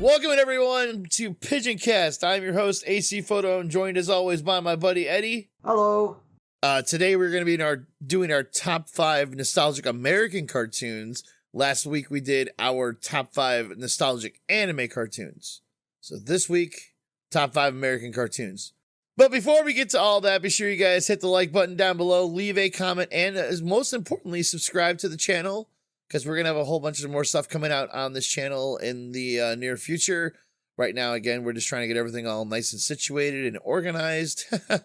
Welcome everyone to Pigeon-Cast. I'm your host, AC Photo, and joined as always by my buddy Eddie. Hello. Today we're going to be doing our top 5 nostalgic American cartoons. Last week we did our top 5 nostalgic anime cartoons. So this week, top 5 American cartoons. But before we get to all that, be sure you guys hit the like button down below, leave a comment, and most importantly, subscribe to the channel, because we're going to have a whole bunch of more stuff coming out on this channel in the near future. Right now, again, we're just trying to get everything all nice and situated and organized. Let's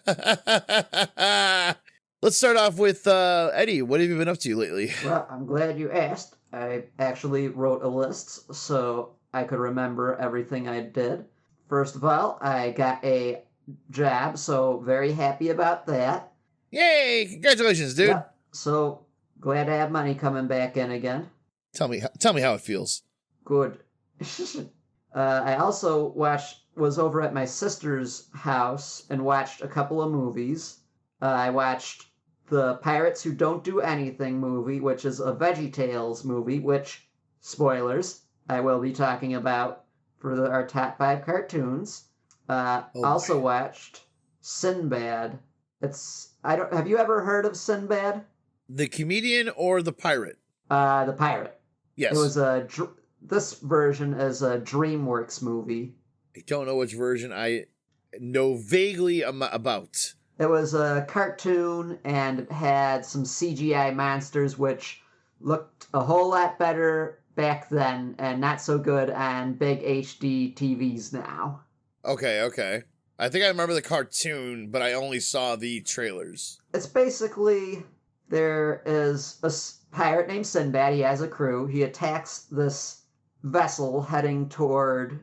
start off with Eddie. What have you been up to lately? Well, I'm glad you asked. I actually wrote a list so I could remember everything I did. First of all, I got a job, so very happy about that. Yay! Congratulations, dude. Yep. So glad to have money coming back in again. Tell me how it feels. Good. I also was over at my sister's house and watched a couple of movies. I watched the Pirates Who Don't Do Anything movie, which is a VeggieTales movie, which, spoilers, I will be talking about for our top 5 cartoons. Also watched Sinbad. Have you ever heard of Sinbad? The comedian or the pirate? The pirate. Yes. It was this version is a DreamWorks movie. I don't know which version. I know vaguely about. It was a cartoon, and it had some CGI monsters, which looked a whole lot better back then, and not so good on big HD TVs now. Okay. I think I remember the cartoon, but I only saw the trailers. It's basically, there is a pirate named Sinbad. He has a crew. He attacks this vessel heading toward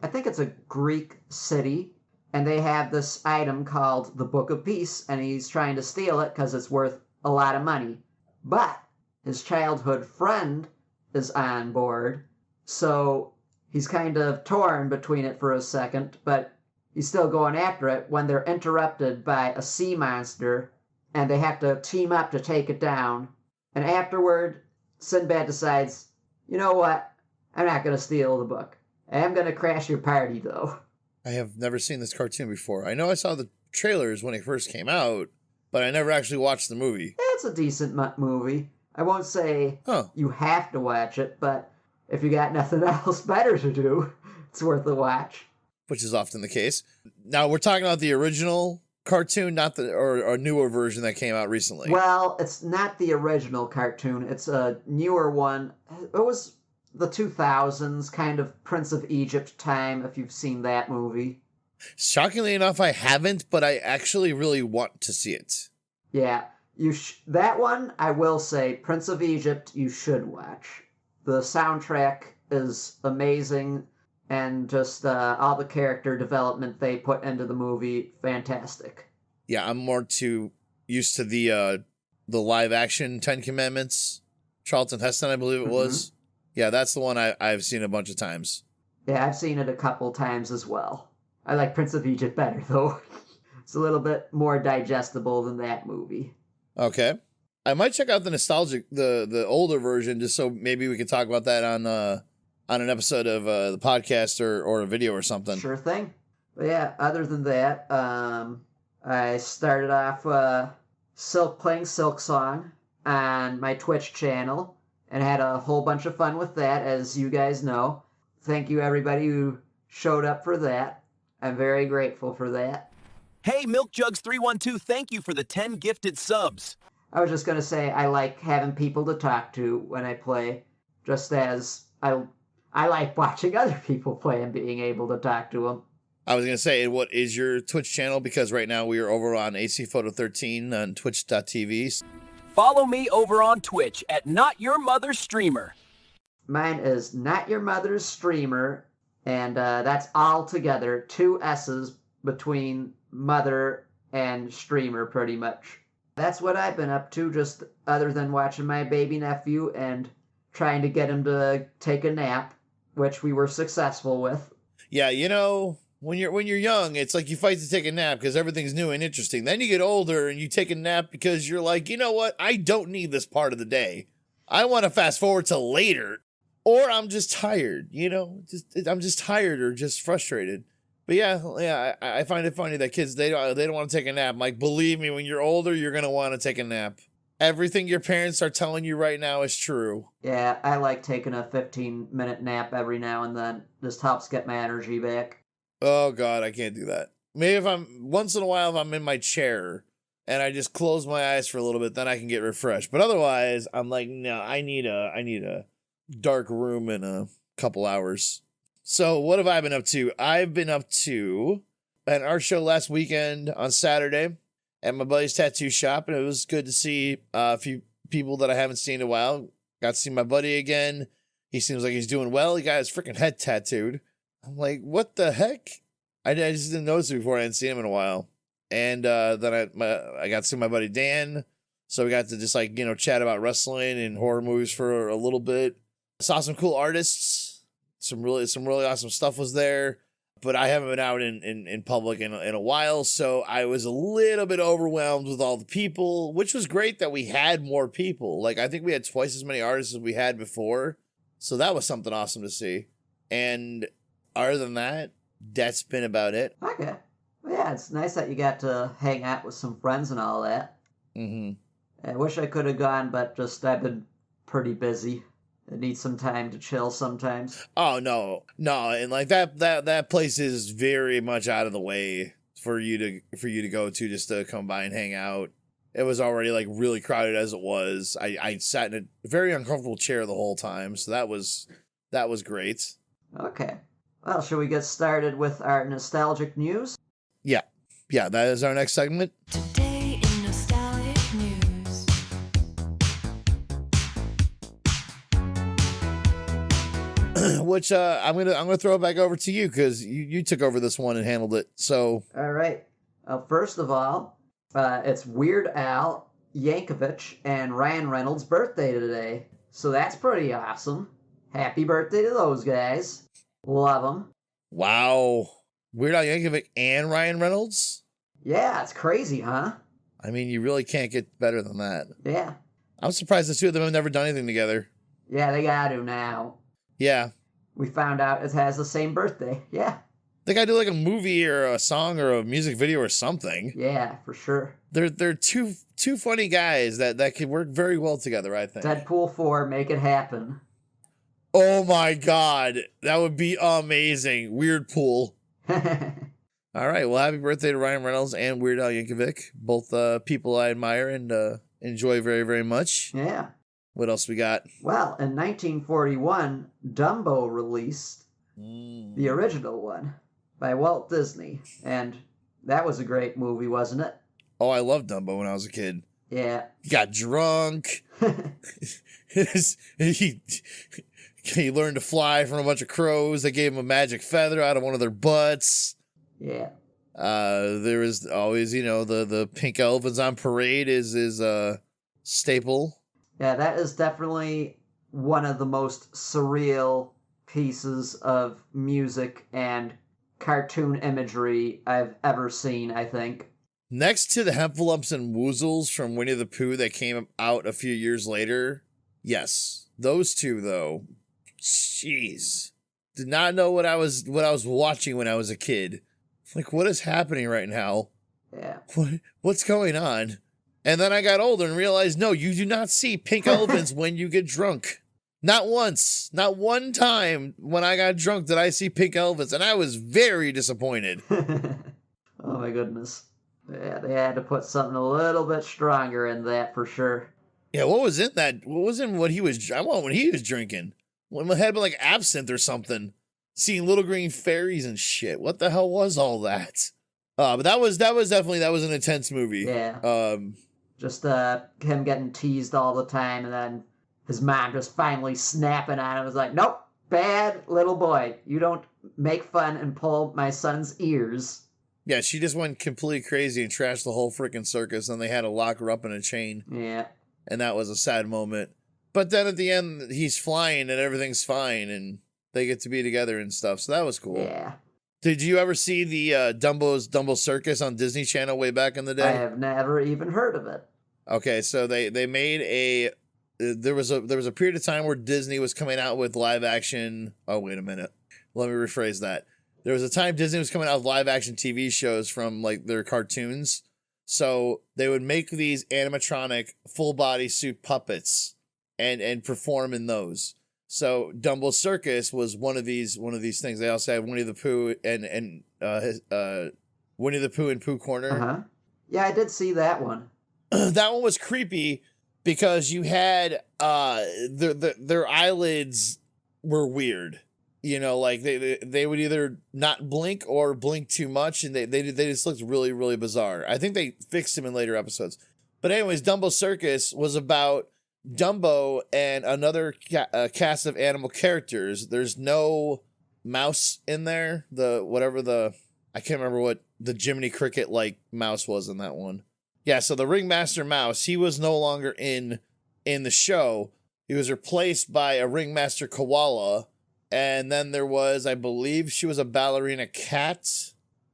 I think it's a Greek city, and they have this item called the Book of Peace, and he's trying to steal it because it's worth a lot of money. But his childhood friend is on board, so he's kind of torn between it for a second, but he's still going after it when they're interrupted by a sea monster, and they have to team up to take it down. And afterward, Sinbad decides, you know what? I'm not going to steal the book. I am going to crash your party, though. I have never seen this cartoon before. I know I saw the trailers when it first came out, but I never actually watched the movie. It's a decent movie. I won't say you have to watch it, but if you got nothing else better to do, it's worth a watch. Which is often the case. Now, we're talking about the original cartoon, not or newer version that came out recently. Well, it's not the original cartoon. It's a newer one. It was the 2000s, kind of Prince of Egypt time, if you've seen that movie. Shockingly enough, I haven't, but I actually really want to see it. Yeah, that one, I will say, Prince of Egypt, you should watch. The soundtrack is amazing, and just all the character development they put into the movie, fantastic. Yeah, I'm more used to the live action 10 Commandments. Charlton Heston, I believe it was. Yeah, that's the one I've seen a bunch of times. Yeah, I've seen it a couple times as well. I like Prince of Egypt better, though. It's a little bit more digestible than that movie. Okay. I might check out the older version, just so maybe we could talk about that on an episode of the podcast or a video or something. Sure thing. But yeah, other than that, I started off playing Silk Song on my Twitch channel and had a whole bunch of fun with that, as you guys know. Thank you, everybody who showed up for that. I'm very grateful for that. Hey, MilkJugs312, thank you for the 10 gifted subs. I was just going to say I like having people to talk to when I play, just as I like watching other people play and being able to talk to them. I was going to say, what is your Twitch channel? Because right now we are over on AC Photo 13 on twitch.tv. Follow me over on Twitch at NotYourMothersStreamer. Mine is NotYourMothersStreamer, and that's all together, 2 S's between mother and streamer, pretty much. That's what I've been up to, just other than watching my baby nephew and trying to get him to take a nap, which we were successful with. Yeah, you know, when you're young, it's like you fight to take a nap because everything's new and interesting. Then you get older and you take a nap because you're like, you know what? I don't need this part of the day. I want to fast forward to later. Or I'm just tired, you know? I'm just tired or just frustrated. But yeah, I find it funny that kids, they don't want to take a nap. Like, believe me, when you're older, you're going to want to take a nap. Everything your parents are telling you right now is true. Yeah, I like taking a 15-minute nap every now and then. Just helps get my energy back. Oh, God, I can't do that. Maybe once in a while, if I'm in my chair and I just close my eyes for a little bit, then I can get refreshed. But otherwise, I'm like, no, I need a dark room in a couple hours. So what have I been up to? I've been up to an art show last weekend on Saturday at my buddy's tattoo shop, and it was good to see a few people that I haven't seen in a while. Got to see my buddy again. He seems like he's doing well. He got his freaking head tattooed. I'm like, what the heck? I just didn't notice it before. I hadn't seen him in a while. And then I got to see my buddy Dan. So we got to just chat about wrestling and horror movies for a little bit. Saw some cool artists. Some really awesome stuff was there. But I haven't been out in public in a while, so I was a little bit overwhelmed with all the people, which was great that we had more people. Like, I think we had twice as many artists as we had before, so that was something awesome to see. And other than that, that's been about it. Okay. Well, yeah, it's nice that you got to hang out with some friends and all that. Mm-hmm. I wish I could have gone, but I've been pretty busy. I need some time to chill sometimes. Oh, no, and like that place is very much out of the way for you to go to, just to come by and hang out. It was already like really crowded as it was. I sat in a very uncomfortable chair the whole time, so that was great. Okay. Well, shall we get started with our nostalgic news? Yeah, that is our next segment. Today in nostalgic news. Which I'm gonna throw it back over to you because you took over this one and handled it. So All right. First of all, it's Weird Al Yankovic and Ryan Reynolds' birthday today. So that's pretty awesome. Happy birthday to those guys. Love them. wow, Weird Al Yankovic and Ryan Reynolds. Yeah, it's crazy, huh? I mean, you really can't get better than that. Yeah. I'm surprised the two of them have never done anything together. Yeah, they got to now. Yeah, We found out it has the same birthday. Yeah. they gotta do like a movie or a song or a music video or something. Yeah, for sure. They're two funny guys that could work very well together, I think. Deadpool 4, make it happen. Oh my God, that would be amazing. Weird Pool. All right, well, happy birthday to Ryan Reynolds and Weird Al Yankovic, both people I admire and enjoy very, very much. Yeah. What else we got? Well, in 1941, Dumbo released the original one by Walt Disney, and that was a great movie, wasn't it? Oh, I loved Dumbo when I was a kid. Yeah. He got drunk. He learned to fly from a bunch of crows. They gave him a magic feather out of one of their butts. Yeah. There was always, the pink elephants on parade is a staple. Yeah, that is definitely one of the most surreal pieces of music and cartoon imagery I've ever seen, I think. Next to the Hempalumps and Woozles from Winnie the Pooh that came out a few years later, yes, those two though, jeez, did not know what I was watching when I was a kid. Like, what is happening right now? Yeah. What's going on? And then I got older and realized, no, you do not see pink elephants when you get drunk. Not once, not one time when I got drunk did I see pink elephants, and I was very disappointed. Oh my goodness. Yeah, they had to put something a little bit stronger in that for sure. Yeah, what was in that? What was in what he was? I want when he was drinking. When it had been like absinthe or something. Seeing little green fairies and shit. What the hell was all that? But that was definitely an intense movie. Yeah. Just him getting teased all the time, and then his mom just finally snapping on him. Was like, nope, bad little boy. You don't make fun and pull my son's ears. Yeah, she just went completely crazy and trashed the whole freaking circus, and they had to lock her up in a chain. Yeah. And that was a sad moment. But then at the end, he's flying and everything's fine, and they get to be together and stuff. So that was cool. Yeah. Did you ever see the Dumbo Circus on Disney Channel way back in the day? I have never even heard of it. Okay, so they made a there was a period of time where Disney was coming out with live action. Oh, wait a minute. Let me rephrase that. There was a time Disney was coming out with live action TV shows from like their cartoons. So they would make these animatronic full body suit puppets and perform in those. So Dumbo Circus was one of these things. They also had Winnie the Pooh and Winnie the Pooh and Pooh Corner. Uh-huh. Yeah, I did see that one. That one was creepy because you had their eyelids were weird. You know, like they would either not blink or blink too much, and they just looked really, really bizarre. I think they fixed them in later episodes. But anyways, Dumbo Circus was about Dumbo and another cast of animal characters. There's no mouse in there. I can't remember what the Jiminy Cricket like mouse was in that one. Yeah, so the Ringmaster Mouse, he was no longer in the show. He was replaced by a Ringmaster Koala. And then there was, I believe she was a ballerina cat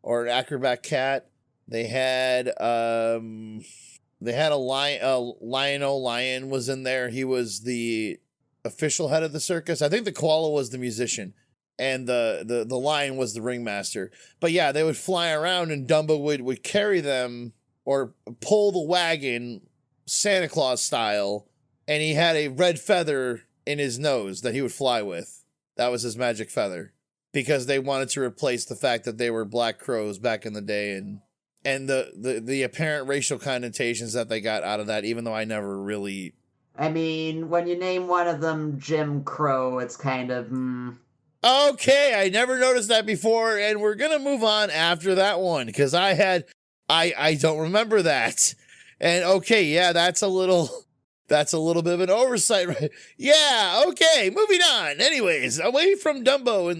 or an acrobat cat. They had a Lion-O Lion was in there. He was the official head of the circus. I think the koala was the musician, and the lion was the ringmaster. But yeah, they would fly around, and Dumbo would carry them or pull the wagon, Santa Claus style, and he had a red feather in his nose that he would fly with. That was his magic feather, because they wanted to replace the fact that they were black crows back in the day, and the apparent racial connotations that they got out of that, even though I never really... I mean, when you name one of them Jim Crow, it's kind of, Okay, I never noticed that before, and we're gonna move on after that one, because I don't remember that. And okay, yeah, that's a little bit of an oversight, right? Yeah, okay, moving on. Anyways, away from Dumbo in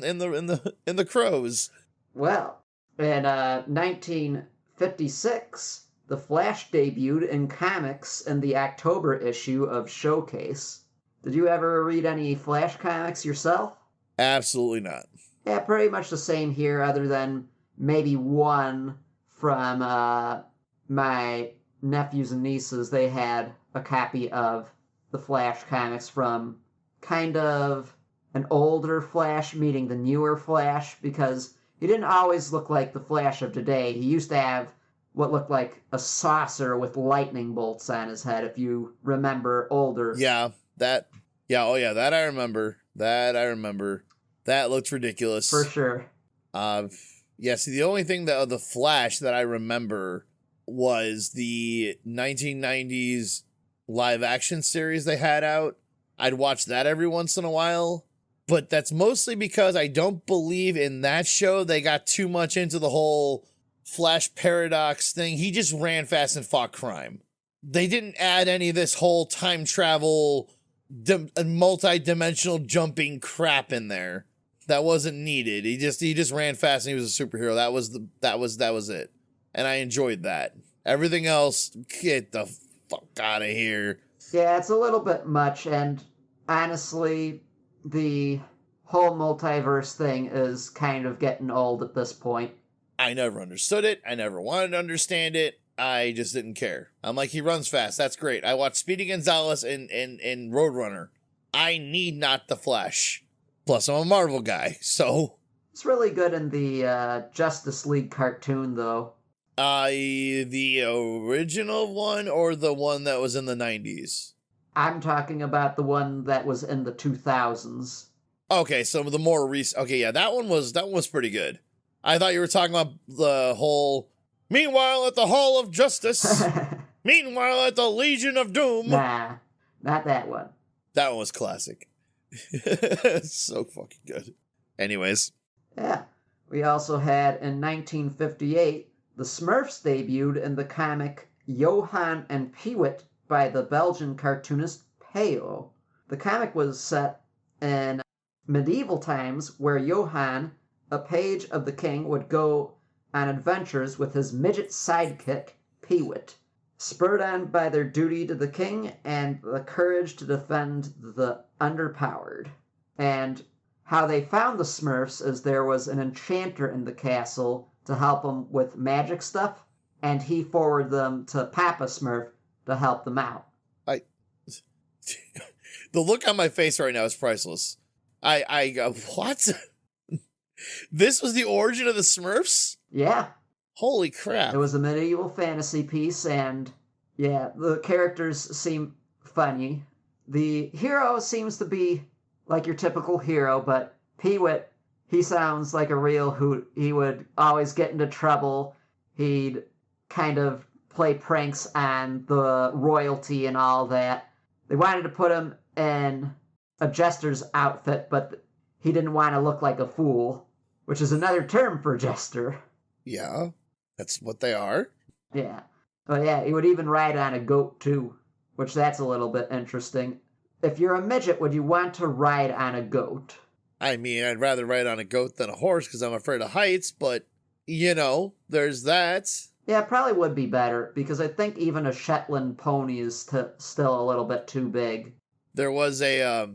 the crows. Well, in 1956, The Flash debuted in comics in the October issue of Showcase. Did you ever read any Flash comics yourself? Absolutely not. Yeah, pretty much the same here, other than maybe one from my nephews and nieces. They had a copy of the Flash comics from kind of an older Flash meeting the newer Flash, because he didn't always look like the Flash of today. He used to have what looked like a saucer with lightning bolts on his head, if you remember older. That I remember. That looked ridiculous. For sure. See, the only thing of the Flash that I remember was the 1990s live action series they had out. I'd watch that every once in a while, but that's mostly because I don't believe in that show they got too much into the whole Flash paradox thing. He just ran fast and fought crime. They didn't add any of this whole time travel, multi-dimensional jumping crap in there. That wasn't needed. He just ran fast and he was a superhero. That was it. And I enjoyed that. Everything else, get the fuck out of here. Yeah, it's a little bit much, and honestly, the whole multiverse thing is kind of getting old at this point. I never understood it. I never wanted to understand it. I just didn't care. I'm like, he runs fast. That's great. I watched Speedy Gonzalez in Roadrunner. I need not the Flash. Plus, I'm a Marvel guy, so... It's really good in the Justice League cartoon, though. The original one or the one that was in the 90s? I'm talking about the one that was in the 2000s. Okay, so the more recent... Okay, yeah, that one was pretty good. I thought you were talking about the whole... Meanwhile at the Hall of Justice. Meanwhile at the Legion of Doom. Nah, not that one. That one was classic. So fucking good. Anyways. Yeah. We also had, in 1958, the Smurfs debuted in the comic Johan and Peewit by the Belgian cartoonist Peo. The comic was set in medieval times where Johan, a page of the king, would go on adventures with his midget sidekick, Peewit, spurred on by their duty to the king and the courage to defend the underpowered. And how they found the Smurfs is there was an enchanter in the castle to help them with magic stuff, and he forwarded them to Papa Smurf to help them out. The look on my face right now is priceless. I go, what? This was the origin of the Smurfs? Yeah, Holy crap. it was a medieval fantasy piece, and yeah, the characters seem funny. The hero seems to be like your typical hero, but Peewit, he sounds like a real hoot. He would always get into trouble. He'd kind of play pranks on the royalty and all that. They wanted to put him in a jester's outfit, but he didn't want to look like a fool, which is another term for jester. Yeah, that's what they are. Yeah. But yeah, he would even ride on a goat too, which that's a little bit interesting. If you're a midget, would you want to ride on a goat? I mean, I'd rather ride on a goat than a horse because I'm afraid of heights, but, you know, there's that. Yeah, it probably would be better, because I think even a Shetland pony is still a little bit too big. There was a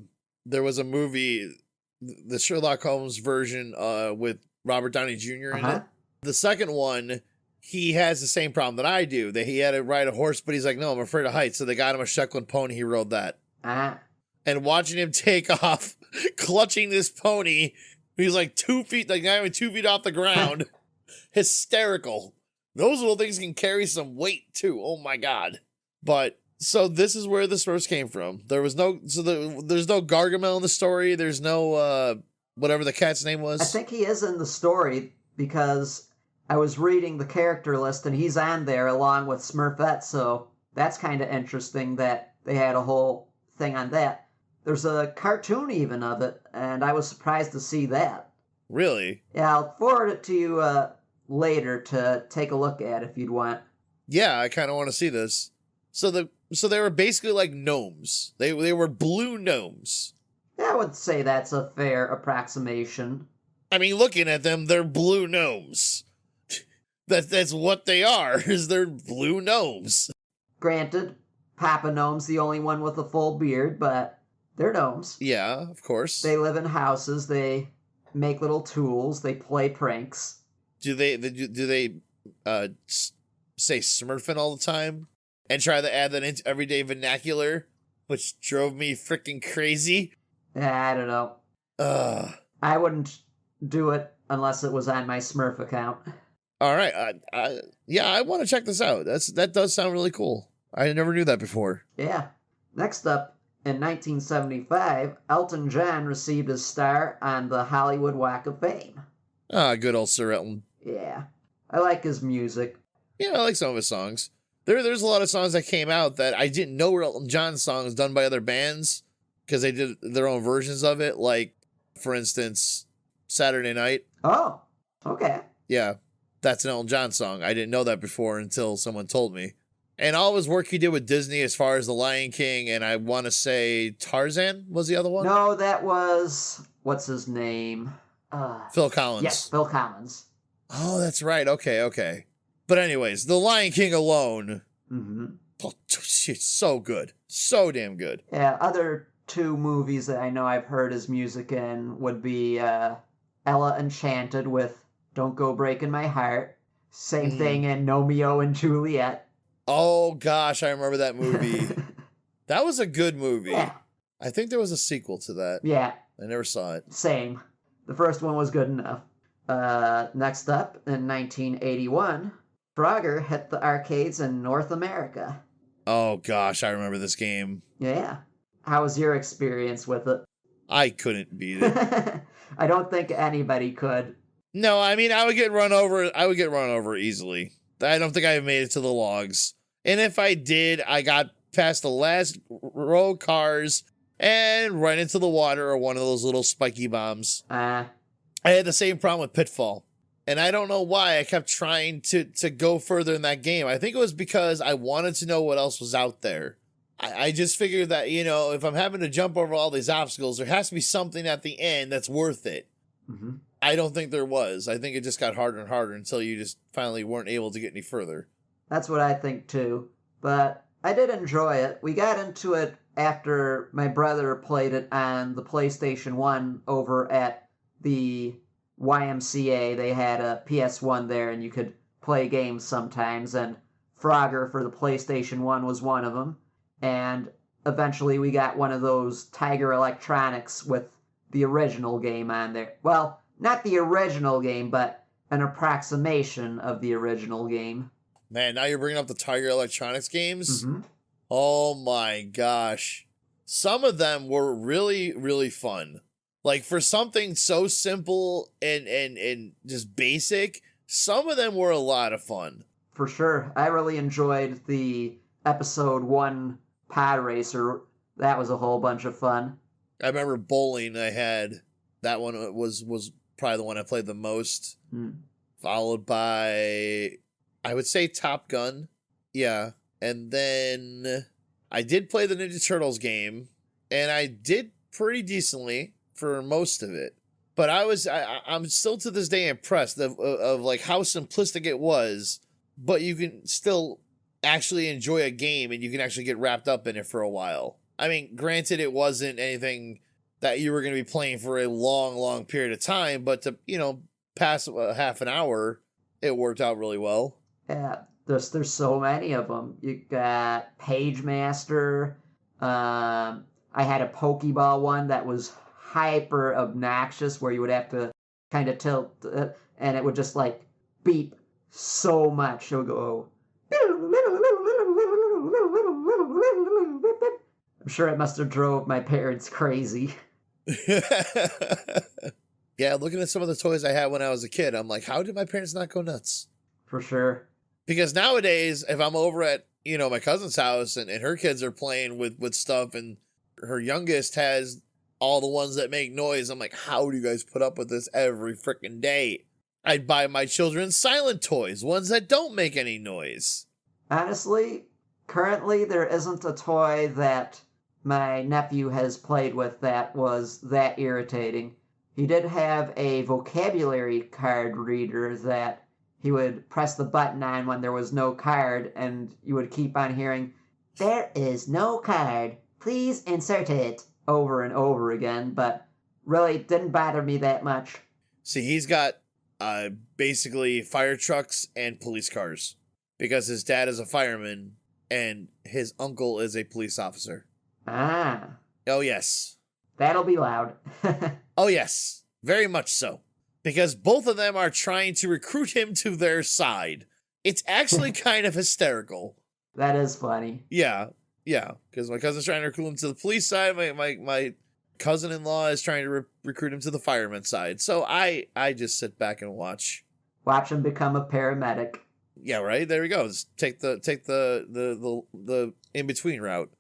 movie, the Sherlock Holmes version with Robert Downey Jr. in it. The second one, he has the same problem that I do, that he had to ride a horse, but he's like, no, I'm afraid of heights. So they got him a Shetland pony. He rode that. And watching him take off, clutching this pony, he's like 2 feet, like not even 2 feet off the ground. Hysterical. Those little things can carry some weight too. Oh my God. But so this is where the Smurfs came from. There's no Gargamel in the story. There's no whatever the cat's name was. I think he is in the story, because I was reading the character list and he's on there along with Smurfette, so that's kind of interesting that they had a whole thing on that. There's a cartoon even of it, and I was surprised to see that. Really? Yeah, I'll forward it to you later to take a look at if you'd want. Yeah, I kind of want to see this. So they were basically like gnomes. They were blue gnomes. Yeah, I would say that's a fair approximation. I mean, looking at them, they're blue gnomes. That's what they are, is they're blue gnomes. Granted, Papa Gnome's the only one with a full beard, but they're gnomes. Yeah, of course. They live in houses, they make little tools, they play pranks. Do they say Smurfing all the time and try to add that into everyday vernacular, which drove me freaking crazy? Yeah, I don't know. I wouldn't do it unless it was on my Smurf account. All right, I want to check this out. That does sound really cool. I never knew that before. Yeah. Next up, in 1975, Elton John received his star on the Hollywood Walk of Fame. Ah, good old Sir Elton. Yeah. I like his music. Yeah, I like some of his songs. There's a lot of songs that came out that I didn't know were Elton John songs done by other bands because they did their own versions of it. Like, for instance, Saturday Night. Oh, okay. Yeah, that's an Elton John song. I didn't know that before until someone told me. And all his work he did with Disney as far as The Lion King, and I want to say Tarzan was the other one? No, that was... what's his name? Phil Collins. Yes, Phil Collins. Oh, that's right. Okay. But anyways, The Lion King alone, it's so good. So damn good. Yeah, other two movies that I know I've heard his music in would be Ella Enchanted with Don't Go Breaking My Heart. Same thing in Romeo and Juliet. Oh, gosh, I remember that movie. That was a good movie. Yeah. I think there was a sequel to that. Yeah. I never saw it. Same. The first one was good enough. Next up, in 1981, Frogger hit the arcades in North America. Oh, gosh, I remember this game. Yeah. How was your experience with it? I couldn't beat it. I don't think anybody could. No, I mean, I would get run over easily. I don't think I made it to the logs. And if I did, I got past the last row of cars and right into the water or one of those little spiky bombs. I had the same problem with Pitfall. And I don't know why I kept trying to go further in that game. I think it was because I wanted to know what else was out there. I just figured that, you know, if I'm having to jump over all these obstacles, there has to be something at the end that's worth it. Mm-hmm. I don't think there was. I think it just got harder and harder until you just finally weren't able to get any further. That's what I think too. But I did enjoy it. We got into it after my brother played it on the PlayStation 1 over at the YMCA. They had a PS1 there and you could play games sometimes, and Frogger for the PlayStation 1 was one of them. And eventually we got one of those Tiger Electronics with the original game on there. Well, not the original game, but an approximation of the original game. Man, now you're bringing up the Tiger Electronics games? Mm-hmm. Oh my gosh. Some of them were really, really fun. Like, for something so simple and just basic, some of them were a lot of fun. For sure. I really enjoyed the episode 1 Pod Racer. That was a whole bunch of fun. I remember bowling I had. That one was probably the one I played the most. Followed by, I would say, Top Gun. Yeah. And then I did play the Ninja Turtles game, and I did pretty decently for most of it. But I'm still to this day impressed of like how simplistic it was, but you can still actually enjoy a game and you can actually get wrapped up in it for a while. I mean, granted, it wasn't anything that you were going to be playing for a long, long period of time, but to, you know, pass half an hour, it worked out really well. Yeah, there's so many of them. You got Page Master. I had a Pokeball one that was hyper obnoxious, where you would have to kind of tilt it, and it would just like beep so much. It would go. I'm sure it must have drove my parents crazy. Yeah, looking at some of the toys I had when I was a kid, I'm like, how did my parents not go nuts? For sure. Because nowadays, if I'm over at, you know, my cousin's house and her kids are playing with stuff and her youngest has all the ones that make noise, I'm like, how do you guys put up with this every freaking day? I'd buy my children silent toys, ones that don't make any noise. Honestly, currently there isn't a toy that my nephew has played with that was that irritating. He did have a vocabulary card reader that he would press the button on when there was no card, and you would keep on hearing, "There is no card. Please insert it," over and over again, but really didn't bother me that much. See, he's got basically fire trucks and police cars because his dad is a fireman and his uncle is a police officer. Ah, Oh, yes. that'll be loud. Oh, yes. Very much so. Because both of them are trying to recruit him to their side. It's actually kind of hysterical. That is funny. Yeah. Because my cousin's trying to recruit him to the police side. My cousin-in-law is trying to recruit him to the fireman side. So I just sit back and watch. Watch him become a paramedic. Yeah, right. There we go. Just take the in-between route.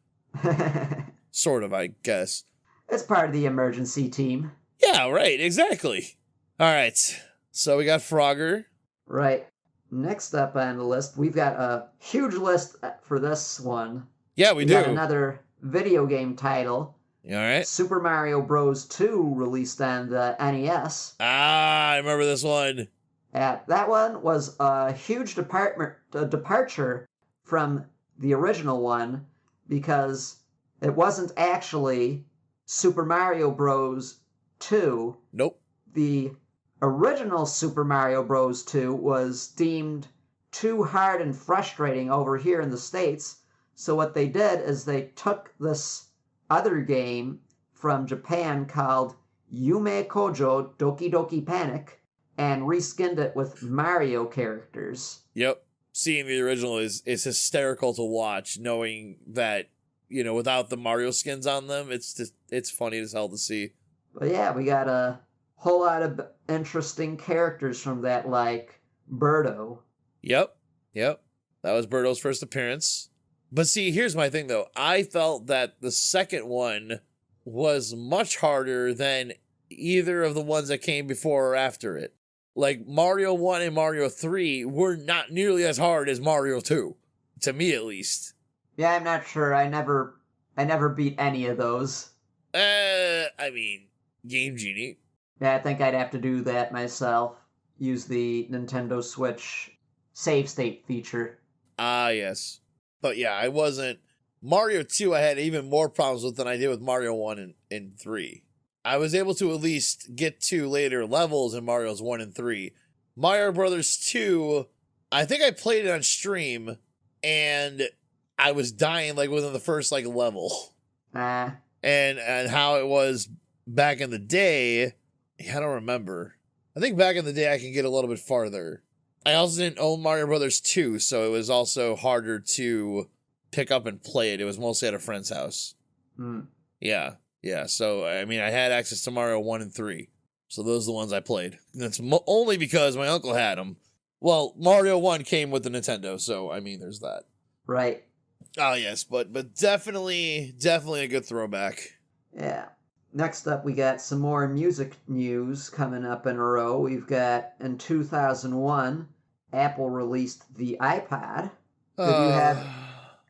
Sort of, I guess. It's part of the emergency team. Yeah, right. Exactly. All right. So we got Frogger. Right. Next up on the list, we've got a huge list for this one. Yeah, we do. Got another video game title. All right. Super Mario Bros. 2 released on the NES. I remember this one. That one was a huge departure from the original one because it wasn't actually Super Mario Bros. 2. Nope. The original Super Mario Bros. 2 was deemed too hard and frustrating over here in the States. So what they did is they took this other game from Japan called Yume Kojo Doki Doki Panic and reskinned it with Mario characters. Yep. Seeing the original is hysterical to watch, knowing that, you know, without the Mario skins on them, it's funny as hell to see. But yeah, we got a whole lot of interesting characters from that, like Birdo. Yep. That was Birdo's first appearance. But see, here's my thing, though. I felt that the second one was much harder than either of the ones that came before or after it. Like Mario 1 and Mario 3 were not nearly as hard as Mario 2, to me at least. Yeah, I'm not sure. I never beat any of those. I mean, Game Genie. Yeah, I think I'd have to do that myself. Use the Nintendo Switch save state feature. Ah, yes. But yeah, I wasn't. Mario 2, I had even more problems with than I did with Mario 1 and 3. I was able to at least get to later levels in Mario's 1 and 3. Mario Brothers 2, I think I played it on stream, and I was dying like within the first like level. Nah. And how it was back in the day, I don't remember. I think back in the day I can get a little bit farther. I also didn't own Mario Brothers 2, so it was also harder to pick up and play it. It was mostly at a friend's house. Yeah. So, I mean, I had access to Mario 1 and 3. So those are the ones I played. And that's only because my uncle had them. Well, Mario 1 came with the Nintendo, so, I mean, there's that. Right. Oh, yes, but definitely a good throwback. Yeah. Next up, we got some more music news coming up in a row. We've got, in 2001, Apple released the iPod. Did you have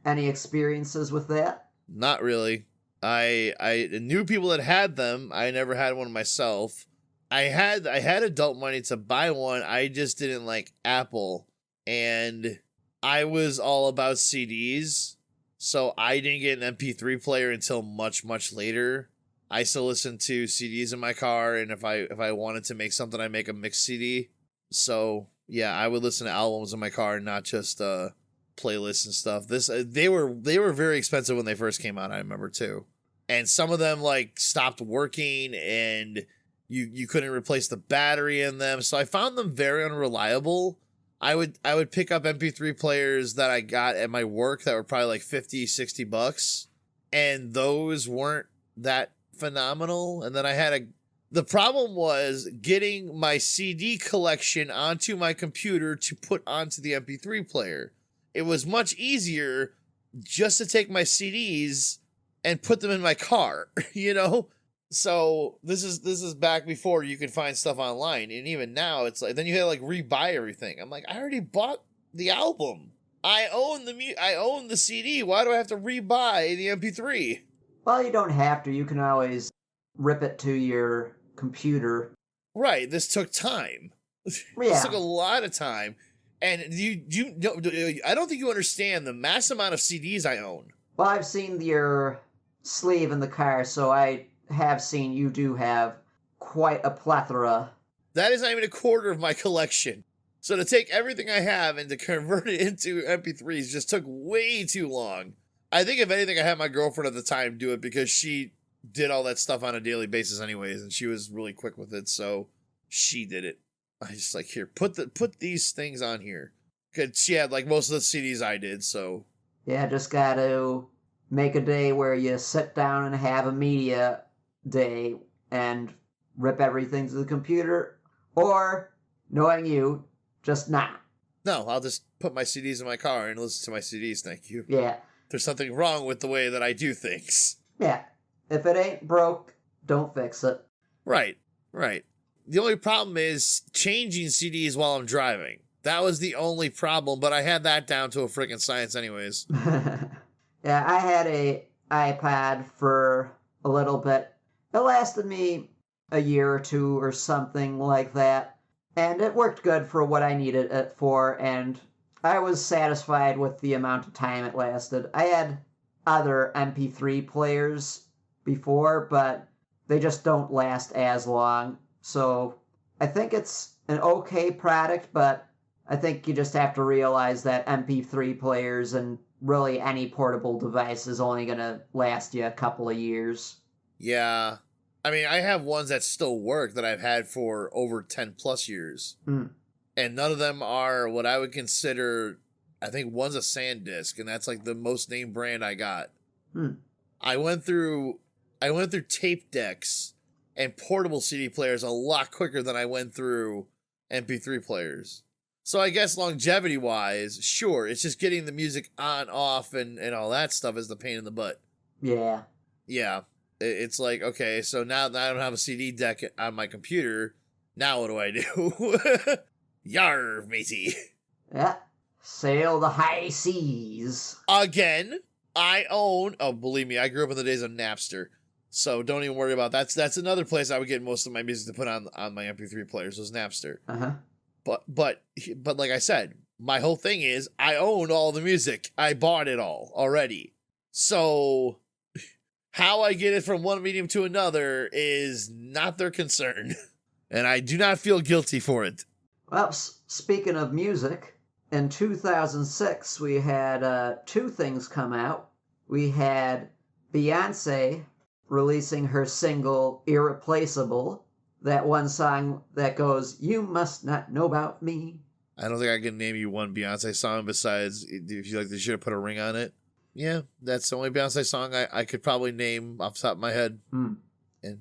any experiences with that? Not really. I knew people that had them. I never had one myself. I had adult money to buy one. I just didn't like Apple, and I was all about CDs, so I didn't get an MP3 player until much later. I still listen to CDs in my car, and if I wanted to make something, I make a mixed CD. So yeah, I would listen to albums in my car, not just playlists and stuff. They were very expensive when they first came out. I remember too, and some of them like stopped working, and you couldn't replace the battery in them. So I found them very unreliable. I would pick up MP3 players that I got at my work that were probably like $50-$60, and those weren't that phenomenal. And then the problem was getting my CD collection onto my computer to put onto the MP3 player. It was much easier just to take my CDs and put them in my car, you know? So this is back before you could find stuff online, and even now it's like then you had to like rebuy everything. I'm like, I already bought the album. I own the CD. Why do I have to rebuy the MP3? Well, you don't have to. You can always rip it to your computer. Right. This took time. Yeah. This took a lot of time, and I don't think you understand the mass amount of CDs I own. Well, I've seen your sleeve in the car, so I have seen you do have quite a plethora. That is not even a quarter of my collection. So to take everything I have and to convert it into MP3s just took way too long. I think if anything, I had my girlfriend at the time do it because she did all that stuff on a daily basis anyways, and she was really quick with it, so she did it. I just like, here, put these things on here. Cause she had like most of the CDs I did, so. Yeah, just gotta make a day where you sit down and have a media day and rip everything to the computer, or, knowing you, just not. No, I'll just put my CDs in my car and listen to my CDs, thank you. Yeah. There's something wrong with the way that I do things. Yeah. If it ain't broke, don't fix it. Right. The only problem is changing CDs while I'm driving. That was the only problem, but I had that down to a freaking science anyways. Yeah, I had a iPad for a little bit. It lasted me a year or two or something like that, and it worked good for what I needed it for, and I was satisfied with the amount of time it lasted. I had other MP3 players before, but they just don't last as long. So I think it's an okay product, but I think you just have to realize that MP3 players and really any portable device is only going to last you a couple of years. Yeah. I mean, I have ones that still work that I've had for over 10 plus years. And none of them are what I would consider, I think one's a SanDisk, and that's like the most name brand I got. I went through tape decks and portable CD players a lot quicker than I went through MP3 players. So I guess longevity wise, sure, it's just getting the music on, off, and all that stuff is the pain in the butt. Yeah. Yeah. It's like, okay, so now that I don't have a CD deck on my computer, Now what do I do? Yar, matey. Yeah. Sail the high seas. Again, I own. Oh, believe me, I grew up in the days of Napster, so don't even worry about that. That's another place I would get most of my music to put on my MP3 players was Napster. Uh-huh. But like I said, my whole thing is I own all the music. I bought it all already. So how I get it from one medium to another is not their concern, and I do not feel guilty for it. Well, speaking of music, in 2006, we had two things come out. We had Beyonce releasing her single Irreplaceable, that one song that goes, "You must not know about me." I don't think I can name you one Beyonce song besides if you like they should have put a ring on it. Yeah, that's the only Beyonce song I could probably name off the top of my head. Hmm. And,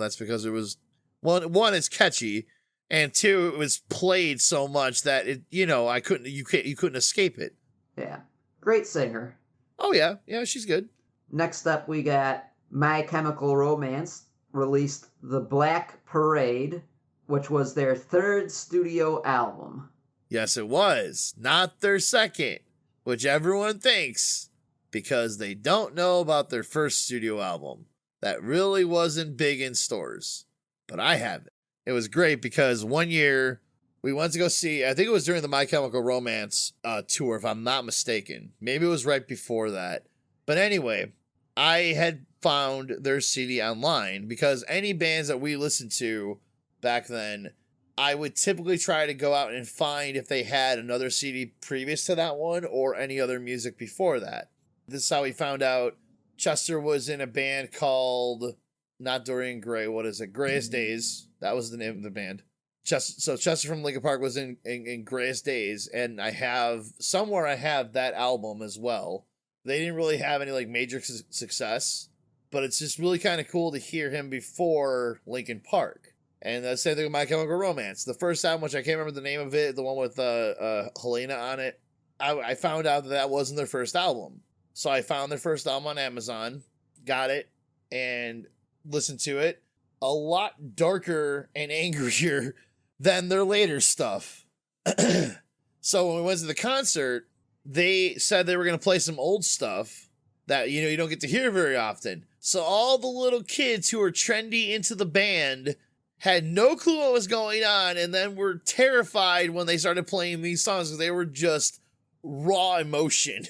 that's because it was, one, it's catchy, and two, it was played so much that you couldn't escape it. Yeah. Great singer. Oh, yeah. Yeah, she's good. Next up, we got My Chemical Romance released The Black Parade, which was their third studio album. Yes, it was. Not their second, which everyone thinks, because they don't know about their first studio album. That really wasn't big in stores. But I have it. It was great because one year we went to go see, I think it was during the My Chemical Romance tour, if I'm not mistaken. Maybe it was right before that. But anyway, I had found their CD online because any bands that we listened to back then, I would typically try to go out and find if they had another CD previous to that one or any other music before that. This is how we found out Chester was in a band called, not Dorian Gray, what is it? Grayest Days. That was the name of the band. Chester from Linkin Park was in Grayest Days, and I have that album as well. They didn't really have any like major success, but it's just really kind of cool to hear him before Linkin Park. And the same thing with My Chemical Romance. The first album, which I can't remember the name of it, the one with Helena on it, I found out that wasn't their first album. So I found their first album on Amazon, got it, and listened to it. A lot darker and angrier than their later stuff. So when we went to the concert, they said they were going to play some old stuff that, you don't get to hear very often. So all the little kids who were trendy into the band had no clue what was going on, and then were terrified when they started playing these songs because they were just raw emotion.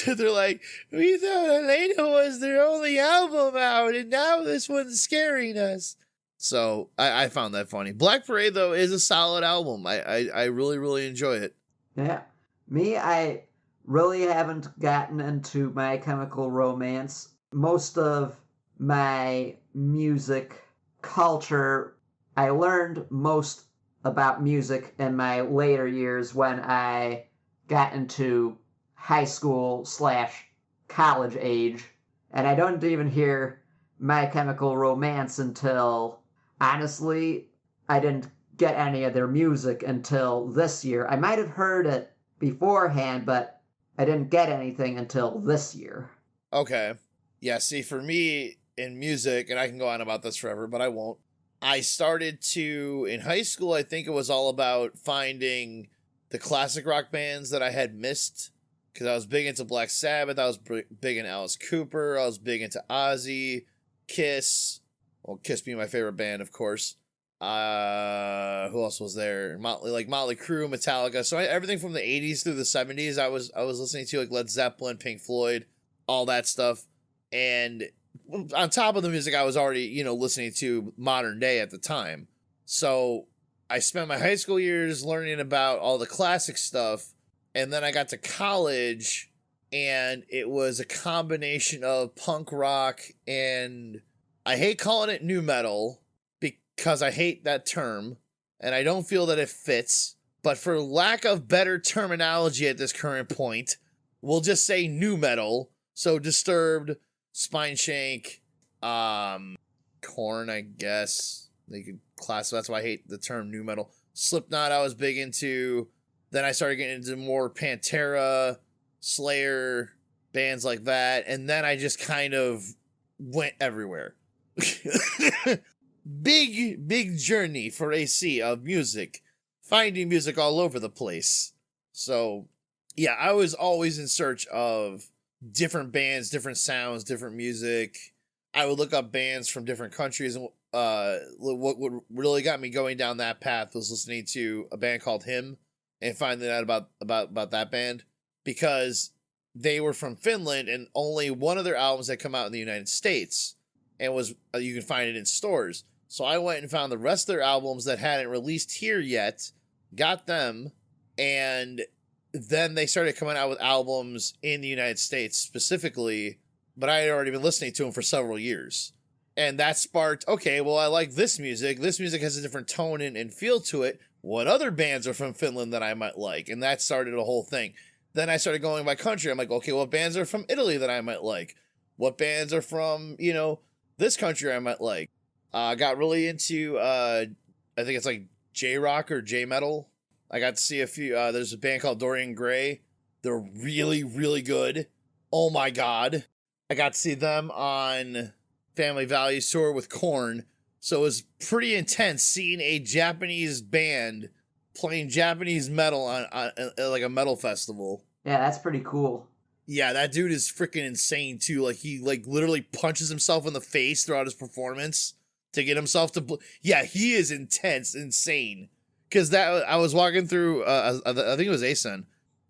They're like, we thought Elena was their only album out, and now this one's scaring us. So I found that funny. Black Parade, though, is a solid album. I really, really enjoy it. Yeah. Me, I really haven't gotten into My Chemical Romance. Most of my music culture, I learned most about music in my later years when I got into high school / college age, and I don't even hear My Chemical Romance until, honestly, I didn't get any of their music until this year. I might have heard it beforehand, but I didn't get anything until this year. Okay. Yeah, see, for me in music, and I can go on about this forever, but I won't. I started to, in high school, I think it was all about finding the classic rock bands that I had missed. Because I was big into Black Sabbath, I was big into Alice Cooper, I was big into Ozzy, Kiss. Well, Kiss being my favorite band, of course. Who else was there? Motley Crue, Metallica. So everything from the 80s through the 70s, I was listening to, like Led Zeppelin, Pink Floyd, all that stuff. And on top of the music, I was already, listening to modern day at the time. So I spent my high school years learning about all the classic stuff. And then I got to college, and it was a combination of punk rock and, I hate calling it nu metal because I hate that term, and I don't feel that it fits. But for lack of better terminology at this current point, we'll just say nu metal. So Disturbed, Spineshank, Korn, I guess they could class. So that's why I hate the term nu metal. Slipknot, I was big into. Then I started getting into more Pantera, Slayer, bands like that. And then I just kind of went everywhere. big journey for AC of music, finding music all over the place. So, yeah, I was always in search of different bands, different sounds, different music. I would look up bands from different countries, and what really got me going down that path was listening to a band called Him and finding out about that band, because they were from Finland and only one of their albums had come out in the United States and was you can find it in stores. So I went and found the rest of their albums that hadn't released here yet, got them, and then they started coming out with albums in the United States specifically, but I had already been listening to them for several years. And that sparked, okay, well, I like this music. This music has a different tone and feel to it. What other bands are from Finland that I might like? And that started a whole thing. Then I started going by country. I'm like, okay, what bands are from Italy that I might like? What bands are from, this country I might like? I got really into, I think it's like J-Rock or J-Metal. I got to see a few, there's a band called Dorian Gray. They're really, really good. Oh my God. I got to see them on Family Values tour with Korn. So it was pretty intense seeing a Japanese band playing Japanese metal on like a metal festival. Yeah, that's pretty cool. Yeah, that dude is freaking insane too. Like he literally punches himself in the face throughout his performance to get himself to. Yeah, he is intense, insane. Because I was walking through. I think it was ASEN.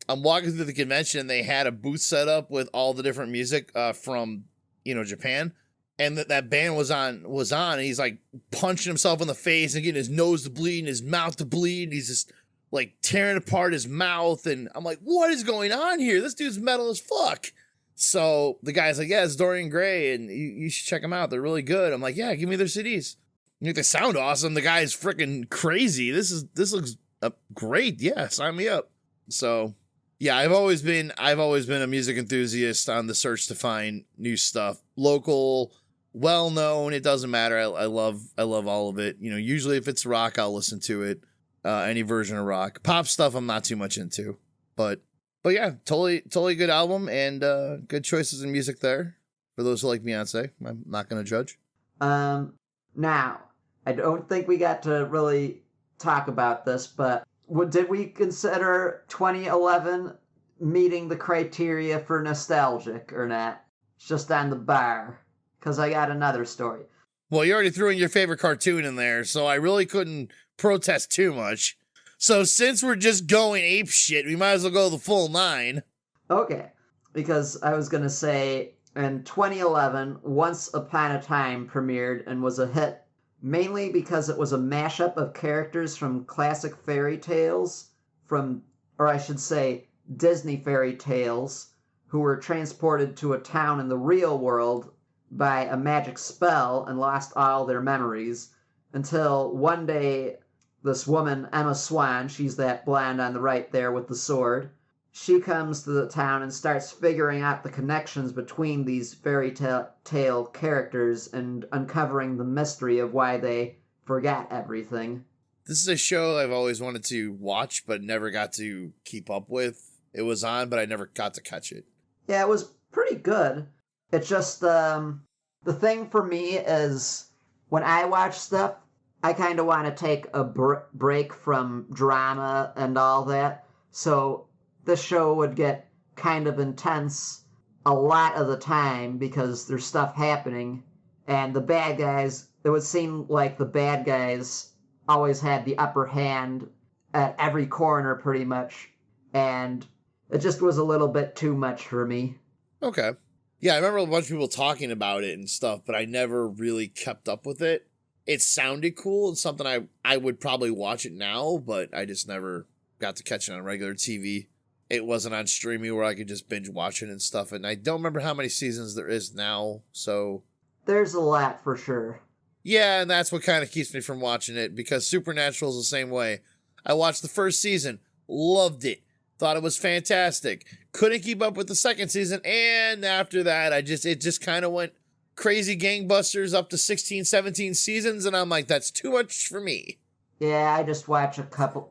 I'm walking through the convention, and they had a booth set up with all the different music from Japan, and that band was on, and he's like punching himself in the face and getting his nose to bleed and his mouth to bleed. And he's just like tearing apart his mouth, and I'm like, what is going on here? This dude's metal as fuck. So the guy's like, yeah, it's Dorian Gray, and you should check them out. They're really good. I'm like, yeah, give me their CDs. They sound awesome. The guy's freaking crazy. This looks great. Yeah, sign me up. So yeah, I've always been a music enthusiast on the search to find new stuff, local, well known. It doesn't matter. I love all of it. Usually if it's rock, I'll listen to it. Any version of rock. Pop stuff I'm not too much into, but yeah, totally good album, and good choices in music there for those who like Beyonce. I'm not gonna judge. Now, I don't think we got to really talk about this, but did we consider 2011 meeting the criteria for nostalgic or not? It's just on the bar, because I got another story. Well, you already threw in your favorite cartoon in there, so I really couldn't protest too much. So since we're just going ape shit, we might as well go the full 9. Okay, because I was going to say, in 2011, Once Upon a Time premiered and was a hit, mainly because it was a mashup of characters from classic fairy tales, or I should say, Disney fairy tales, who were transported to a town in the real world by a magic spell and lost all their memories, until one day this woman, Emma Swan, she's that blonde on the right there with the sword, she comes to the town and starts figuring out the connections between these fairy tale characters and uncovering the mystery of why they forgot everything. This is a show I've always wanted to watch, but never got to keep up with. It was on, but I never got to catch it. Yeah, it was pretty good. It's just, the thing for me is, when I watch stuff, I kind of want to take a break from drama and all that. So this show would get kind of intense a lot of the time because there's stuff happening. And the bad guys, it would seem like the bad guys always had the upper hand at every corner pretty much. And it just was a little bit too much for me. Okay. Yeah, I remember a bunch of people talking about it and stuff, but I never really kept up with it. It sounded cool. It's something I would probably watch it now, but I just never got to catch it on regular TV. It wasn't on streaming where I could just binge watch it and stuff, and I don't remember how many seasons there is now, so... There's a lot for sure. Yeah, and that's what kind of keeps me from watching it, because Supernatural is the same way. I watched the first season, loved it, thought it was fantastic, couldn't keep up with the second season, and after that, it just kind of went crazy gangbusters up to 16, 17 seasons, and I'm like, that's too much for me. Yeah, I just watched a couple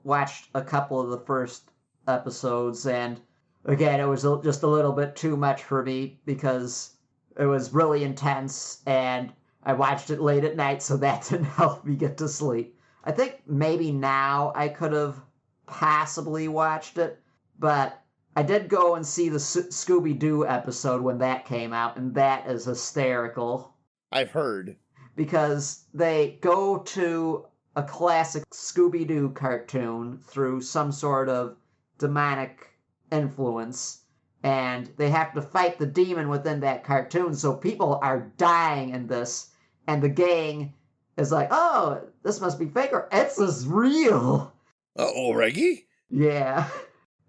of the first episodes, and again, it was just a little bit too much for me because it was really intense, and I watched it late at night, so that didn't help me get to sleep. I think maybe now I could have possibly watched it, but I did go and see the Scooby-Doo episode when that came out, and that is hysterical. I've heard. Because they go to a classic Scooby-Doo cartoon through some sort of demonic influence, and they have to fight the demon within that cartoon, so people are dying in this, and the gang is like, oh, this must be fake, or this is real. Uh-oh, Reggie? Yeah.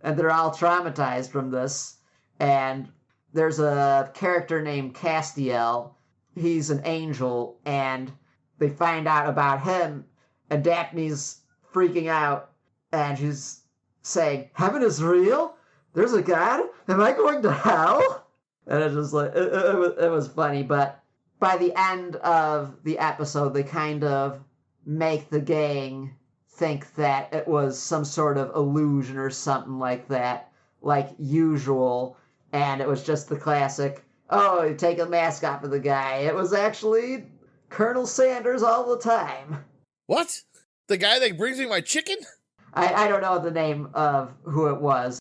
And they're all traumatized from this, and there's a character named Castiel. He's an angel, and they find out about him, and Daphne's freaking out, and she's saying, heaven is real? There's a God? Am I going to hell? And it's just like, it was funny, but by the end of the episode, they kind of make the gang think that it was some sort of illusion or something like that, like usual, and it was just the classic, oh, you take a mask off of the guy. It was actually Colonel Sanders all the time. What? The guy that brings me my chicken? I don't know the name of who it was.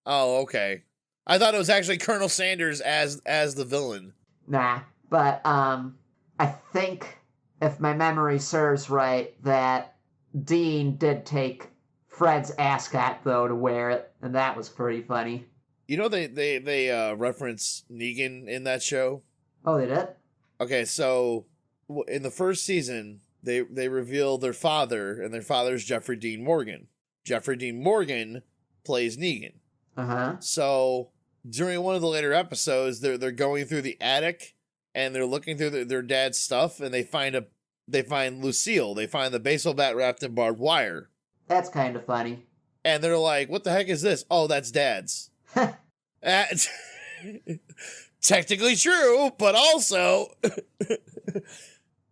Oh, okay. I thought it was actually Colonel Sanders as the villain. Nah, but I think, if my memory serves right, that Dean did take Fred's ascot, though, to wear it, and that was pretty funny. You know they reference Negan in that show? Oh, they did? Okay, so in the first season, they reveal their father, and their father's Jeffrey Dean Morgan. Jeffrey Dean Morgan plays Negan. Uh-huh. So during one of the later episodes, they're going through the attic, and they're looking through their dad's stuff, and they find Lucille. They find the baseball bat wrapped in barbed wire. That's kind of funny. And they're like, what the heck is this? Oh, that's Dad's. Technically true, but also...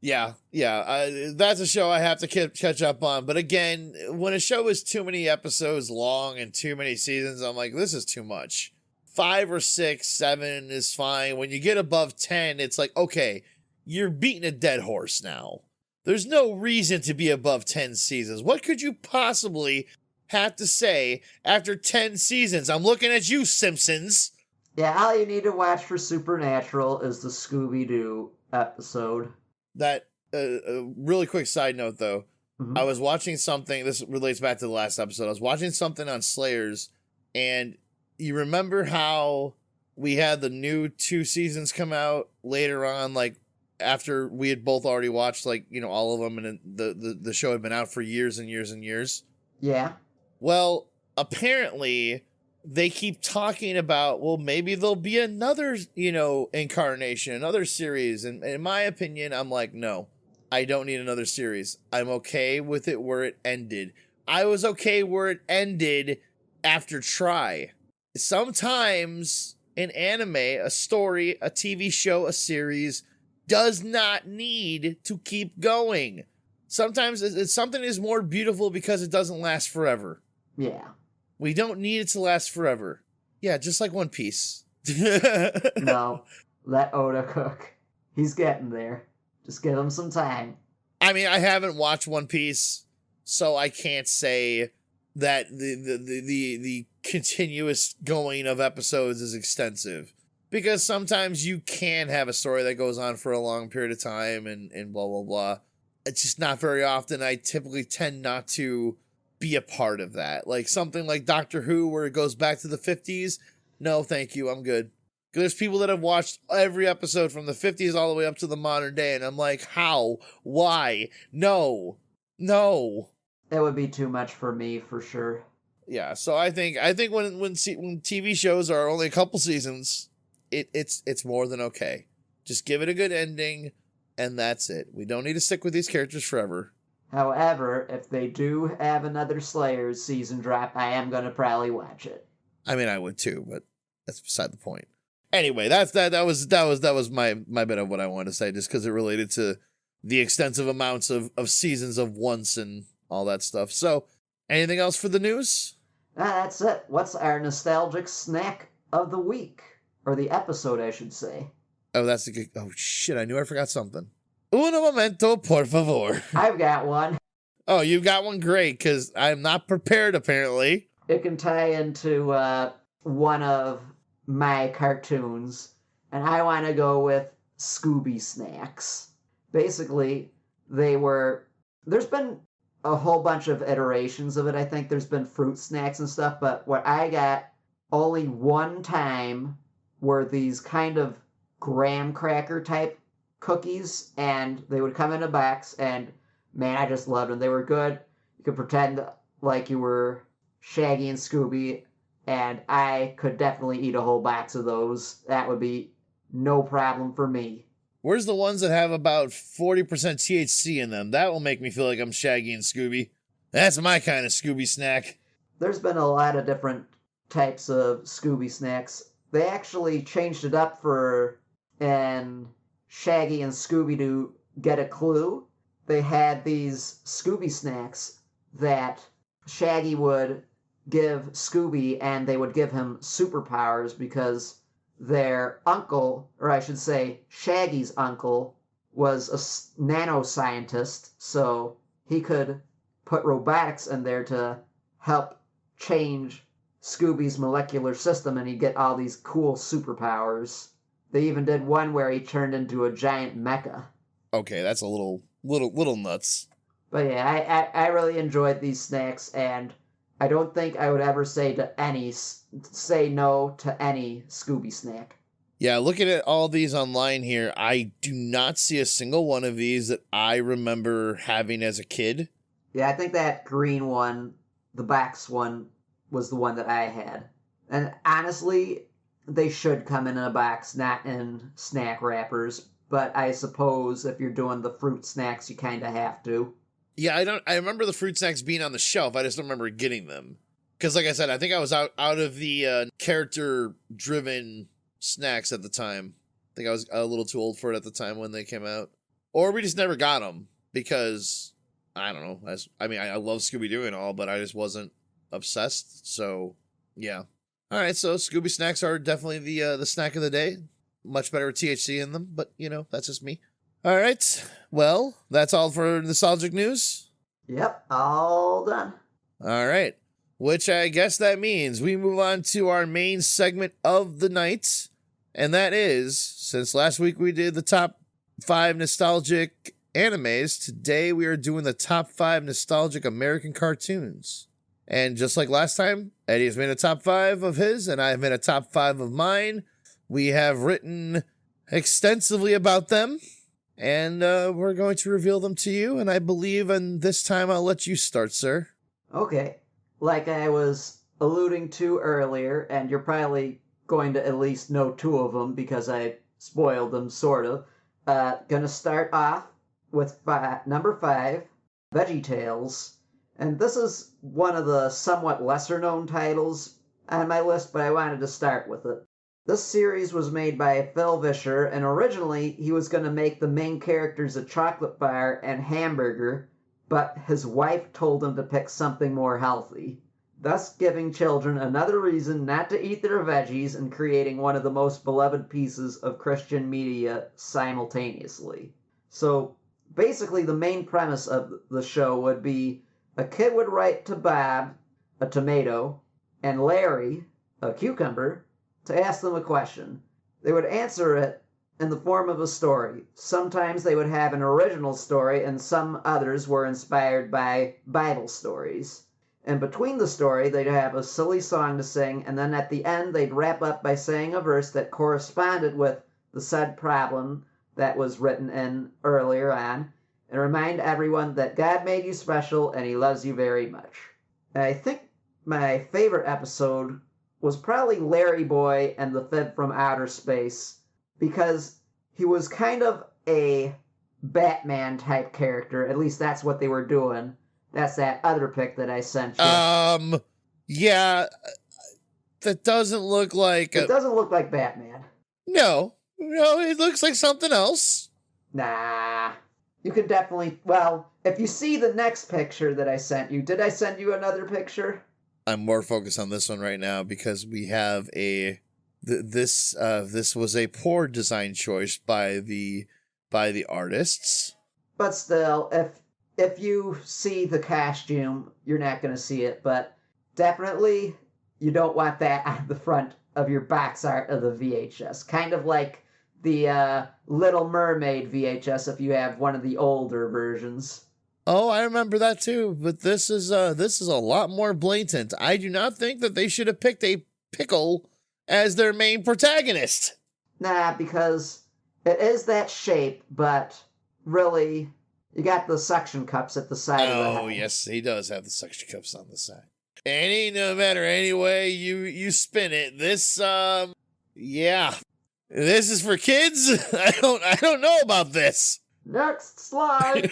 yeah, that's a show I have to catch up on. But again, when a show is too many episodes long and too many seasons, I'm like, this is too much. 5 or 6, 7 is fine. When you get above 10, it's like, okay, you're beating a dead horse now. There's no reason to be above 10 seasons. What could you possibly have to say after 10 seasons? I'm looking at you, Simpsons. Yeah, all you need to watch for Supernatural is the Scooby-Doo episode. That, a really quick side note, though. Mm-hmm. I was watching something, this relates back to the last episode. I was watching something on Slayers, and you remember how we had the new 2 seasons come out later on, like, after we had both already watched, like, you know, all of them, and the show had been out for years and years and years? Yeah. Well, apparently, they keep talking about, well, maybe there'll be another, you know, incarnation, another series. And in my opinion, I'm like, no, I don't need another series. I'm okay with it where it ended. I was okay where it ended after Try. Sometimes in anime, a story, a TV show, a series does not need to keep going. Sometimes something is more beautiful because it doesn't last forever. Yeah. We don't need it to last forever. Yeah, just like One Piece. No, let Oda cook. He's getting there. Just give him some time. I mean, I haven't watched One Piece, so I can't say that the continuous going of episodes is extensive. Because sometimes you can have a story that goes on for a long period of time and blah, blah, blah. It's just not very often. I typically tend not to be a part of that. Like something like Doctor Who where it goes back to the 50s. No, thank you. I'm good. There's people that have watched every episode from the 50s all the way up to the modern day. And I'm like, how? Why? No. It would be too much for me for sure. Yeah. So I think when TV shows are only a couple seasons, it's more than okay. Just give it a good ending, and that's it. We don't need to stick with these characters forever. However, if they do have another Slayers season drop, I am gonna probably watch it. I mean, I would too, but that's beside the point. Anyway, that was my bit of what I wanted to say, just because it related to the extensive amounts of seasons of once and all that stuff. So, anything else for the news? That's it. What's our nostalgic snack of the week? Or the episode, I should say. Oh, that's a good... Oh, shit, I knew I forgot something. Uno momento, por favor. I've got one. Oh, you've got one? Great, because I'm not prepared, apparently. It can tie into one of my cartoons, and I want to go with Scooby Snacks. Basically, there's been a whole bunch of iterations of it. I think there's been fruit snacks and stuff, but what I got only one time were these kind of graham cracker type cookies, and they would come in a box, and man, I just loved them. They were good. You could pretend like you were Shaggy and Scooby, and I could definitely eat a whole box of those. That would be no problem for me. Where's the ones that have about 40% THC in them? That will make me feel like I'm Shaggy and Scooby. That's my kind of Scooby snack. There's been a lot of different types of Scooby snacks. They actually changed it up for in Shaggy and Scooby to Get a Clue. They had these Scooby snacks that Shaggy would give Scooby, and they would give him superpowers because their uncle, or I should say Shaggy's uncle, was a nanoscientist, so he could put robotics in there to help change Scooby's molecular system, and he'd get all these cool superpowers. They even did one where he turned into a giant mecha. Okay, that's a little nuts. But yeah, I really enjoyed these snacks, and I don't think I would ever say no to any Scooby snack. Yeah, looking at all these online here, I do not see a single one of these that I remember having as a kid. Yeah, I think that green one, the box one, was the one that I had. And honestly, they should come in a box, not in snack wrappers. But I suppose if you're doing the fruit snacks, you kind of have to. Yeah, I remember the fruit snacks being on the shelf. I just don't remember getting them. Because like I said, I think I was out of the character-driven snacks at the time. I think I was a little too old for it at the time when they came out. Or we just never got them because, I don't know. I love Scooby-Doo and all, but I just wasn't obsessed. So, yeah. All right, so Scooby snacks are definitely the snack of the day. Much better with THC in them, but, that's just me. All right, well, that's all for nostalgic news. Yep, all done. All right, which I guess that means we move on to our main segment of the night, and that is, since last week we did the top 5 nostalgic animes, today we are doing the top 5 nostalgic American cartoons. And just like last time, Eddie has made a top 5 of his, and I have made a top 5 of mine. We have written extensively about them, and we're going to reveal them to you, and I believe, and this time I'll let you start, sir. Okay, like I was alluding to earlier, and you're probably going to at least know 2 of them because I spoiled them, sort of. Gonna start off with number 5, VeggieTales. And this is one of the somewhat lesser-known titles on my list, but I wanted to start with it. This series was made by Phil Vischer, and originally he was going to make the main characters a chocolate bar and hamburger, but his wife told him to pick something more healthy, thus giving children another reason not to eat their veggies and creating one of the most beloved pieces of Christian media simultaneously. So, basically the main premise of the show would be a kid would write to Bob, a tomato, and Larry, a cucumber, to ask them a question. They would answer it in the form of a story. Sometimes they would have an original story, and some others were inspired by Bible stories. And between the story, they'd have a silly song to sing, and then at the end, they'd wrap up by saying a verse that corresponded with the said problem that was written in earlier on, and remind everyone that God made you special and He loves you very much. And I think my favorite episode was probably Larry Boy and the Fib from Outer Space, because he was kind of a Batman type character. At least that's what they were doing. That's that other pic that I sent you. Yeah, that doesn't look like... It doesn't look like Batman. No, it looks like something else. Nah. You could definitely... Well, if you see the next picture that I sent you, did I send you another picture? I'm more focused on this one right now because we have this was a poor design choice by the by the artists. But still, if you see the costume, you're not going to see it. But definitely, you don't want that on the front of your box art of the VHS. Kind of like the Little Mermaid VHS if you have one of the older versions. Oh, I remember that too, but this is a lot more blatant. I do not think that they should have picked a pickle as their main protagonist. Nah, because it is that shape, but really, you got the suction cups at the side of the head. Oh, yes, he does have the suction cups on the side. And no matter any way you spin it, this yeah. This is for kids? I don't know about this. Next slide.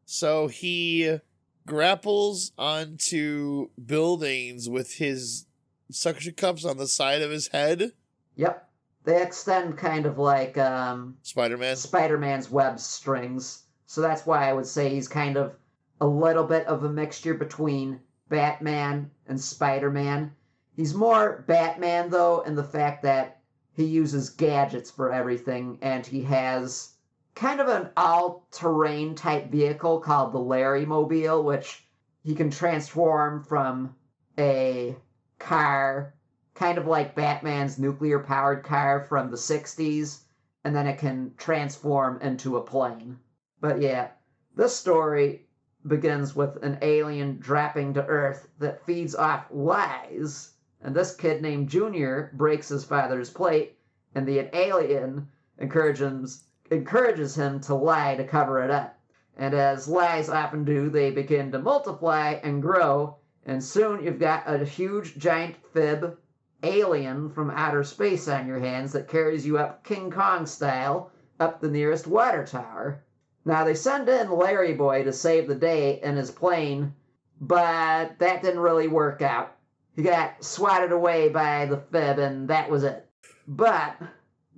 So he grapples onto buildings with his suction cups on the side of his head. Yep. They extend kind of like Spider-Man. Spider-Man's web strings. So that's why I would say he's kind of a little bit of a mixture between Batman and Spider-Man. He's more Batman, though, in the fact that he uses gadgets for everything, and he has kind of an all-terrain type vehicle called the Larry-Mobile, which he can transform from a car, kind of like Batman's nuclear-powered car from the 60s, and then it can transform into a plane. But yeah, this story begins with an alien dropping to Earth that feeds off lies. And this kid named Junior breaks his father's plate, and the alien encourages him to lie to cover it up. And as lies often do, they begin to multiply and grow, and soon you've got a huge giant fib alien from outer space on your hands that carries you up King Kong style up the nearest water tower. Now they send in Larry Boy to save the day in his plane, but that didn't really work out. He got swatted away by the fib, and that was it. But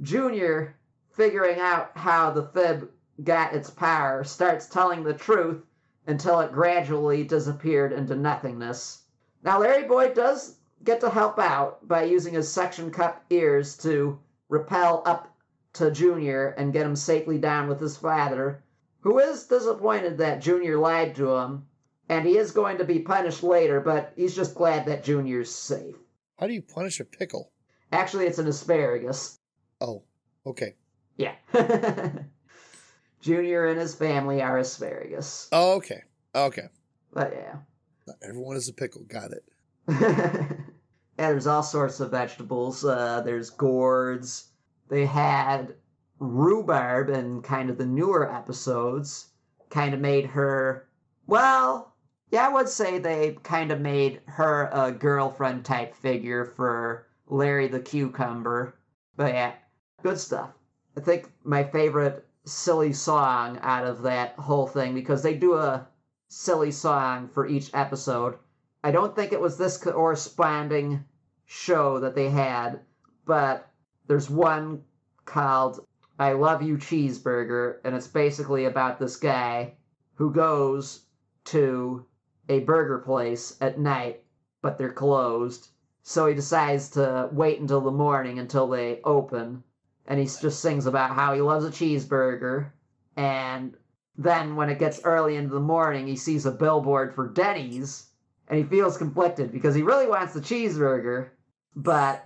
Junior, figuring out how the fib got its power, starts telling the truth until it gradually disappeared into nothingness. Now Larry Boy does get to help out by using his suction cup ears to rappel up to Junior and get him safely down with his father, who is disappointed that Junior lied to him. And he is going to be punished later, but he's just glad that Junior's safe. How do you punish a pickle? Actually, it's an asparagus. Oh, okay. Yeah. Junior and his family are asparagus. Oh, okay. Okay. But yeah. Not everyone is a pickle. Got it. Yeah, there's all sorts of vegetables. There's gourds. They had rhubarb in kind of the newer episodes. Kind of made her... Well, yeah, I would say they kind of made her a girlfriend type figure for Larry the Cucumber. But yeah, good stuff. I think my favorite silly song out of that whole thing, because they do a silly song for each episode. I don't think it was this corresponding show that they had, but there's one called I Love You Cheeseburger, and it's basically about this guy who goes to a burger place at night, but they're closed. So he decides to wait until the morning until they open, and he just sings about how he loves a cheeseburger. And then when it gets early into the morning, he sees a billboard for Denny's, and he feels conflicted because he really wants the cheeseburger, but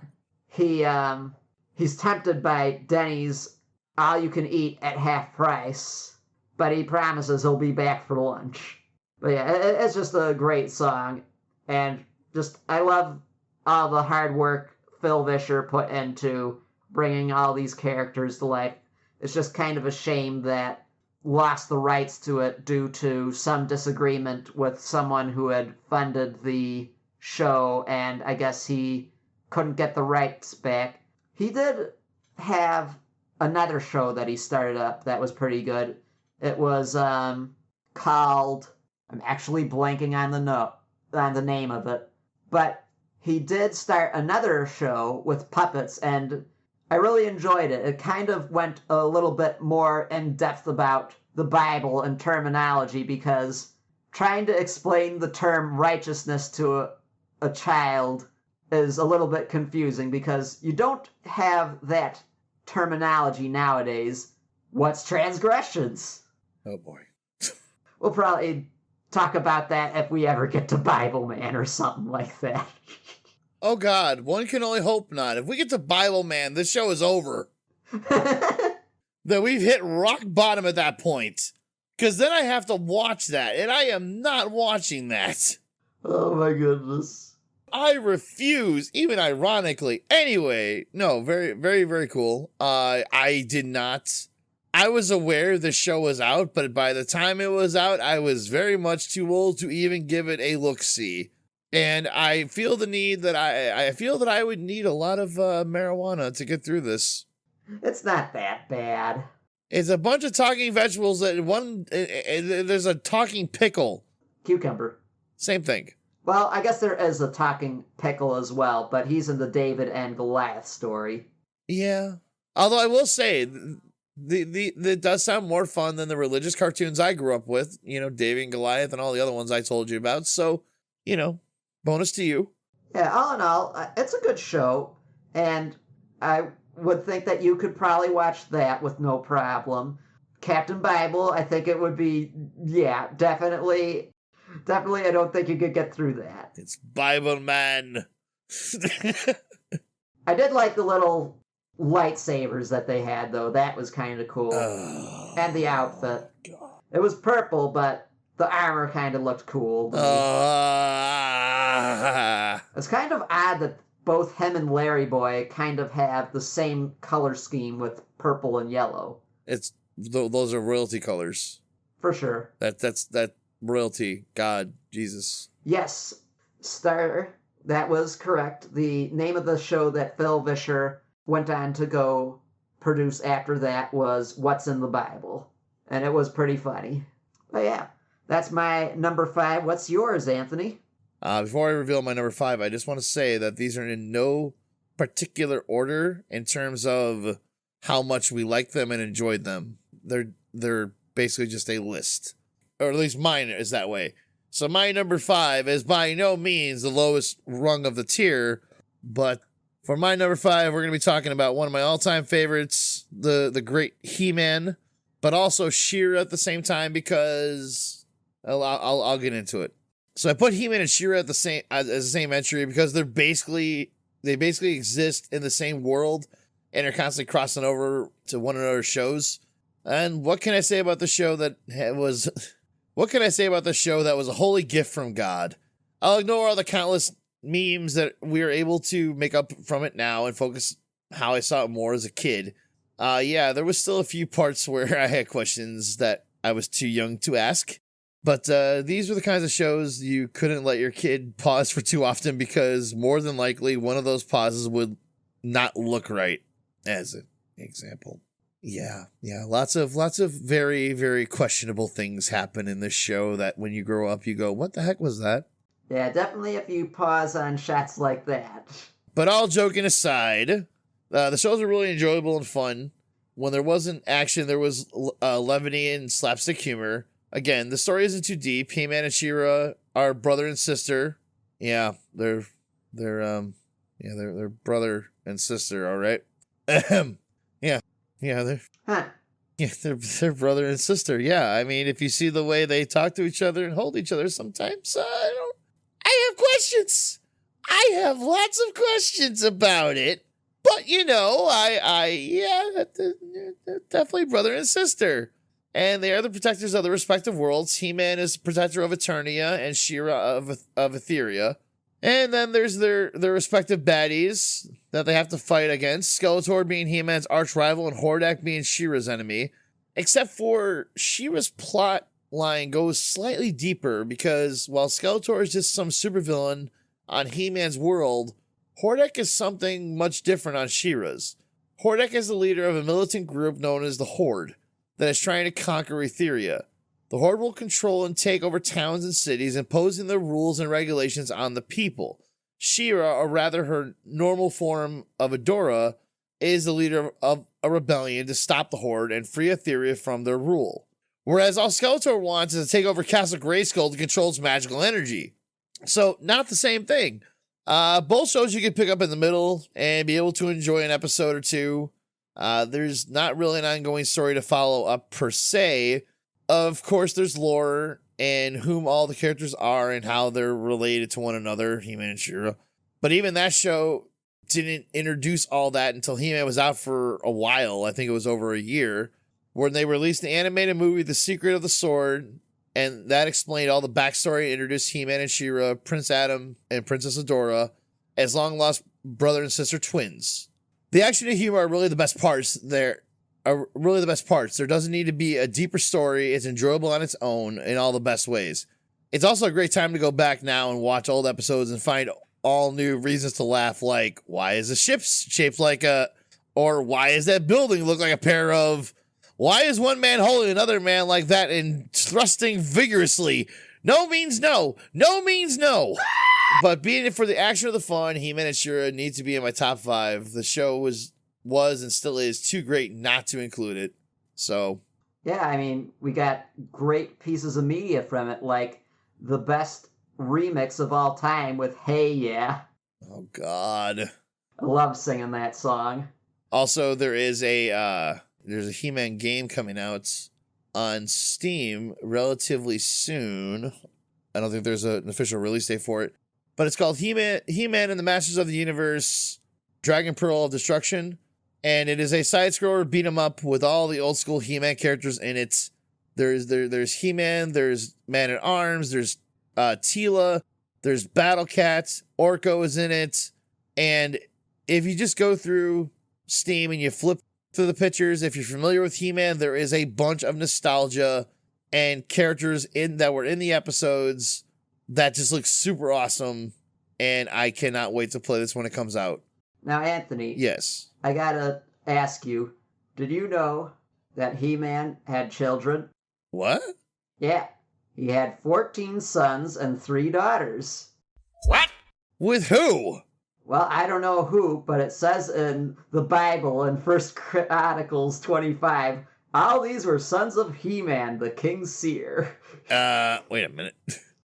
he's tempted by Denny's all you can eat at half price, but he promises he'll be back for lunch. But yeah, it's just a great song, and just I love all the hard work Phil Vischer put into bringing all these characters to life. It's just kind of a shame that lost the rights to it due to some disagreement with someone who had funded the show, and I guess he couldn't get the rights back. He did have another show that he started up that was pretty good. It was called... I'm actually blanking on the name of it. But he did start another show with puppets, and I really enjoyed it. It kind of went a little bit more in depth about the Bible and terminology, because trying to explain the term righteousness to a child is a little bit confusing, because you don't have that terminology nowadays. What's transgressions? Oh boy. We'll probably talk about that if we ever get to Bible Man or something like that. Oh God, one can only hope not. If we get to Bible Man, this show is over. That we've hit rock bottom at that point. Because then I have to watch that, and I am not watching that. Oh my goodness. I refuse, even ironically. Anyway, no, very, very, very cool. I did not. I was aware the show was out, but by the time it was out, I was very much too old to even give it a look-see. And I feel the need that I feel that I would need a lot of marijuana to get through this. It's not that bad. It's a bunch of talking vegetables that there's a talking pickle. Cucumber. Same thing. Well, I guess there is a talking pickle as well, but he's in the David and Goliath story. Yeah. Although I will say, it does sound more fun than the religious cartoons I grew up with. You know, David and Goliath and all the other ones I told you about. So, you know, bonus to you. Yeah, all in all, it's a good show, and I would think that you could probably watch that with no problem. Captain Bible, I think it would be, yeah, definitely, I don't think you could get through that. It's Bible Man. I did like the little lightsabers that they had, though. That was kind of cool. Oh, and the outfit. God. It was purple, but the armor kind of looked cool. It's kind of odd that both him and Larry Boy kind of have the same color scheme with purple and yellow. It's those are royalty colors. For sure. That royalty. God, Jesus. Yes, Star, that was correct. The name of the show that Phil Vischer went on to go produce after that was What's in the Bible. And it was pretty funny. But yeah, that's my number 5. What's yours, Anthony? Before I reveal my number 5, I just want to say that these are in no particular order in terms of how much we like them and enjoyed them. They're basically just a list. Or at least mine is that way. So my number 5 is by no means the lowest rung of the tier, but for my number 5, we're going to be talking about one of my all-time favorites, the great He-Man, but also She-Ra at the same time because I'll get into it. So I put He-Man and She-Ra at the same as the same entry because they basically exist in the same world and are constantly crossing over to one another's shows. And what can I say about the show that was a holy gift from God? I'll ignore all the countless memes that we are able to make up from it now and focus how I saw it more as a kid. Yeah, there was still a few parts where I had questions that I was too young to ask. But these were the kinds of shows you couldn't let your kid pause for too often because more than likely one of those pauses would not look right, as an example. Yeah, lots of very, very questionable things happen in this show that when you grow up you go, what the heck was that? Yeah, definitely if you pause on shots like that. But all joking aside, the shows were really enjoyable and fun. When there wasn't action, there was levity and slapstick humor. Again, the story isn't too deep. He-Man and She-Ra are brother and sister. Yeah, they're brother and sister, all right. They're brother and sister. Yeah, I mean, if you see the way they talk to each other and hold each other, sometimes I have questions. I have lots of questions about it. But you know, they're definitely brother and sister. And they are the protectors of the respective worlds. He-Man is protector of Eternia and She-Ra of Etheria. And then there's their respective baddies that they have to fight against. Skeletor being He-Man's arch rival and Hordak being She-Ra's enemy. Except for She-Ra's plot line goes slightly deeper because while Skeletor is just some supervillain on He-Man's world, Hordak is something much different on She-Ra's. Hordak is the leader of a militant group known as the Horde that is trying to conquer Etheria. The Horde will control and take over towns and cities, imposing their rules and regulations on the people. She-Ra, or rather her normal form of Adora, is the leader of a rebellion to stop the Horde and free Etheria from their rule. Whereas all Skeletor wants is to take over Castle Grayskull to control its magical energy. So, not the same thing. Both shows you can pick up in the middle and be able to enjoy an episode or two. There's not really an ongoing story to follow up per se. Of course, there's lore and whom all the characters are and how they're related to one another, He-Man and She-Ra. But even that show didn't introduce all that until He-Man was out for a while. I think it was over a year, when they released the animated movie The Secret of the Sword, and that explained all the backstory, introduced He-Man and She-Ra, Prince Adam and Princess Adora as long-lost brother and sister twins. The action and humor are really the best parts. There doesn't need to be a deeper story. It's enjoyable on its own in all the best ways. It's also a great time to go back now and watch old episodes and find all new reasons to laugh, like, why is the ship shaped like or why is that building look like a pair of, why is one man holding another man like that and thrusting vigorously? No means no. No means no. But being it for the action or the fun, He-Man and She-Ra needs to be in my top 5. The show was and still is too great not to include it. So, yeah, I mean, we got great pieces of media from it, like the best remix of all time with Hey Yeah. Oh, God. I love singing that song. Also, there's a He-Man game coming out on Steam relatively soon. I don't think there's an official release date for it. But it's called He-Man and the Masters of the Universe, Dragon Pearl of Destruction. And it is a side-scroller beat 'em up with all the old school He-Man characters in it. There's He-Man, there's Man-at-Arms, there's Teela, there's Battle Cat, Orko is in it. And if you just go through Steam and you flip through the pictures, if you're familiar with He-Man, there is a bunch of nostalgia and characters that were in the episodes that just looks super awesome, and I cannot wait to play this when it comes out. Now, Anthony. Yes. I gotta ask you, did you know that He-Man had children? What? Yeah. He had 14 sons and 3 daughters. What? With who? Well, I don't know who, but it says in the Bible in 1 Chronicles 25, all these were sons of He-Man, the king's seer. Wait a minute.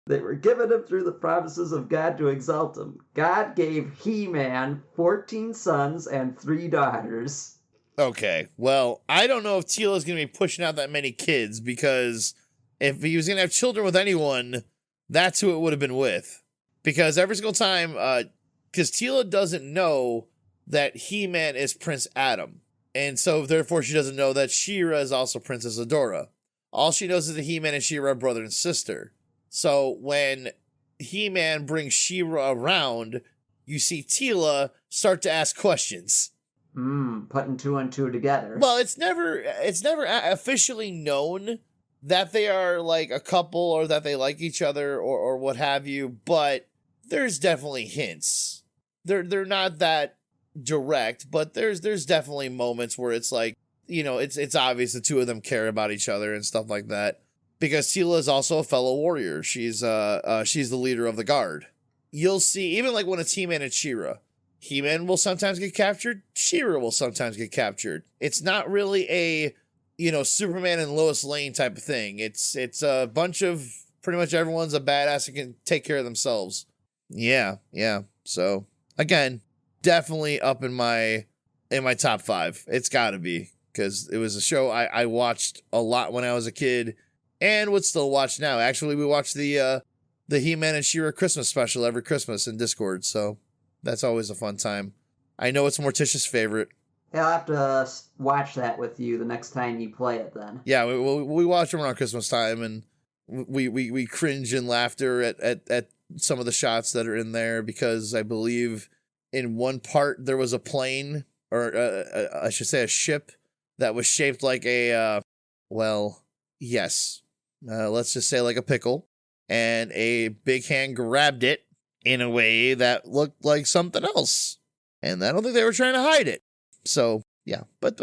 They were given him through the promises of God to exalt him. God gave He-Man 14 sons and 3 daughters. Okay, well, I don't know if Teela's going to be pushing out that many kids, because if he was going to have children with anyone, that's who it would have been with. Because every single time, because Teela doesn't know that He-Man is Prince Adam. And so, therefore, she doesn't know that She-Ra is also Princess Adora. All she knows is that He-Man and She-Ra are brother and sister. So when He-Man brings She-Ra around, you see Teela start to ask questions. Putting 2 and 2 together. Well, it's never officially known that they are like a couple or that they like each other or what have you, but there's definitely hints. They're not that direct, but there's definitely moments where it's like, you know, it's obvious the two of them care about each other and stuff like that. Because Teela is also a fellow warrior. She's the leader of the guard. You'll see, even like when it's He-Man and She-Ra, He-Man will sometimes get captured, She-Ra will sometimes get captured. It's not really a, you know, Superman and Lois Lane type of thing. It's a bunch of, pretty much everyone's a badass and can take care of themselves. Yeah. So, again, definitely up in my top 5. It's gotta be, because it was a show I watched a lot when I was a kid, and would still watch now. Actually, we watch the He-Man and She-Ra Christmas special every Christmas in Discord, so that's always a fun time. I know it's Morticia's favorite. Yeah, I'll have to watch that with you the next time you play it then. Yeah, we watch them around Christmas time, and we cringe in laughter at some of the shots that are in there, because I believe in one part there was a plane, or I should say a ship, that was shaped like a, let's just say like a pickle, and a big hand grabbed it in a way that looked like something else, and I don't think they were trying to hide it. So yeah, but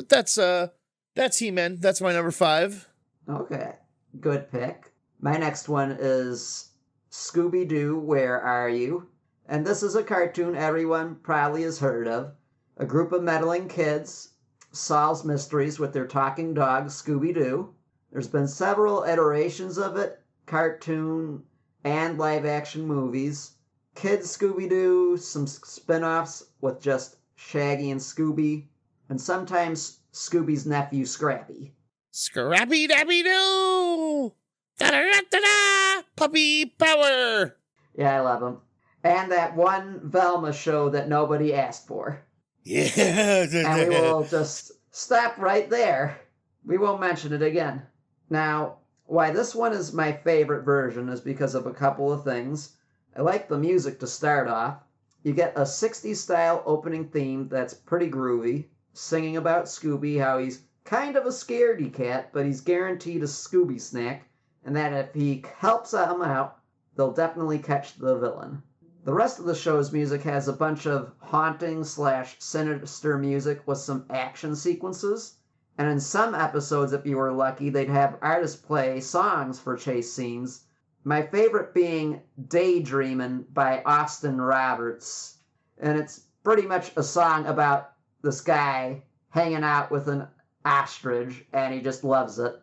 that's He-Man. That's my number 5. Okay, good pick. My next one is Scooby-Doo, Where Are You? And this is a cartoon everyone probably has heard of. A group of meddling kids solves mysteries with their talking dog, Scooby-Doo. There's been several iterations of it, cartoon and live-action movies. Kids Scooby-Doo, some spin-offs with just Shaggy and Scooby. and sometimes Scooby's nephew Scrappy. Scrappy Dappy Doo! Da-da-da-da-da! Puppy power! Yeah, I love him. And that one Velma show that nobody asked for. Yeah. And we will just stop right there. We won't mention it again. Now, why this one is my favorite version is because of a couple of things. I like the music to start off. You get a 60s style opening theme that's pretty groovy, singing about Scooby, how he's kind of a scaredy cat, but he's guaranteed a Scooby snack, and that if he helps them out, they'll definitely catch the villain. The rest of the show's music has a bunch of haunting/sinister music with some action sequences, and in some episodes, if you were lucky, they'd have artists play songs for chase scenes. My favorite being Daydreamin' by Austin Roberts, and it's pretty much a song about this guy hanging out with an ostrich, and he just loves it.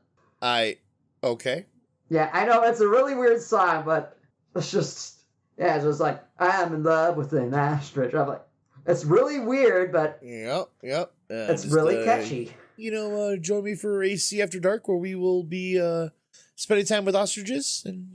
Okay. Yeah, I know it's a really weird song, but it's just like, I'm in love with an ostrich. I'm like, it's really weird, but Yep. it's really catchy. Join me for AC After Dark, where we will be spending time with ostriches, and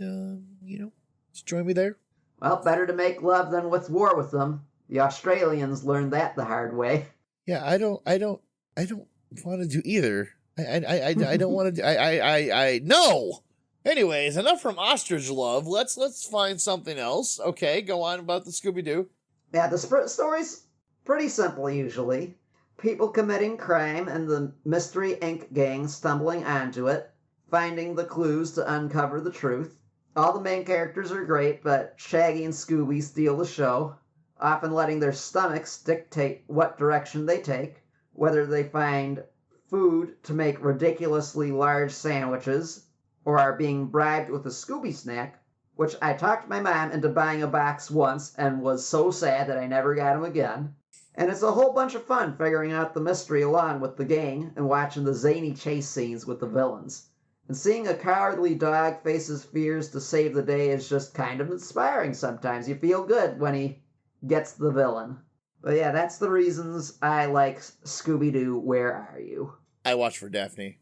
just join me there. Well, better to make love than with war with them. The Australians learned that the hard way. Yeah, I don't want to do either. I don't want to do. I no. Anyways, enough from ostrich love. Let's find something else. Okay, go on about the Scooby-Doo. Yeah, the story's pretty simple usually. People committing crime and the Mystery Inc. gang stumbling onto it, finding the clues to uncover the truth. All the main characters are great, but Shaggy and Scooby steal the show, often letting their stomachs dictate what direction they take, whether they find food to make ridiculously large sandwiches, or are being bribed with a Scooby snack, which I talked my mom into buying a box once and was so sad that I never got him again. And it's a whole bunch of fun figuring out the mystery along with the gang and watching the zany chase scenes with the villains. And seeing a cowardly dog face his fears to save the day is just kind of inspiring sometimes. You feel good when he gets the villain. But yeah, that's the reasons I like Scooby-Doo, Where Are You? I watched for Daphne.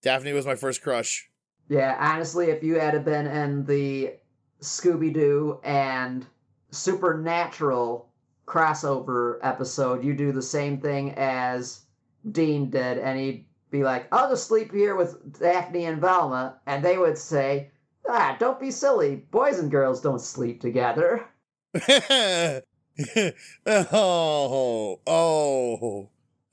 Daphne was my first crush. Yeah, honestly, if you had been in the Scooby-Doo and Supernatural crossover episode, you do the same thing as Dean did, and he'd be like, I'll just sleep here with Daphne and Velma, and they would say, don't be silly, boys and girls don't sleep together.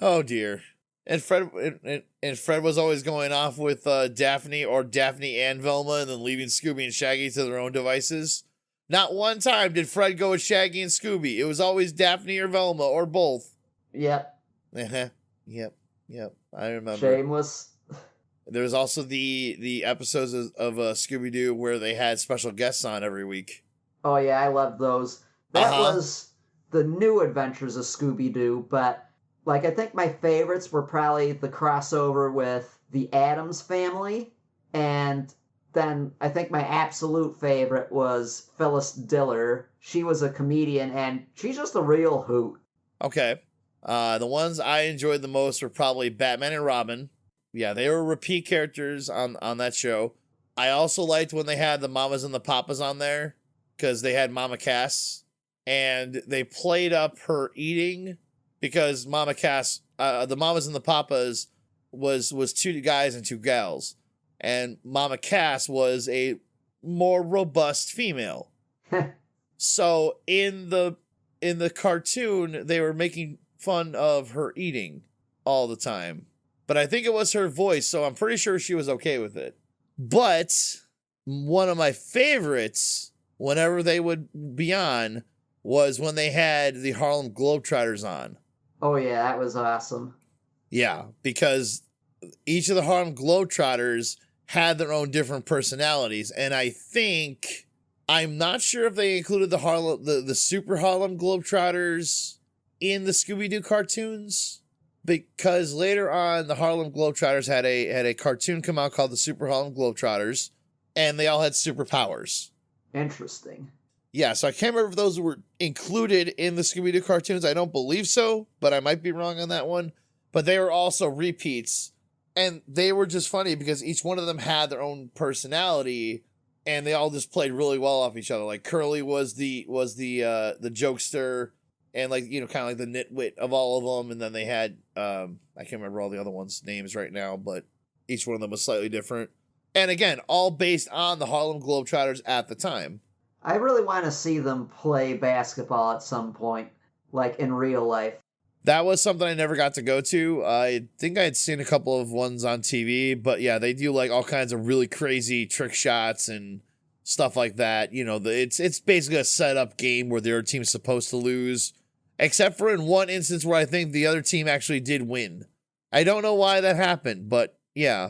Oh dear. And Fred was always going off with Daphne or Daphne and Velma, and then leaving Scooby and Shaggy to their own devices. Not one time did Fred go with Shaggy and Scooby. It was always Daphne or Velma or both. Yep. Yep. I remember. Shameless. There was also the episodes of Scooby-Doo where they had special guests on every week. Oh yeah, I love those. That was the New Adventures of Scooby-Doo, but I think my favorites were probably the crossover with the Addams Family, and then I think my absolute favorite was Phyllis Diller. She was a comedian, and she's just a real hoot. Okay. The ones I enjoyed the most were probably Batman and Robin. Yeah, they were repeat characters on that show. I also liked when they had the Mamas and the Papas on there, because they had Mama Cass, and they played up her eating, because Mama Cass, the Mamas and the Papas was two guys and two gals, and Mama Cass was a more robust female. So in the cartoon, they were making fun of her eating all the time, but I think it was her voice, so I'm pretty sure she was okay with it. But one of my favorites, whenever they would be on, was when they had the Harlem Globetrotters on. Oh yeah, that was awesome. Yeah, because each of the Harlem Globetrotters had their own different personalities, and I'm not sure if they included the Super Harlem Globetrotters in the Scooby-Doo cartoons, because later on the Harlem Globetrotters had a cartoon come out called the Super Harlem Globetrotters, and they all had superpowers. Interesting. Yeah, so I can't remember if those were included in the Scooby-Doo cartoons. I don't believe so, but I might be wrong on that one. But they were also repeats, and they were just funny because each one of them had their own personality, and they all just played really well off each other. Like Curly was the jokester, and like kind of like the nitwit of all of them. And then they had I can't remember all the other ones' names right now, but each one of them was slightly different. And again, all based on the Harlem Globetrotters at the time. I really want to see them play basketball at some point, like in real life. That was something I never got to go to. I think I had seen a couple of ones on TV, but yeah, they do like all kinds of really crazy trick shots and stuff like that. It's basically a setup game where the other team's supposed to lose, except for in one instance where I think the other team actually did win. I don't know why that happened, but yeah,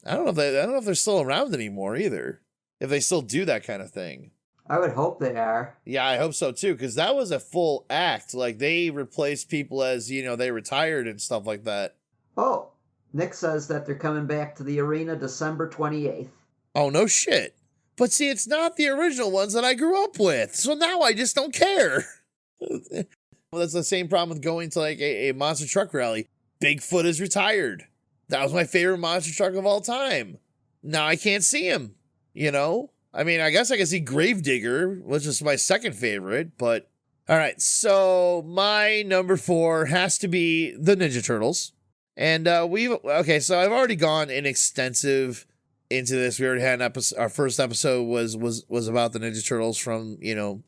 I don't know if they're still around anymore either. If they still do that kind of thing. I would hope they are. Yeah, I hope so too, because that was a full act. Like, they replaced people as, they retired and stuff like that. Oh, Nick says that they're coming back to the arena December 28th. Oh, no shit. But see, it's not the original ones that I grew up with, so now I just don't care. Well, that's the same problem with going to, like, a monster truck rally. Bigfoot is retired. That was my favorite monster truck of all time. Now I can't see him, I mean, I guess I can see Gravedigger, which is my second favorite, but all right. So my number 4 has to be the Ninja Turtles. And so I've already gone in extensive into this. We already had an episode. Our first episode was about the Ninja Turtles from,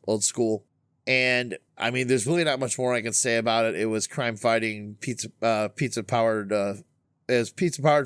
old school. And I mean, there's really not much more I can say about it. It was crime fighting, pizza powered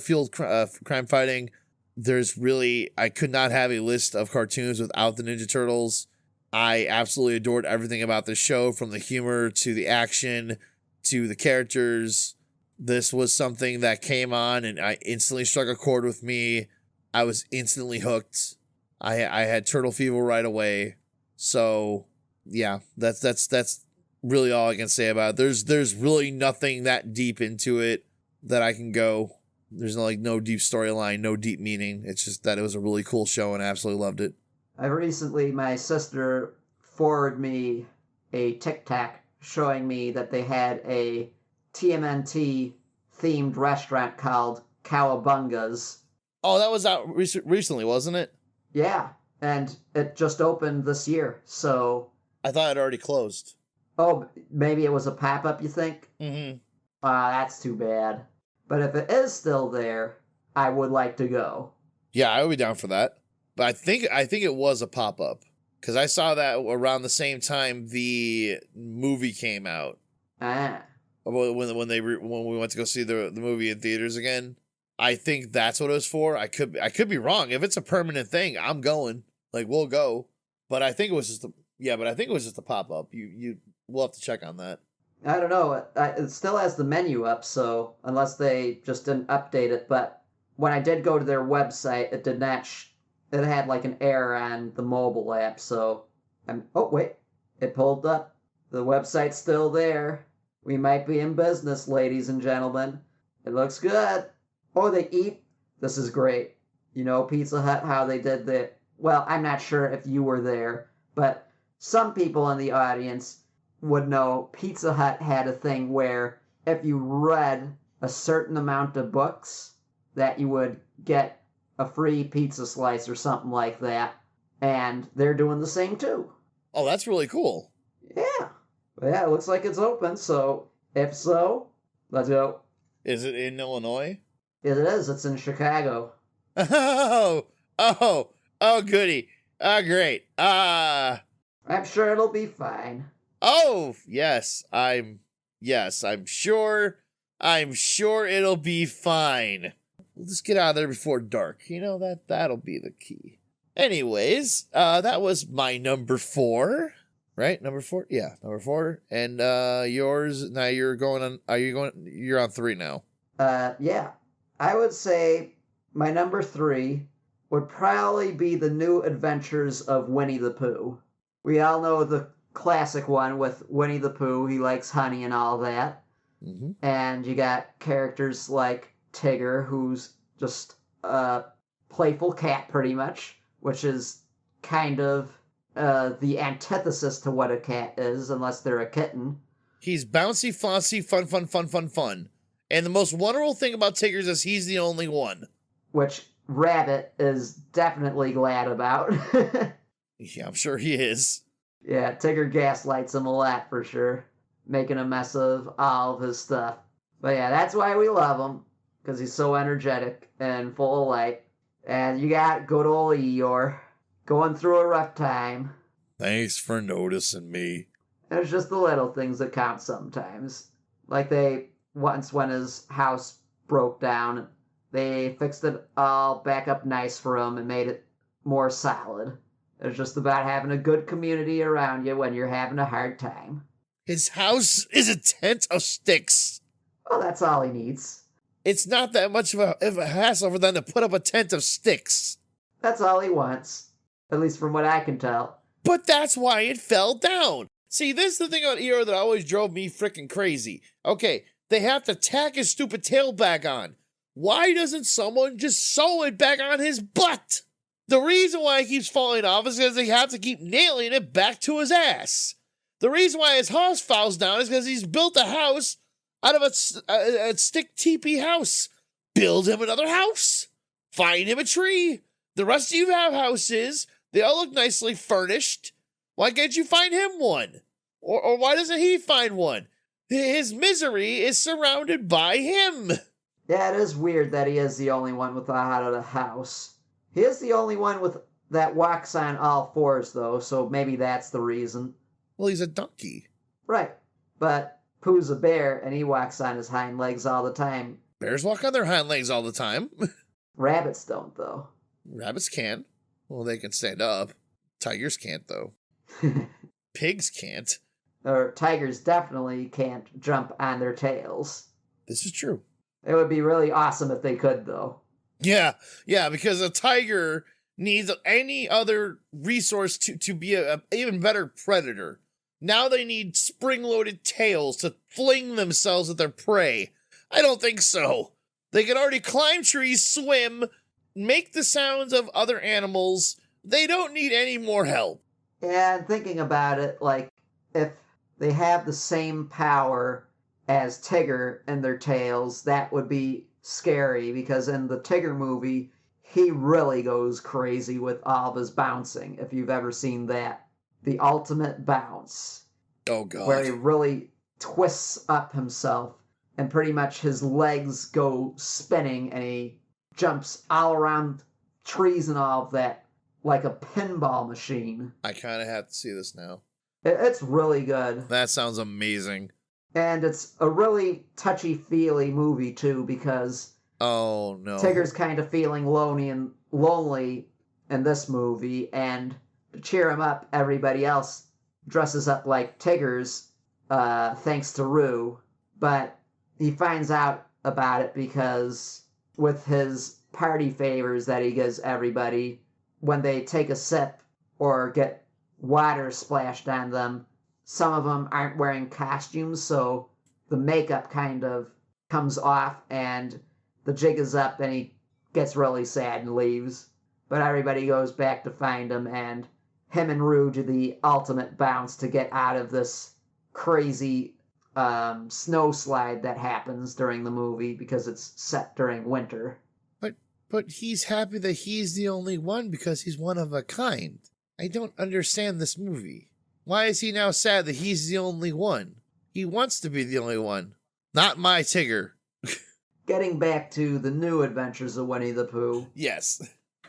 fueled crime fighting. I could not have a list of cartoons without the Ninja Turtles. I absolutely adored everything about the show, from the humor to the action to the characters. This was something that came on and I instantly struck a chord with me. I was instantly hooked. I had turtle fever right away. So yeah, that's really all I can say about it. There's really nothing that deep into it that I can go. There's no deep storyline, no deep meaning. It's just that it was a really cool show and I absolutely loved it. My sister forwarded me a TikTok showing me that they had a TMNT themed restaurant called Cowabungas. Oh, that was out recently, wasn't it? Yeah, and it just opened this year, so... I thought it already closed. Oh, maybe it was a pop-up, you think? Mm-hmm. That's too bad. But if it is still there, I would like to go. Yeah, I would be down for that. But I think it was a pop-up, because I saw that around the same time the movie came out. When we went to go see the movie in theaters again. I think that's what it was for. I could be wrong. If it's a permanent thing, I'm going. Like, we'll go. But I think it was just a pop-up. We'll have to check on that. I don't know. It still has the menu up, so unless they just didn't update it. But when I did go to their website, it did not. It had like an error on the mobile app. So oh wait, it pulled up. The website's still there. We might be in business, ladies and gentlemen. It looks good. Oh, they eat. This is great. Pizza Hut, how they did that. Well, I'm not sure if you were there, but some people in the audience would know Pizza Hut had a thing where if you read a certain amount of books, that you would get a free pizza slice or something like that. And they're doing the same too. Oh, that's really cool. Yeah. Yeah, it looks like it's open, so if so, let's go. Is it in Illinois? It is. It's in Chicago. Oh, goody. Great. I'm sure it'll be fine. Oh, yes. I'm sure it'll be fine. We'll just get out of there before dark. That'll be the key. Anyways, that was my number 4. Right? Number 4? Yeah, number 4. And yours, now you're on 3 now. Yeah. I would say my number 3 would probably be The New Adventures of Winnie the Pooh. We all know the classic one with Winnie the Pooh. He likes honey and all that. Mm-hmm. And you got characters like Tigger, who's just a playful cat pretty much, which is kind of the antithesis to what a cat is, unless they're a kitten. He's bouncy, flossy, fun, fun, fun, fun, fun. And the most wonderful thing about Tigger's is he's the only one. Which Rabbit is definitely glad about. Yeah, I'm sure he is. Yeah, Tigger gaslights him a lot for sure, making a mess of all of his stuff. But yeah, that's why we love him, because he's so energetic and full of light. And you got good old Eeyore going through a rough time. Thanks for noticing me. And it's just the little things that count sometimes. Like once when his house broke down, they fixed it all back up nice for him and made it more solid. It's just about having a good community around you when you're having a hard time. His house is a tent of sticks. Well, that's all he needs. It's not that much of a hassle for them to put up a tent of sticks. That's all he wants. At least from what I can tell. But that's why it fell down. See, this is the thing about Eeyore that always drove me freaking crazy. Okay, they have to tack his stupid tail back on. Why doesn't someone just sew it back on his butt? The reason why he keeps falling off is because they have to keep nailing it back to his ass. The reason why his house falls down is because he's built a house out of a stick teepee house. Build him another house. Find him a tree. The rest of you have houses. They all look nicely furnished. Why can't you find him one? Or why doesn't he find one? His misery is surrounded by him. Yeah, it is weird that he is the only one without a house. He is the only one that walks on all fours, though, so maybe that's the reason. Well, he's a donkey. Right, but Pooh's a bear, and he walks on his hind legs all the time. Bears walk on their hind legs all the time. Rabbits don't, though. Rabbits can. Well, they can stand up. Tigers can't, though. Pigs can't. Or tigers definitely can't jump on their tails. This is true. It would be really awesome if they could, though. Yeah, because a tiger needs any other resource to be a even better predator. Now they need spring-loaded tails to fling themselves at their prey. I don't think so. They can already climb trees, swim, make the sounds of other animals. They don't need any more help. And thinking about it, like, if they have the same power as Tigger in their tails, that would be scary, because in the Tigger movie, he really goes crazy with all of his bouncing, if you've ever seen that. The ultimate bounce. Oh, God. Where he really twists up himself, and pretty much his legs go spinning, and he jumps all around trees and all of that, like a pinball machine. I kind of have to see this now. It's really good. That sounds amazing. And it's a really touchy-feely movie, too, because Oh, no. Tigger's kind of feeling lonely in this movie, and to cheer him up, everybody else dresses up like Tigger's, thanks to Roo. But he finds out about it because with his party favors that he gives everybody, when they take a sip or get water splashed on them, some of them aren't wearing costumes, so the makeup kind of comes off and the jig is up and he gets really sad and leaves. But everybody goes back to find him, and him and Roo do the ultimate bounce to get out of this crazy snow slide that happens during the movie because it's set during winter. But he's happy that he's the only one because he's one of a kind. I don't understand this movie. Why is he now sad that he's the only one? He wants to be the only one. Not my Tigger. Getting back to the new adventures of Winnie the Pooh. Yes.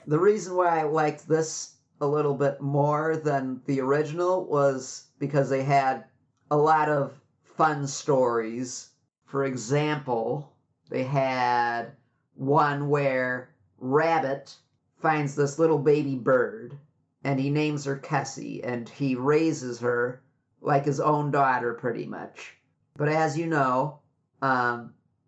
The reason why I liked this a little bit more than the original was because they had a lot of fun stories. For example, they had one where Rabbit finds this little baby bird, and he names her Kessie, and he raises her like his own daughter, pretty much. But as you know,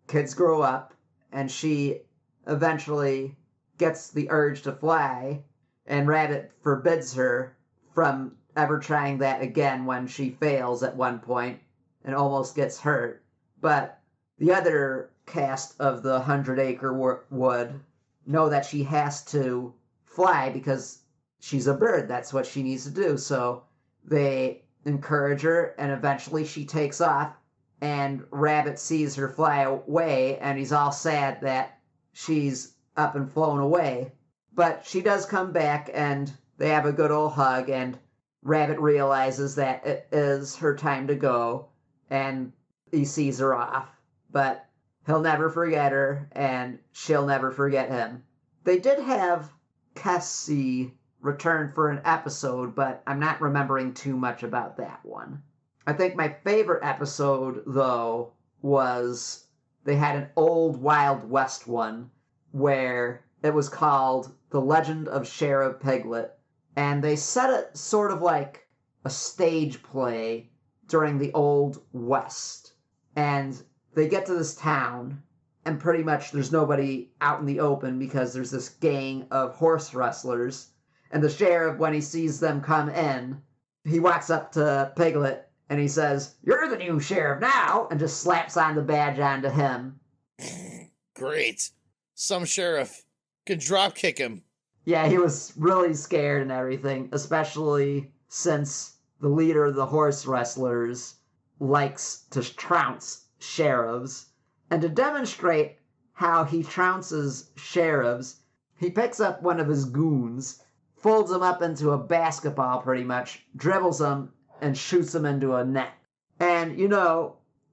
kids grow up, and she eventually gets the urge to fly, and Rabbit forbids her from ever trying that again when she fails at one point and almost gets hurt. But the other cast of the 100 Acre Wood know that she has to fly because she's a bird. That's what she needs to do. So they encourage her, and eventually she takes off, and Rabbit sees her fly away, and he's all sad that she's up and flown away. But she does come back, and they have a good old hug, and Rabbit realizes that it is her time to go, and he sees her off. But he'll never forget her, and she'll never forget him. They did have Cassie return for an episode, but I'm not remembering too much about that one. I think my favorite episode, though, was they had an old Wild West one where it was called The Legend of Sheriff Piglet, and they set it sort of like a stage play during the Old West. And they get to this town, and pretty much there's nobody out in the open because there's this gang of horse wrestlers. And the sheriff, when he sees them come in, he walks up to Piglet and he says, "You're the new sheriff now," and just slaps on the badge onto him. Great. Some sheriff can drop kick him. Yeah, he was really scared and everything, especially since the leader of the horse wrestlers likes to trounce sheriffs. And to demonstrate how he trounces sheriffs, he picks up one of his goons, folds him up into a basketball pretty much, dribbles him, and shoots him into a net. And,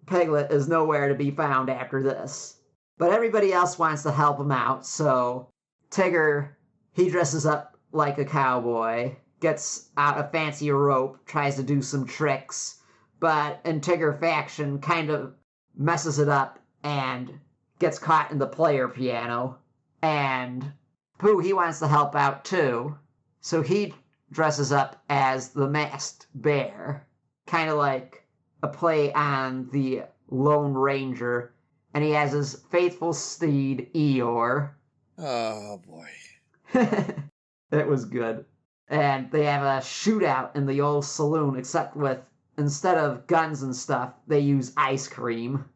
Piglet is nowhere to be found after this. But everybody else wants to help him out, so Tigger, he dresses up like a cowboy, gets out a fancy rope, tries to do some tricks, but in Tigger faction kind of messes it up and gets caught in the player piano. And Pooh, he wants to help out too, so he dresses up as the Masked Bear, kind of like a play on the Lone Ranger, and he has his faithful steed, Eeyore. Oh, boy. It was good. And they have a shootout in the old saloon, except with, instead of guns and stuff, they use ice cream.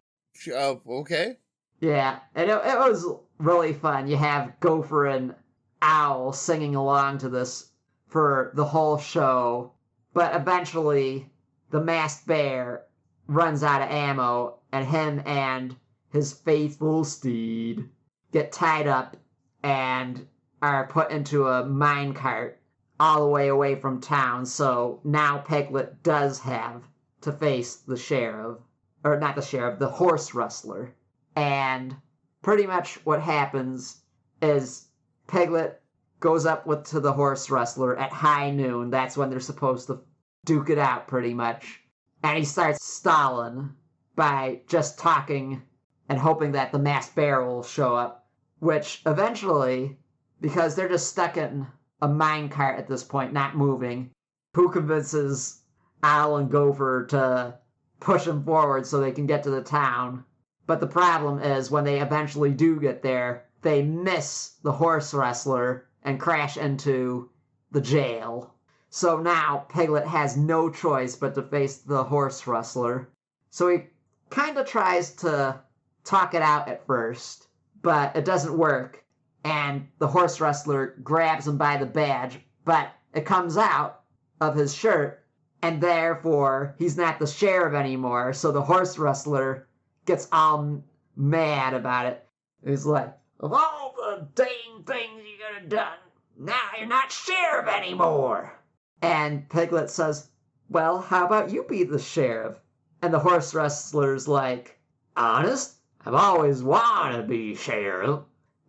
Okay. Yeah, and it was really fun. You have Gopher and Owl singing along to this for the whole show, but eventually the Masked Bear runs out of ammo, and him and his faithful steed get tied up and are put into a minecart all the way away from town. So now Piglet does have to face the sheriff, or not the sheriff, the horse wrestler. And pretty much what happens is Piglet goes up to the horse wrestler at high noon. That's when they're supposed to duke it out pretty much. And he starts stalling by just talking and hoping that the Masked Bear will show up, which eventually, because they're just stuck in a minecart at this point, not moving, Pooh convinces Owl and Gopher to push him forward so they can get to the town. But the problem is, when they eventually do get there, they miss the horse wrestler and crash into the jail. So now Piglet has no choice but to face the horse wrestler. So he kind of tries to talk it out at first, but it doesn't work. And the horse wrestler grabs him by the badge, but it comes out of his shirt, and therefore he's not the sheriff anymore. So the horse wrestler gets all mad about it. He's like, "Of all the dang things you could have done, now you're not sheriff anymore." And Piglet says, "Well, how about you be the sheriff?" And the horse wrestler's like, "Honest? I've always wanted to be sheriff.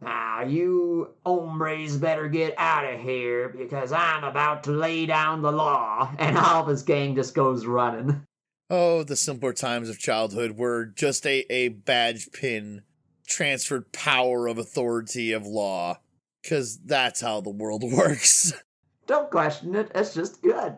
Now you hombres better get out of here because I'm about to lay down the law." And all of his gang just goes running. Oh, the simpler times of childhood were just a badge pin transferred power of authority of law. Because that's how the world works. Don't question it, it's just good.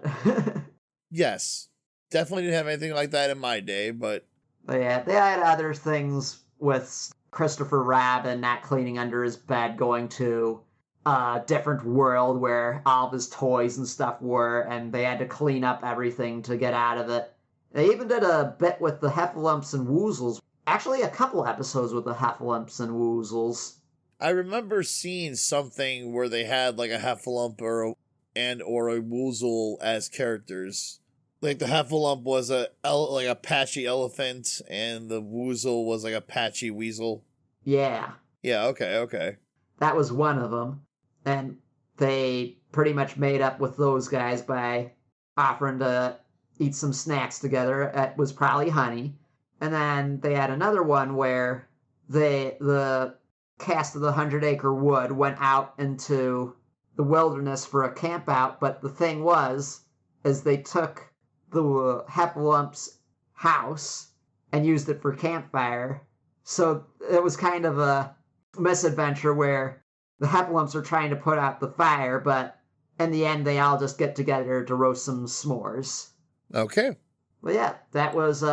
Yes. Definitely didn't have anything like that in my day, but Yeah, they had other things with Christopher Robin not cleaning under his bed, going to a different world where all of his toys and stuff were, and they had to clean up everything to get out of it. They even did a bit with the Heffalumps and Woozles. Actually, a couple episodes with the Heffalumps and Woozles. I remember seeing something where they had like a Heffalump or and or a Woozle as characters. Like the Heffalump was like a patchy elephant, and the Woozle was like a patchy weasel. Yeah, Yeah, okay. that was one of them. And they pretty much made up with those guys by offering to eat some snacks together. It was probably honey. And then they had another one where the cast of the 100-Acre Wood went out into the wilderness for a camp out, but the thing was, is they took the Heffalumps' house and used it for campfire. So it was kind of a misadventure where the Heffalumps are trying to put out the fire, but in the end, they all just get together to roast some s'mores. Okay. Well, yeah, that was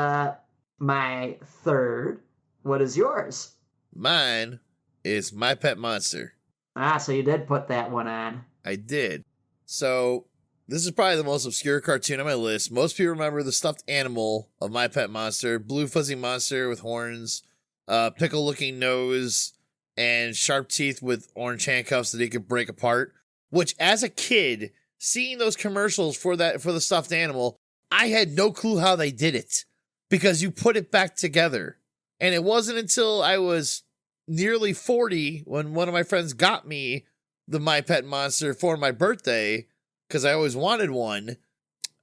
my third. What is yours? Mine is My Pet Monster. Ah, so you did put that one on. I did. So this is probably the most obscure cartoon on my list. Most people remember the stuffed animal of My Pet Monster, blue fuzzy monster with horns, pickle-looking nose, and sharp teeth with orange handcuffs that he could break apart. Which, as a kid, seeing those commercials for the stuffed animal, I had no clue how they did it, because you put it back together. And it wasn't until I was nearly 40 when one of my friends got me the My Pet Monster for my birthday, because I always wanted one.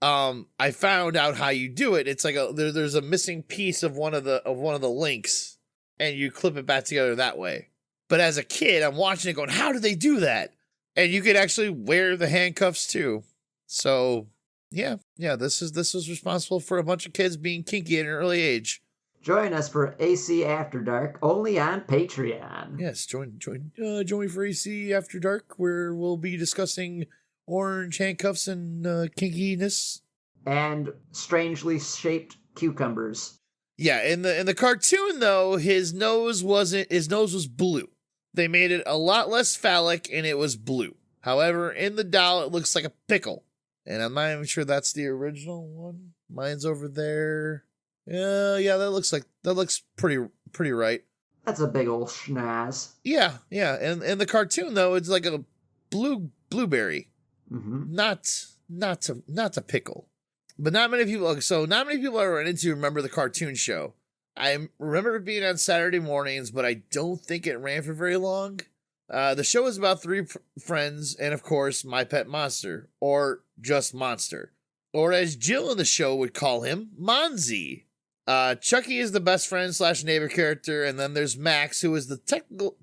I found out how you do it. It's like there's a missing piece of one of the links, and you clip it back together that way. But as a kid, I'm watching it going, how do they do that? And you could actually wear the handcuffs too. So yeah, this was responsible for a bunch of kids being kinky at an early age. Join us for AC After Dark, only on Patreon. Yes, join me for AC After Dark, where we'll be discussing orange handcuffs and kinkiness. And strangely shaped cucumbers. Yeah, in the cartoon though, his nose was blue. They made it a lot less phallic, and it was blue. However, in the doll, it looks like a pickle. And I'm not even sure that's the original one. Mine's over there. Yeah, that looks pretty right. That's a big old schnoz. Yeah. And in the cartoon though, it's like a blueberry. Mm-hmm. Not a pickle. But not many people are into remember the cartoon show. I remember it being on Saturday mornings, but I don't think it ran for very long. The show was about three friends and, of course, My Pet Monster, or just Monster. Or as Jill in the show would call him, Monzy. Chucky is the best friend / neighbor character, and then there's Max, who is the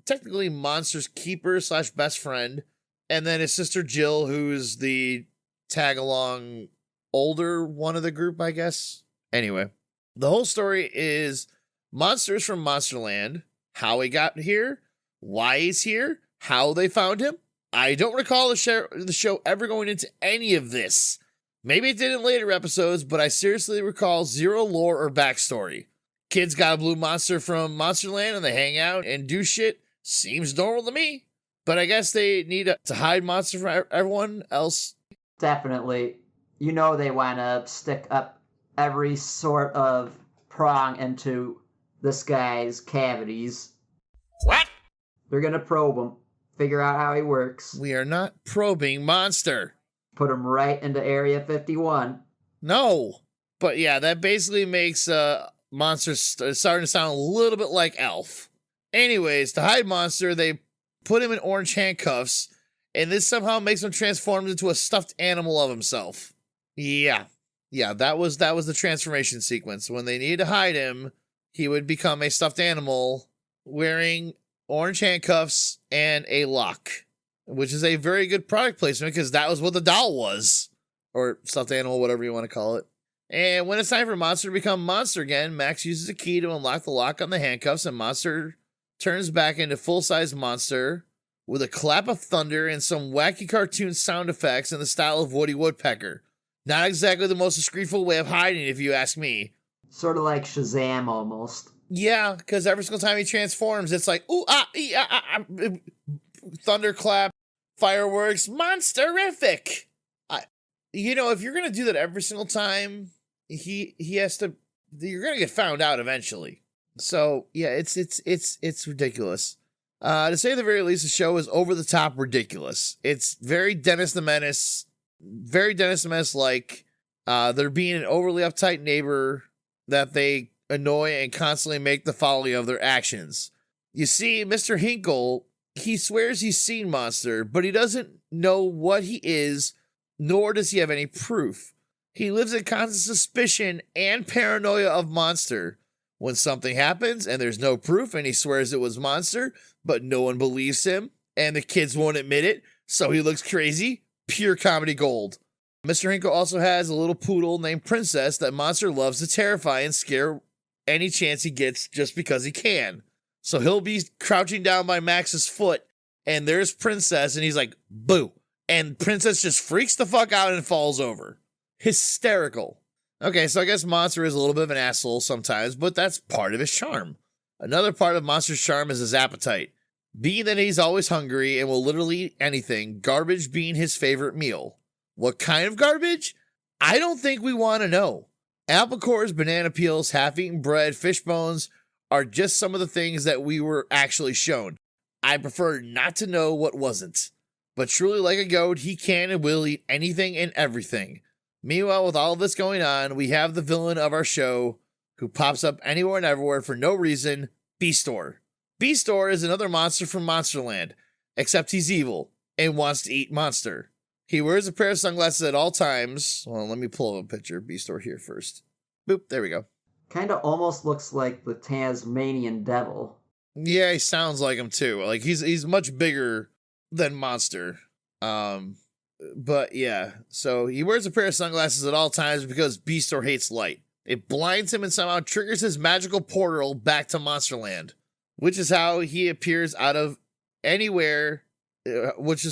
technically Monster's keeper / best friend, and then his sister Jill, who's the tag-along older one of the group, I guess. Anyway. The whole story is monsters from Monsterland, how he got here, why he's here, how they found him. I don't recall the show ever going into any of this. Maybe it did in later episodes, but I seriously recall zero lore or backstory. Kids got a blue monster from Monsterland and they hang out and do shit. Seems normal to me. But I guess they need to hide monster from everyone else. Definitely. You know they want to stick up every sort of prong into this guy's cavities. What? They're going to probe him, figure out how he works, We are not probing Monster. put him right into Area 51. No. But yeah, that basically makes Monster starting to sound a little bit like Elf. Anyways, to hide Monster, they put him in orange handcuffs, and this somehow makes him transform into a stuffed animal of himself. Yeah, that was the transformation sequence. When they needed to hide him, he would become a stuffed animal wearing orange handcuffs and a lock, which is a very good product placement because that was what the doll was, or stuffed animal, whatever you want to call it. And when it's time for Monster to become Monster again, Max uses a key to unlock the lock on the handcuffs, and Monster turns back into full-size Monster with a clap of thunder and some wacky cartoon sound effects in the style of Woody Woodpecker. Not exactly the most discreetful way of hiding, if you ask me. Sort of like Shazam almost. Yeah, because every single time he transforms, it's like, ooh, thunderclap, fireworks, monsterific. If you're going to do that every single time, he has to, you're going to get found out eventually. So, yeah, it's ridiculous. To say the very least, the show is over the top ridiculous. It's very Dennis the Menace, like there being an overly uptight neighbor that they annoy and constantly make the folly of their actions. You see, Mr. Hinkle, he swears he's seen Monster, but he doesn't know what he is, nor does he have any proof. He lives in constant suspicion and paranoia of Monster. When something happens and there's no proof and he swears it was Monster, but no one believes him and the kids won't admit it, so he looks crazy. Pure comedy gold. Mr. Hinkle also has a little poodle named Princess that Monster loves to terrify and scare any chance he gets just because he can. So he'll be crouching down by Max's foot and there's Princess and he's like, boo. And Princess just freaks the fuck out and falls over. Hysterical. Okay, so I guess Monster is a little bit of an asshole sometimes, but that's part of his charm. Another part of Monster's charm is his appetite. Being that he's always hungry and will literally eat anything, garbage being his favorite meal. What kind of garbage? I don't think we want to know. Apple cores, banana peels, half-eaten bread, fish bones are just some of the things that we were actually shown. I prefer not to know what wasn't. But truly like a goat, he can and will eat anything and everything. Meanwhile, with all of this going on, we have the villain of our show who pops up anywhere and everywhere for no reason, Beastor. Beastor is another monster from Monsterland, except he's evil and wants to eat Monster. He wears a pair of sunglasses at all times. Well, let me pull up a picture of Beastor here first. Boop, there we go. Kind of almost looks like the Tasmanian devil. Yeah, he sounds like him too. Like he's much bigger than Monster. But yeah, so he wears a pair of sunglasses at all times because Beastor hates light. It blinds him and somehow triggers his magical portal back to Monsterland, which is how he appears out of nowhere most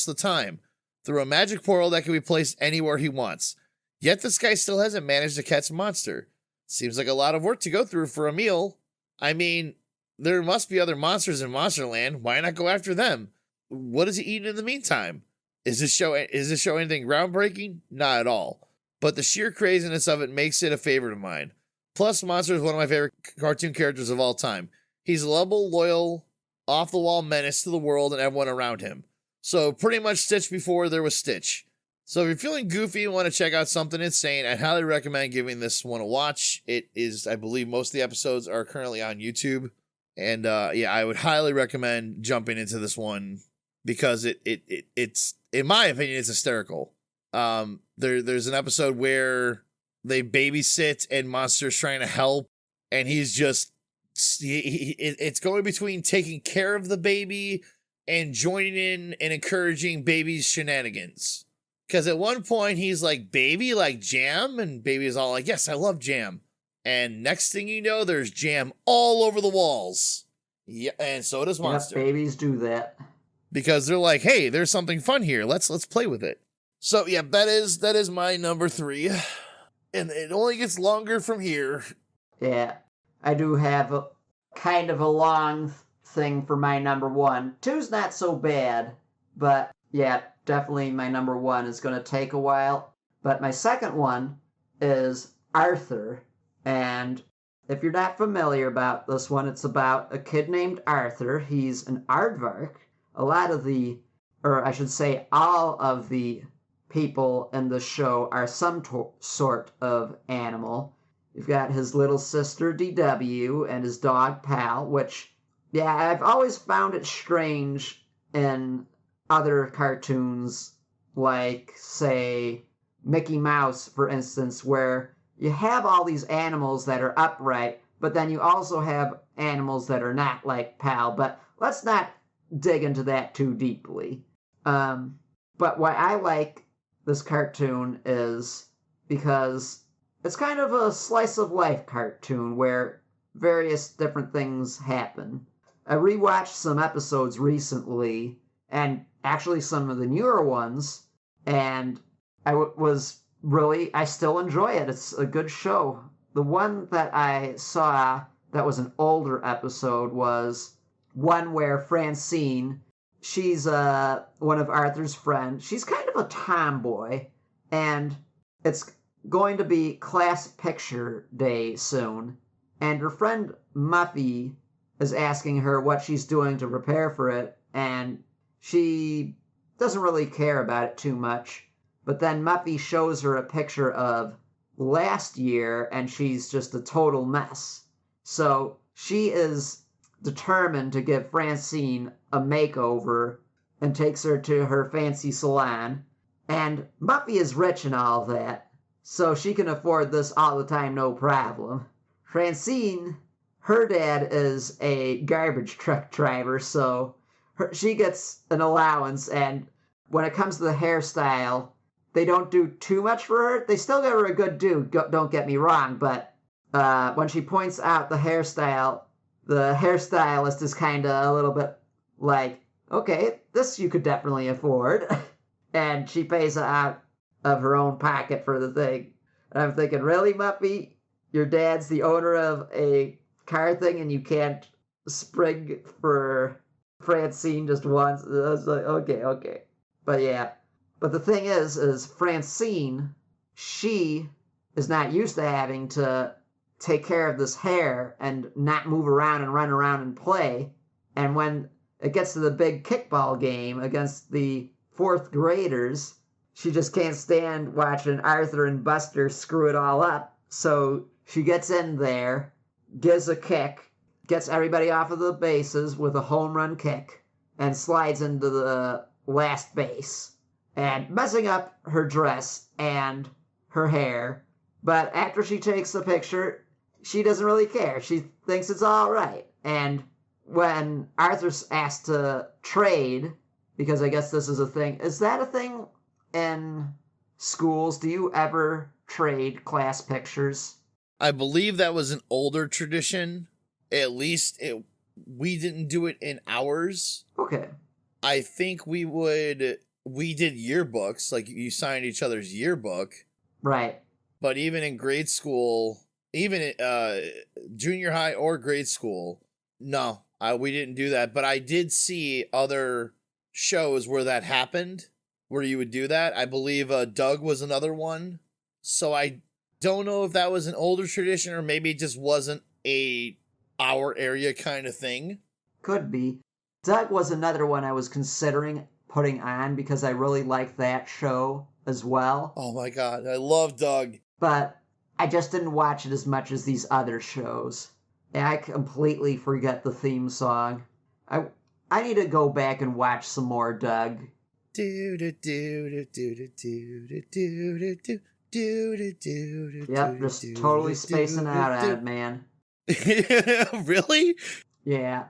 of the time, through a magic portal that can be placed anywhere he wants. Yet this guy still hasn't managed to catch Monster. Seems like a lot of work to go through for a meal. I mean, there must be other monsters in Monsterland. Why not go after them? What is he eating in the meantime? Is this show anything groundbreaking? Not at all. But the sheer craziness of it makes it a favorite of mine. Plus, Monster is one of my favorite cartoon characters of all time. He's a lovable, loyal, off-the-wall menace to the world and everyone around him. So pretty much Stitch before there was Stitch. So if you're feeling goofy and want to check out something insane, I'd highly recommend giving this one a watch. It is, I believe most of the episodes are currently on YouTube. And yeah, I would highly recommend jumping into this one because it's, in my opinion, it's hysterical. There's an episode where they babysit and Monster's trying to help, and he's just, it's going between taking care of the baby and joining in and encouraging baby's shenanigans. Because at one point he's like, baby, like jam? And baby's all like, yes, I love jam. And next thing you know, there's jam all over the walls. Yeah, and so does Monster. Yep, babies do that. Because they're like, hey, there's something fun here. Let's play with it. So yeah, that is my number 3. And it only gets longer from here. Yeah, I do have a kind of a long thing for my number 1. 2's not so bad, but yeah, definitely my number 1 is going to take a while. But my second one is Arthur. And if you're not familiar about this one, it's about a kid named Arthur. He's an aardvark. A lot of the, or I should say all of the people in the show are some sort of animal. You've got his little sister DW and his dog Pal, which, yeah, I've always found it strange in other cartoons, like, say, Mickey Mouse, for instance, where you have all these animals that are upright, but then you also have animals that are not, like Pal. But let's not dig into that too deeply. But why I like this cartoon is because it's kind of a slice of life cartoon where various different things happen. I rewatched some episodes recently, and actually some of the newer ones, and I still enjoy it. It's a good show. The one that I saw that was an older episode was one where Francine, she's one of Arthur's friends. She's kind of a tomboy, and it's going to be class picture day soon. And her friend Muffy is asking her what she's doing to prepare for it, and she doesn't really care about it too much. But then Muppy shows her a picture of last year, and she's just a total mess. So she is determined to give Francine a makeover and takes her to her fancy salon. And Muppy is rich and all that, so she can afford this all the time, no problem. Francine, her dad is a garbage truck driver, so she gets an allowance, and when it comes to the hairstyle, they don't do too much for her. They still give her a good do, don't get me wrong, but when she points out the hairstylist is kind of a little bit like, okay, this you could definitely afford. And she pays out of her own pocket for the thing. And I'm thinking, really, Muppy? Your dad's the owner of a car thing and you can't spring for Francine just once? I was like, okay. But yeah. But the thing is Francine, she is not used to having to take care of this hair and not move around and run around and play. And when it gets to the big kickball game against the fourth graders, she just can't stand watching Arthur and Buster screw it all up. So she gets in there, gives a kick, gets everybody off of the bases with a home run kick, and slides into the last base, and messing up her dress and her hair. But after she takes the picture, she doesn't really care. She thinks it's all right. And when Arthur's asked to trade, because I guess this is a thing. Is that a thing in schools? Do you ever trade class pictures? I believe that was an older tradition. At least we didn't do it in ours. Okay. I think we did yearbooks, like you signed each other's yearbook. Right. But even in grade school, even junior high or grade school, no, we didn't do that. But I did see other shows where that happened, where you would do that. I believe Doug was another one. So I don't know if that was an older tradition or maybe it just wasn't our area kind of thing. Could be. Doug was another one I was considering putting on because I really liked that show as well. Oh my God, I love Doug. But I just didn't watch it as much as these other shows. And I completely forget the theme song. I need to go back and watch some more Doug. Yep, just totally spacing out on it, man. Really? Yeah.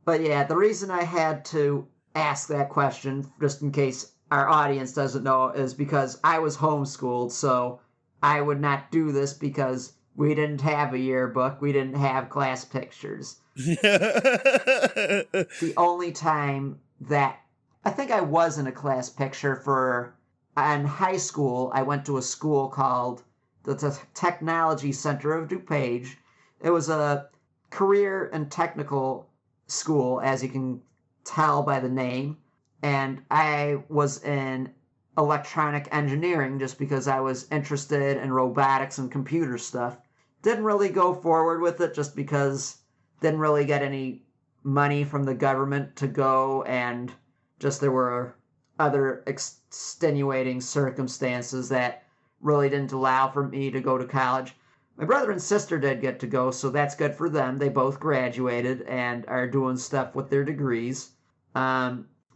But yeah, the reason I had to ask that question, just in case our audience doesn't know, is because I was homeschooled, so I would not do this because we didn't have a yearbook, we didn't have class pictures. The only time that I think I was in a class picture in high school, I went to a school called the Technology Center of DuPage. It was a career and technical school, as you can tell by the name, and I was in electronic engineering just because I was interested in robotics and computer stuff. Didn't really go forward with it just because didn't really get any money from the government to go, and just there were other extenuating circumstances that really didn't allow for me to go to college. My brother and sister did get to go, so that's good for them. They both graduated and are doing stuff with their degrees.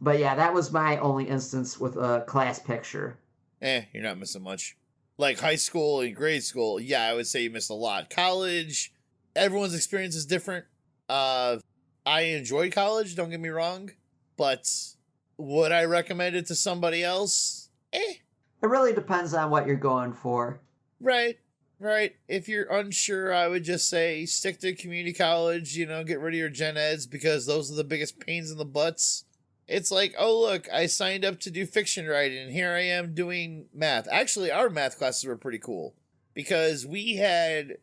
But yeah, that was my only instance with a class picture. You're not missing much. Like high school and grade school, yeah, I would say you missed a lot. College, everyone's experience is different. I enjoyed college, don't get me wrong, but would I recommend it to somebody else? It really depends on what you're going for. Right. If you're unsure, I would just say stick to community college, get rid of your gen eds because those are the biggest pains in the butts. It's like, oh, look, I signed up to do fiction writing and here I am doing math. Actually, our math classes were pretty cool because we had,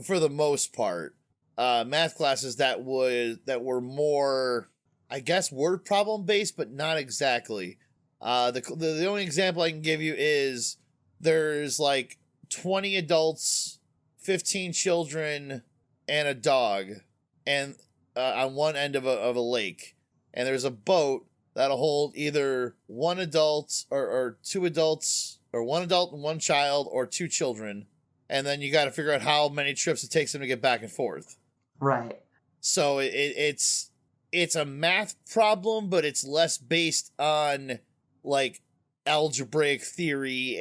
for the most part, math classes that were more, I guess, word problem based, but not exactly. The only example I can give you is there's like 20 adults, 15 children, and a dog. and on one end of a lake, and there's a boat that'll hold either one adult or two adults, or one adult and one child, or two children, and then you got to figure out how many trips it takes them to get back and forth. Right. So it's a math problem, but it's less based on like algebraic theory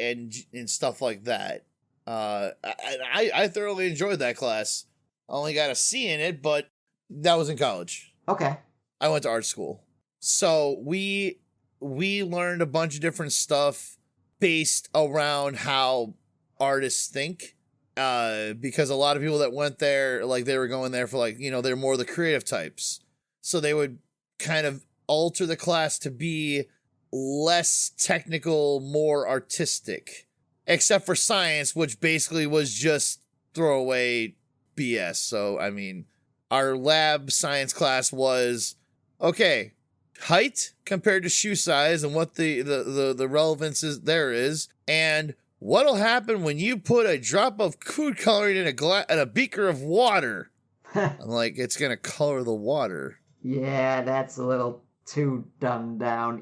and stuff like that. I thoroughly enjoyed that class. I only got a C in it, but that was in college. Okay. I went to art school. So we learned a bunch of different stuff based around how artists think. Because a lot of people that went there, like they were going there for like, they're more the creative types. So they would kind of alter the class to be less technical, more artistic. Except for science, which basically was just throwaway BS. So, I mean, our lab science class was, okay, height compared to shoe size and what the relevance is, and what'll happen when you put a drop of food coloring in a beaker of water? I'm like, it's gonna color the water. Yeah, that's a little too dumbed down.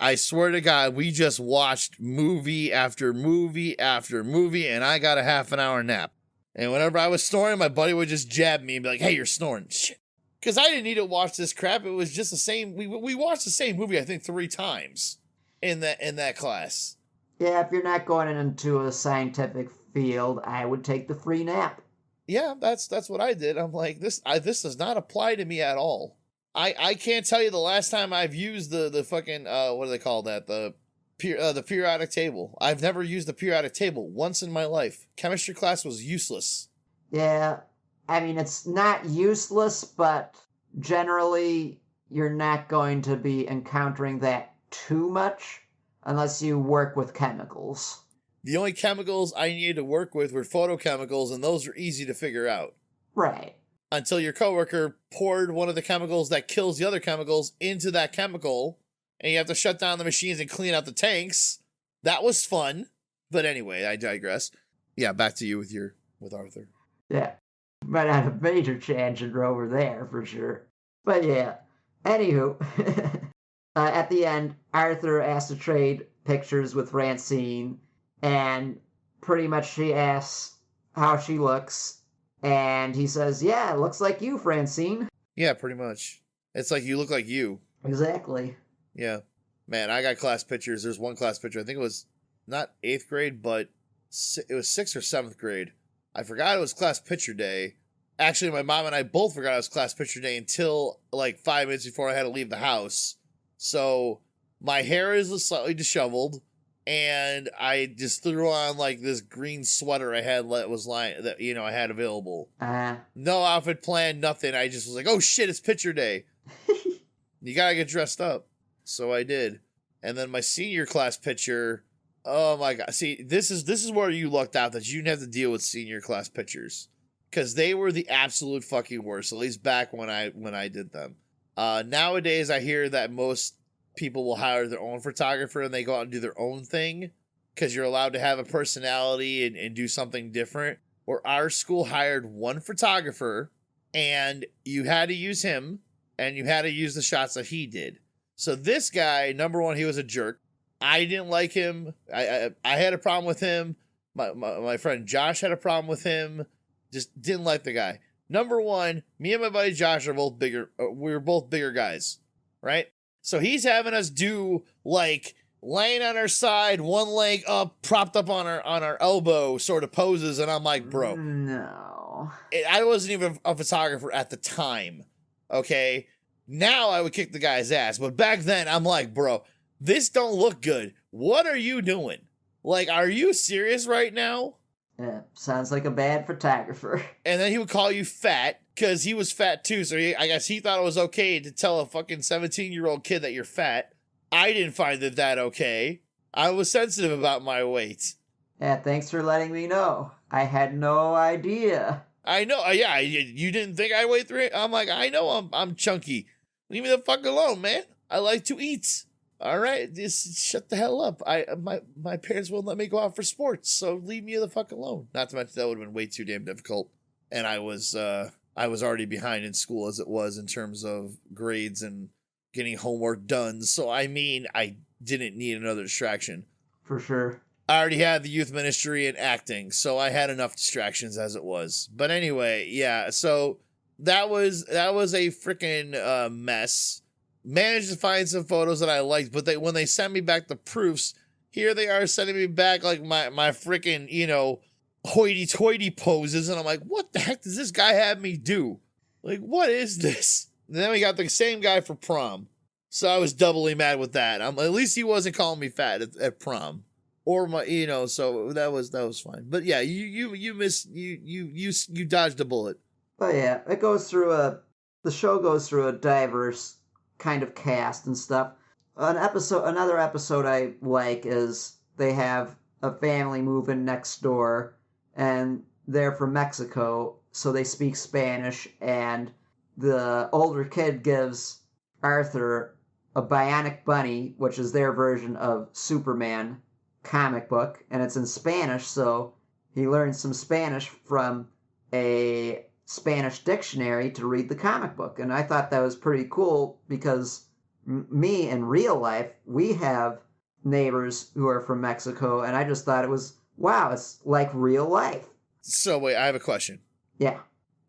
I swear to God, we just watched movie after movie after movie, and I got a half an hour nap. And whenever I was snoring, my buddy would just jab me and be like, hey, you're snoring. Shit. Because I didn't need to watch this crap. It was just the same. We watched the same movie, I think, 3 times in that class. Yeah, if you're not going into a scientific field, I would take the free nap. Yeah, that's what I did. I'm like, this does not apply to me at all. I can't tell you the last time I've used the fucking what do they call that, the periodic table. I've never used the periodic table once in my life. Chemistry class was useless. Yeah, I mean, it's not useless, but generally you're not going to be encountering that too much unless you work with chemicals. The only chemicals I needed to work with were photochemicals, and those are easy to figure out. Right. Until your coworker poured one of the chemicals that kills the other chemicals into that chemical, and you have to shut down the machines and clean out the tanks. That was fun. But anyway, I digress. Yeah, back to you with Arthur. Yeah. Might have a major tangent over there for sure. But yeah. Anywho, at the end, Arthur asks to trade pictures with Francine, and pretty much she asks how she looks. And he says, yeah, it looks like you, Francine. Yeah, pretty much. It's like you look like you. Exactly. Yeah. Man, I got class pictures. There's one class picture. I think it was not 8th grade, but it was 6th or 7th grade. I forgot it was class picture day. Actually, my mom and I both forgot it was class picture day until like 5 minutes before I had to leave the house. So my hair is slightly disheveled. And I just threw on like this green sweater I had I had available. No outfit plan, nothing. I just was like, oh shit, it's picture day. You gotta get dressed up. So I did. And then my senior class picture, oh my God. See, this is where you lucked out that you didn't have to deal with senior class pictures. Because they were the absolute fucking worst, at least back when I did them. Nowadays, I hear that most people will hire their own photographer and they go out and do their own thing because you're allowed to have a personality and do something different. Or our school hired one photographer and you had to use him and you had to use the shots that he did. So this guy, number one, he was a jerk. I didn't like him. I had a problem with him. My friend Josh had a problem with him. Just didn't like the guy. Number one, me and my buddy Josh are both bigger. We were both bigger guys, right? So he's having us do like laying on our side, one leg up, propped up on our elbow sort of poses. And I'm like, bro, no. I wasn't even a photographer at the time. Okay. Now I would kick the guy's ass. But back then I'm like, bro, this don't look good. What are you doing? Like, are you serious right now? Yeah, sounds like a bad photographer. And then he would call you fat because he was fat too. So I guess he thought it was okay to tell a fucking 17-year-old kid that you're fat. I didn't find that okay. I was sensitive about my weight. Yeah, thanks for letting me know. I had no idea. I know. Yeah, you didn't think I weighed 3? I'm like, I know I'm chunky. Leave me the fuck alone, man. I like to eat. All right, just shut the hell up. My parents won't let me go out for sports, so leave me the fuck alone. Not to mention that would have been way too damn difficult. And I was I was already behind in school as it was in terms of grades and getting homework done. So, I mean, I didn't need another distraction. For sure. I already had the youth ministry and acting, so I had enough distractions as it was. But anyway, yeah, so that was a freaking mess. Managed to find some photos that I liked, but when they sent me back the proofs, here they are sending me back like my freaking, you know, hoity-toity poses, and I'm like, what the heck does this guy have me do? Like, what is this? And then we got the same guy for prom. So I was doubly mad with that. At least he wasn't calling me fat at prom. Or my, you know, so that was fine. But yeah, you dodged a bullet. But yeah, the show goes through a diverse kind of cast and stuff. Another episode I like is they have a family moving next door, and they're from Mexico, so they speak Spanish, and the older kid gives Arthur a bionic bunny, which is their version of Superman comic book, and it's in Spanish, so he learned some Spanish from a Spanish dictionary to read the comic book. And I thought that was pretty cool because me in real life, we have neighbors who are from Mexico, and I just thought it was, wow, it's like real life. So wait, I have a question. Yeah.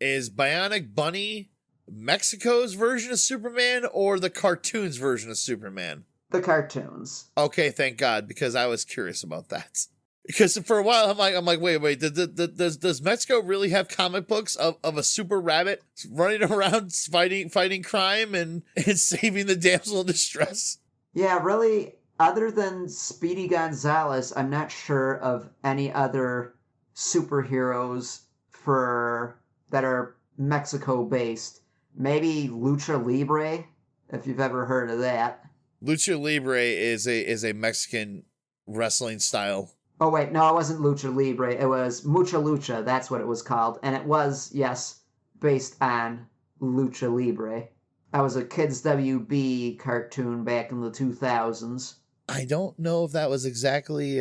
Is Bionic Bunny Mexico's version of Superman or the cartoon's version of Superman? The cartoons. Okay, thank God, because I was curious about that. Because for a while, I'm like, wait, does Mexico really have comic books of a super rabbit running around fighting crime and saving the damsel in distress? Yeah, really, other than Speedy Gonzales, I'm not sure of any other superheroes that are Mexico-based. Maybe Lucha Libre, if you've ever heard of that. Lucha Libre is a Mexican wrestling style. Oh, wait, no, it wasn't Lucha Libre. It was Mucha Lucha. That's what it was called. And it was, yes, based on Lucha Libre. That was a Kids WB cartoon back in the 2000s. I don't know if that was exactly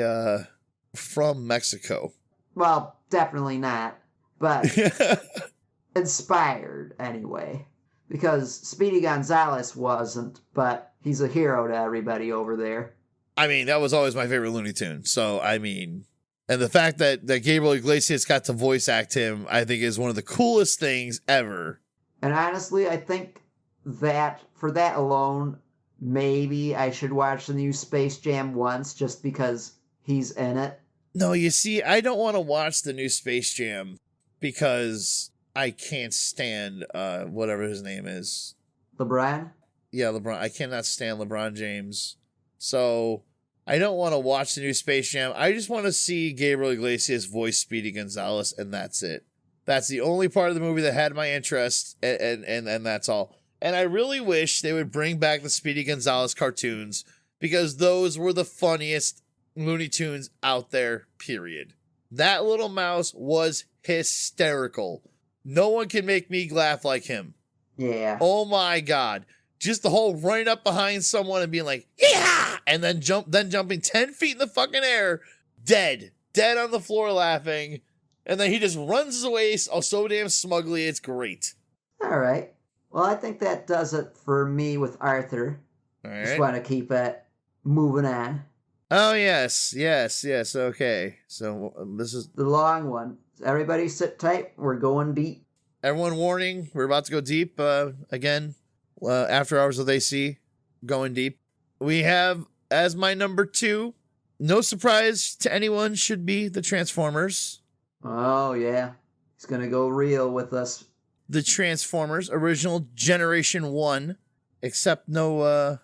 from Mexico. Well, definitely not. But inspired, anyway. Because Speedy Gonzales wasn't, but he's a hero to everybody over there. I mean, that was always my favorite Looney Tune. So, I mean, and the fact that Gabriel Iglesias got to voice act him, I think is one of the coolest things ever. And honestly, I think that, for that alone, maybe I should watch the new Space Jam once, just because he's in it. No, you see, I don't want to watch the new Space Jam because I can't stand whatever his name is. LeBron? Yeah, LeBron. I cannot stand LeBron James. So I don't want to watch the new Space Jam. I just want to see Gabriel Iglesias voice Speedy Gonzales, and that's it. That's the only part of the movie that had my interest, and that's all. And I really wish they would bring back the Speedy Gonzales cartoons, because those were the funniest Looney Tunes out there, period. That little mouse was hysterical. No one can make me laugh like him. Yeah. Oh my God. Just the whole running up behind someone and being like, yeah, and then jumping 10 feet in the fucking air, dead on the floor laughing. And then he just runs away so damn smugly. It's great. All right. Well, I think that does it for me with Arthur. All right. Just want to keep it moving on. Oh, yes. Okay. So this is The long one. Everybody sit tight. We're going deep. everyone warning. We're about to go deep again. After Hours with AC, going deep. We have, as my number 2, no surprise to anyone, should be the Transformers. Oh, yeah. He's going to go real with us. The Transformers, original Generation 1, except no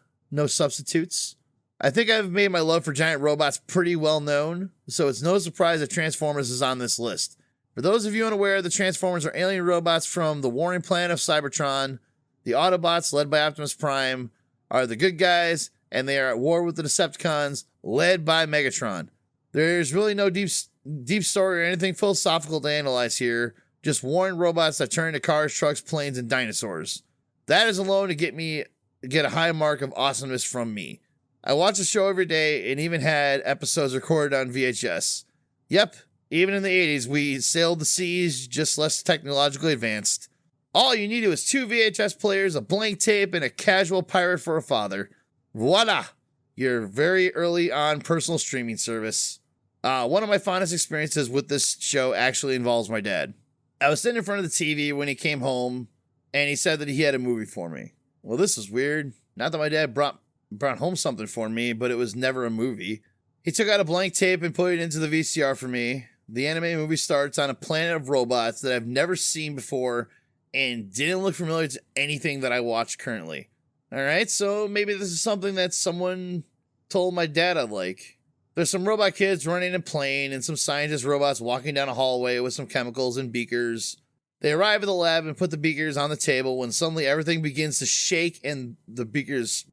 substitutes. I think I've made my love for giant robots pretty well known, so it's no surprise that Transformers is on this list. For those of you unaware, the Transformers are alien robots from the warring planet of Cybertron. The Autobots, led by Optimus Prime, are the good guys, and they are at war with the Decepticons, led by Megatron. There's really no deep story or anything philosophical to analyze here, just warring robots that turn into cars, trucks, planes, and dinosaurs. That is alone to get a high mark of awesomeness from me. I watch the show every day and even had episodes recorded on VHS. Yep, even in the 80s, we sailed the seas, just less technologically advanced. All you needed was 2 VHS players, a blank tape, and a casual pirate for a father. Voila! Your very early on personal streaming service. One of my fondest experiences with this show actually involves my dad. I was sitting in front of the TV when he came home, and he said that he had a movie for me. Well, this is weird. Not that my dad brought home something for me, but it was never a movie. He took out a blank tape and put it into the VCR for me. The anime movie starts on a planet of robots that I've never seen before and didn't look familiar to anything that I watch currently. All right, so maybe this is something that someone told my dad I'd like. There's some robot kids running and playing and some scientist robots walking down a hallway with some chemicals and beakers. They arrive at the lab and put the beakers on the table when suddenly everything begins to shake and the beakers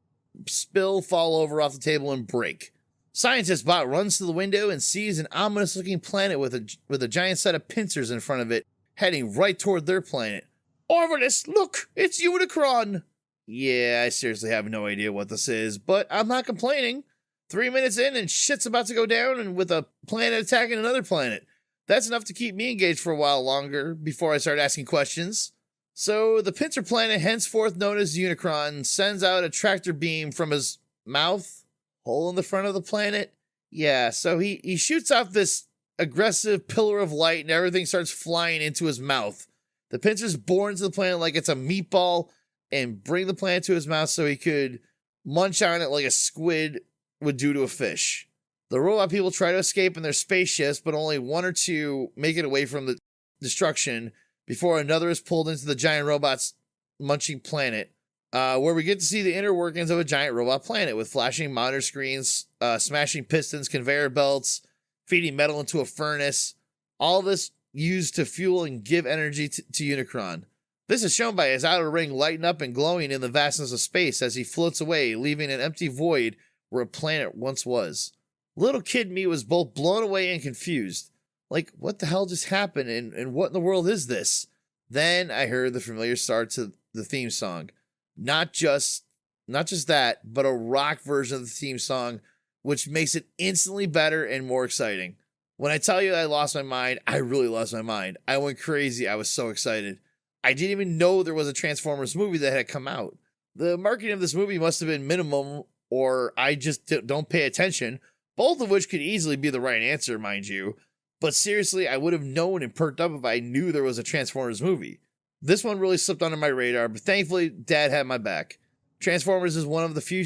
spill, fall over off the table, and break. Scientist Bot runs to the window and sees an ominous-looking planet with a giant set of pincers in front of it, heading right toward their planet. Orvalus, look! It's Unicron! Yeah, I seriously have no idea what this is, but I'm not complaining. 3 minutes in and shit's about to go down and with a planet attacking another planet. That's enough to keep me engaged for a while longer before I start asking questions. So the pincer planet, henceforth known as Unicron, sends out a tractor beam from his mouth, hole in the front of the planet. Yeah, so he shoots off this aggressive pillar of light and everything starts flying into his mouth. The pincers bore into the planet like it's a meatball and bring the planet to his mouth so he could munch on it like a squid would do to a fish. The robot people try to escape in their spaceships, but only 1 or 2 make it away from the destruction before another is pulled into the giant robot's munching planet, where we get to see the inner workings of a giant robot planet with flashing monitor screens, smashing pistons, conveyor belts, feeding metal into a furnace. All this used to fuel and give energy to Unicron. This is shown by his outer ring lighting up and glowing in the vastness of space as he floats away, leaving an empty void where a planet once was. Little kid me was both blown away and confused. Like, what the hell just happened and what in the world is this? Then I heard the familiar start to the theme song. Not just that, but a rock version of the theme song, which makes it instantly better and more exciting. When I tell you I lost my mind, I really lost my mind. I went crazy. I was so excited. I didn't even know there was a Transformers movie that had come out. The marketing of this movie must have been minimum, or I just don't pay attention, both of which could easily be the right answer, mind you. But seriously, I would have known and perked up if I knew there was a Transformers movie. This one really slipped under my radar, but thankfully, Dad had my back. Transformers is one of the few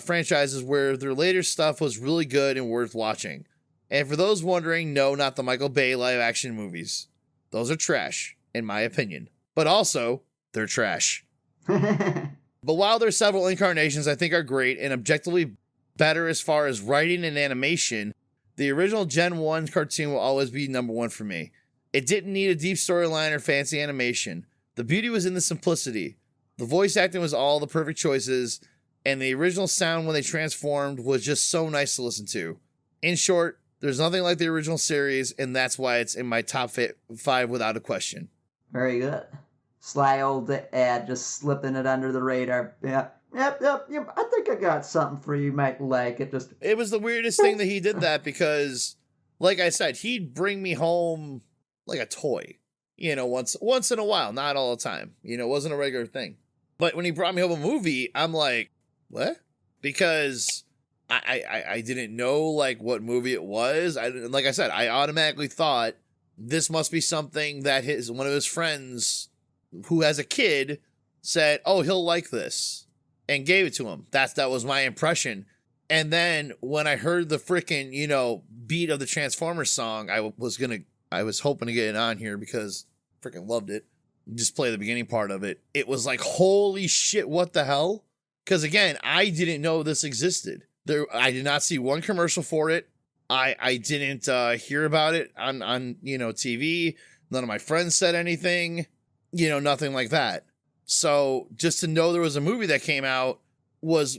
franchises where their later stuff was really good and worth watching. And for those wondering, no, not the Michael Bay live-action movies. Those are trash, in my opinion. But also, they're trash. But while there's several incarnations I think are great and objectively better as far as writing and animation, the original Gen 1 cartoon will always be number 1 for me. It didn't need a deep storyline or fancy animation. The beauty was in the simplicity. The voice acting was all the perfect choices, and the original sound when they transformed was just so nice to listen to. In short, there's nothing like the original series, and that's why it's in my top 5 without a question. Very good. Sly old ad, just slipping it under the radar. Yep. I think I got something for you, might like it. It was the weirdest thing that he did that because, like I said, he'd bring me home like a toy, once in a while, not all the time. It wasn't a regular thing. But when he brought me home a movie, I'm like, what? Because I didn't know like what movie it was. Like I said, I automatically thought this must be something that one of his friends who has a kid said, oh, he'll like this, and gave it to him. That was my impression. And then when I heard the freaking, beat of the Transformers song, I was hoping to get it on here because I freaking loved it. Just play the beginning part of it. It was like, holy shit, what the hell? Because again, I didn't know this existed. I did not see one commercial for it. I didn't hear about it on TV. None of my friends said anything. Nothing like that. So just to know there was a movie that came out was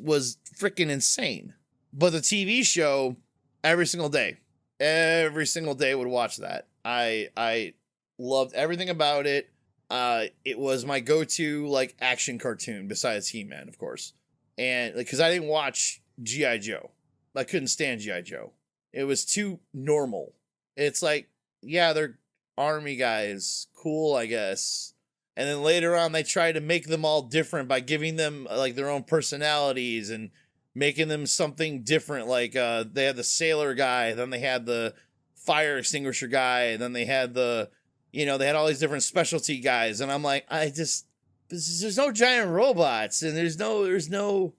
freaking insane. But the TV show, every single day would watch that. I loved everything about it. It was my go-to like action cartoon besides He-Man, of course. And because I didn't watch G.I. Joe. I couldn't stand G.I. Joe. It was too normal. It's like, yeah, they're army guys. Cool, I guess. And then later on, they tried to make them all different by giving them like their own personalities and making them something different. Like they had the sailor guy, then they had the fire extinguisher guy, and then they had they had all these different specialty guys. And I'm like, there's no giant robots, and there's no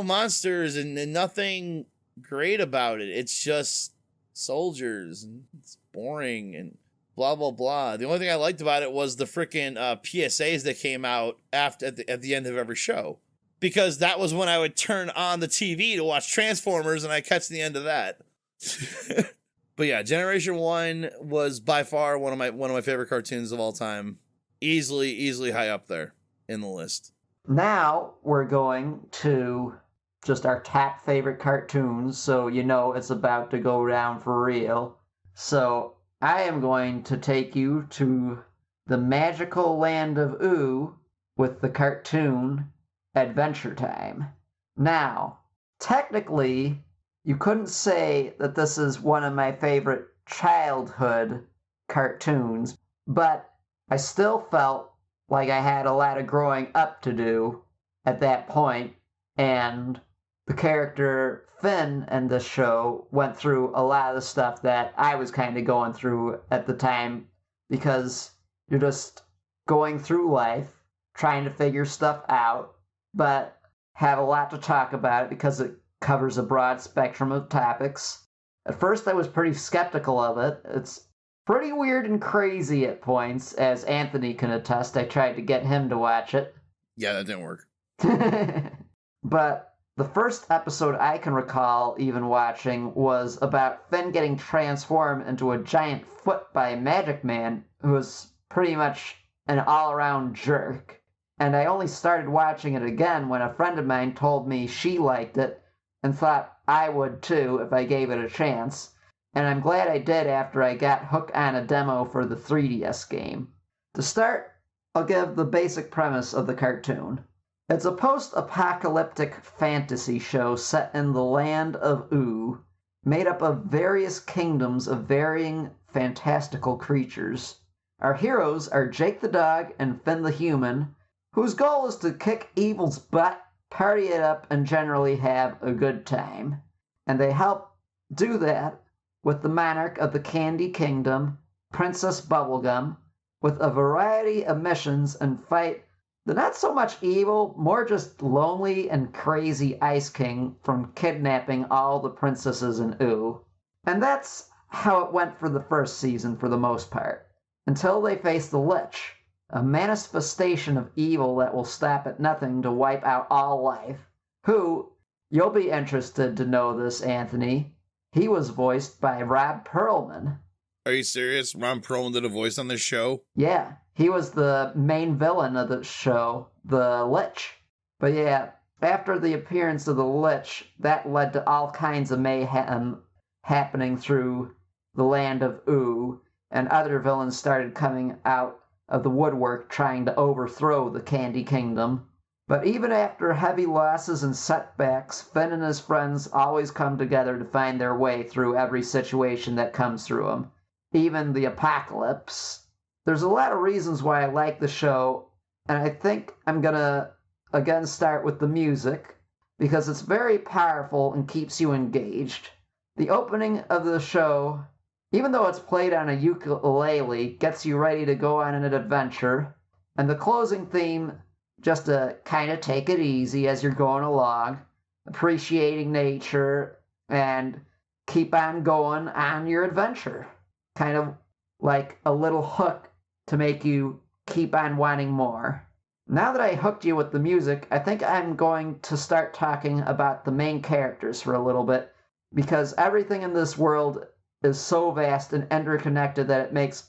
monsters, and nothing great about it. It's just soldiers, and it's boring, and blah blah blah. The only thing I liked about it was the freaking PSAs that came out at the end of every show, because that was when I would turn on the TV to watch Transformers, and I catch the end of that. But yeah, Generation 1 was by far one of my favorite cartoons of all time. Easily high up there in the list. Now we're going to just our top favorite cartoons, so it's about to go down for real. So I am going to take you to the magical land of Ooh with the cartoon Adventure Time. Now, technically, you couldn't say that this is one of my favorite childhood cartoons, but I still felt like I had a lot of growing up to do at that point, and the character Finn in this show went through a lot of the stuff that I was kind of going through at the time, because you're just going through life, trying to figure stuff out, but have a lot to talk about it because it covers a broad spectrum of topics. At first I was pretty skeptical of it. It's pretty weird and crazy at points, as Anthony can attest. I tried to get him to watch it. Yeah, that didn't work. But the first episode I can recall even watching was about Finn getting transformed into a giant foot by a magic man who was pretty much an all-around jerk. And I only started watching it again when a friend of mine told me she liked it and thought I would too if I gave it a chance. And I'm glad I did after I got hooked on a demo for the 3DS game. To start, I'll give the basic premise of the cartoon. It's a post-apocalyptic fantasy show set in the land of Ooh, made up of various kingdoms of varying fantastical creatures. Our heroes are Jake the dog and Finn the human, whose goal is to kick evil's butt, party it up, and generally have a good time. And they help do that with the monarch of the Candy Kingdom, Princess Bubblegum, with a variety of missions and fight the not so much evil, more just lonely and crazy Ice King from kidnapping all the princesses in Ooh. And that's how it went for the first season for the most part, until they face the Lich, a manifestation of evil that will stop at nothing to wipe out all life, who, you'll be interested to know this, Anthony, he was voiced by Rob Perlman. Are you serious? Ron Perlman did a voice on this show? Yeah, he was the main villain of the show, the Lich. But yeah, after the appearance of the Lich, that led to all kinds of mayhem happening through the land of Ooh, and other villains started coming out of the woodwork trying to overthrow the Candy Kingdom. But even after heavy losses and setbacks, Finn and his friends always come together to find their way through every situation that comes through them, even the apocalypse. There's a lot of reasons why I like the show, and I think I'm gonna again start with the music, because it's very powerful and keeps you engaged. The opening of the show, even though it's played on a ukulele, gets you ready to go on an adventure, and the closing theme, just to kind of take it easy as you're going along, appreciating nature, and keep on going on your adventure. Kind of like a little hook to make you keep on wanting more. Now that I hooked you with the music, I think I'm going to start talking about the main characters for a little bit, because everything in this world is so vast and interconnected that it makes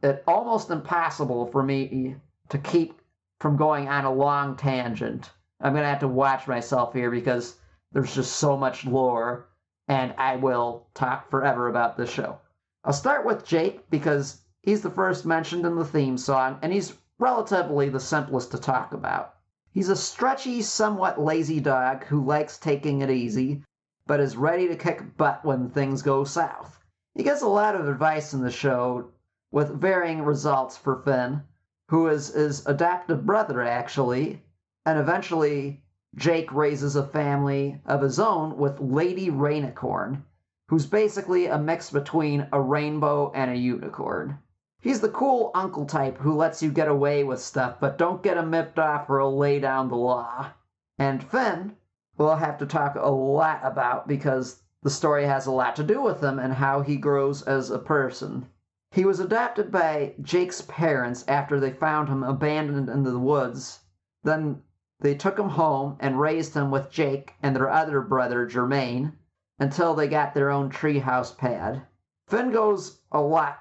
it almost impossible for me to keep from going on a long tangent. I'm going to have to watch myself here because there's just so much lore, and I will talk forever about this show. I'll start with Jake because he's the first mentioned in the theme song, and he's relatively the simplest to talk about. He's a stretchy, somewhat lazy dog who likes taking it easy, but is ready to kick butt when things go south. He gets a lot of advice in the show, with varying results for Finn. who is his adoptive brother, actually. And eventually, Jake raises a family of his own with Lady Rainicorn, who's basically a mix between a rainbow and a unicorn. He's the cool uncle type who lets you get away with stuff, but don't get him mipped off or he'll lay down the law. And Finn, we'll have to talk a lot about because the story has a lot to do with him and how he grows as a person. He was adopted by Jake's parents after they found him abandoned in the woods. Then they took him home and raised him with Jake and their other brother, Jermaine, until they got their own treehouse pad. Finn goes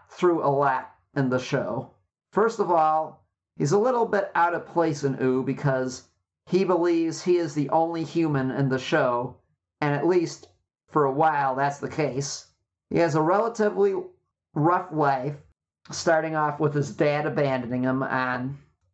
through a lot in the show. First of all, he's a little bit out of place in Ooh because he believes he is the only human in the show, and at least for a while that's the case. He has a relatively rough life, starting off with his dad abandoning him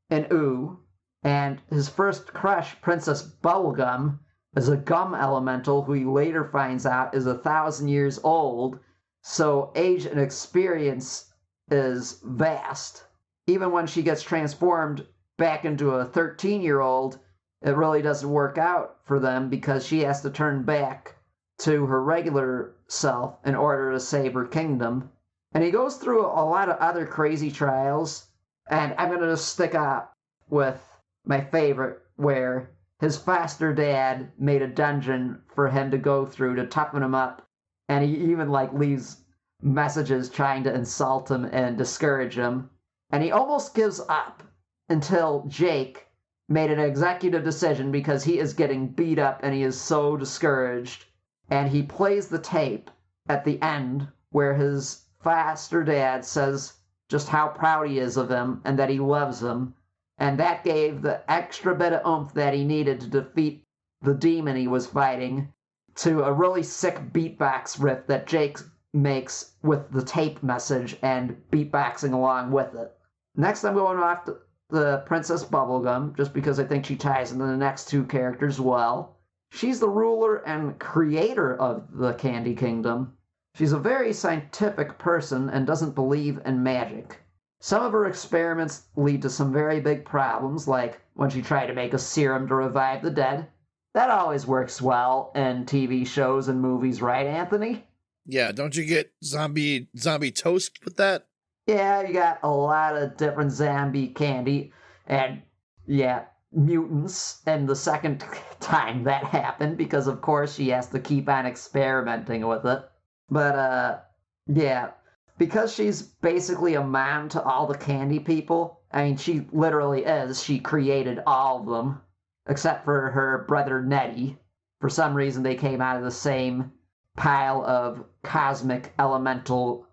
in Ooh, and his first crush, Princess Bubblegum, is a gum elemental who he later finds out is 1,000 years old, so age and experience is vast. Even when she gets transformed back into a 13-year-old, it really doesn't work out for them because she has to turn back to her regular self in order to save her kingdom. And he goes through a lot of other crazy trials, and I'm going to just stick up with my favorite, where his foster dad made a dungeon for him to go through to toughen him up, and he even leaves messages trying to insult him and discourage him. And he almost gives up until Jake made an executive decision because he is getting beat up and he is so discouraged. And he plays the tape at the end where his foster dad says just how proud he is of him and that he loves him. And that gave the extra bit of oomph that he needed to defeat the demon he was fighting, to a really sick beatbox riff that Jake makes with the tape message and beatboxing along with it. Next, I'm going off to the Princess Bubblegum, just because I think she ties into the next two characters well. She's the ruler and creator of the Candy Kingdom. She's a very scientific person and doesn't believe in magic. Some of her experiments lead to some very big problems, like when she tried to make a serum to revive the dead. That always works well in TV shows and movies, right, Anthony? Yeah, don't you get zombie toast with that? Yeah, you got a lot of different zombie candy, and yeah, mutants. And the second time that happened, because of course she has to keep on experimenting with it. But yeah, because she's basically a mom to all the candy people. I mean, she literally is. She created all of them, except for her brother Nettie. For some reason, they came out of the same pile of cosmic elemental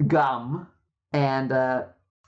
gum. And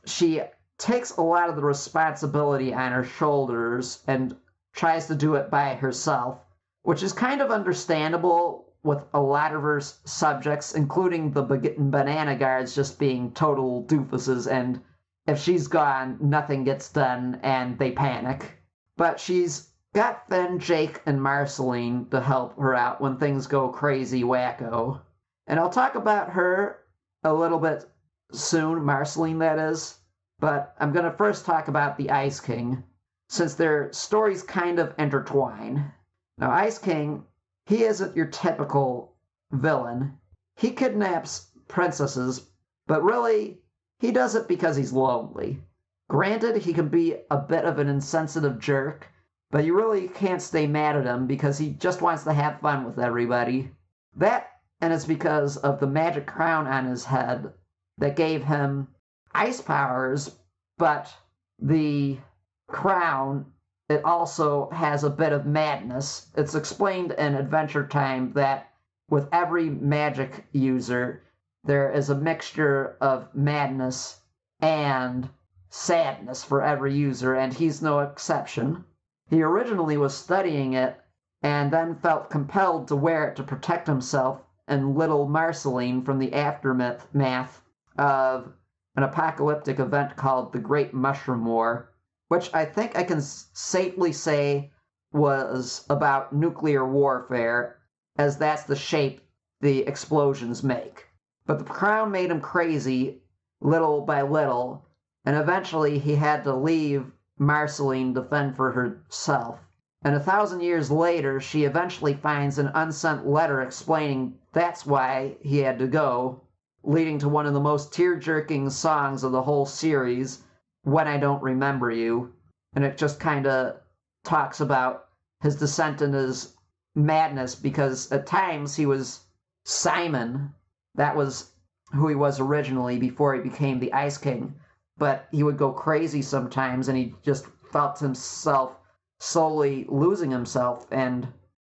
she takes a lot of the responsibility on her shoulders and tries to do it by herself, which is kind of understandable with a lot of her subjects, including the banana guards just being total doofuses, and if she's gone, nothing gets done, and they panic. But she's got Finn, Jake, and Marceline to help her out when things go crazy wacko. And I'll talk about her a little bit soon, Marceline that is, but I'm going to first talk about the Ice King, since their stories kind of intertwine. Now, Ice King, he isn't your typical villain. He kidnaps princesses, but really, he does it because he's lonely. Granted, he can be a bit of an insensitive jerk, but you really can't stay mad at him because he just wants to have fun with everybody. That, and it's because of the magic crown on his head that gave him ice powers, but the crown, it also has a bit of madness. It's explained in Adventure Time that with every magic user, there is a mixture of madness and sadness for every user, and he's no exception. He originally was studying it and then felt compelled to wear it to protect himself and little Marceline from the aftermath of an apocalyptic event called the Great Mushroom War, which I think I can safely say was about nuclear warfare, as that's the shape the explosions make. But the crown made him crazy, little by little, and eventually he had to leave Marceline to fend for herself. And 1,000 years later, she eventually finds an unsent letter explaining that's why he had to go, leading to one of the most tear-jerking songs of the whole series, When I Don't Remember You. And it just kind of talks about his descent in his madness, because at times he was Simon. That was who he was originally before he became the Ice King. But he would go crazy sometimes, and he just felt himself slowly losing himself. And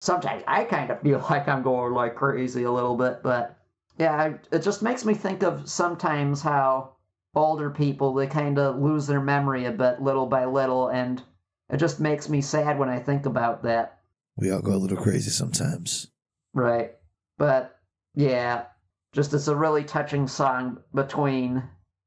sometimes I kind of feel like I'm going like crazy a little bit. But yeah, it just makes me think of sometimes how older people, they kind of lose their memory a bit little by little. And it just makes me sad when I think about that. We all go a little crazy sometimes. Right. But yeah, just it's a really touching song between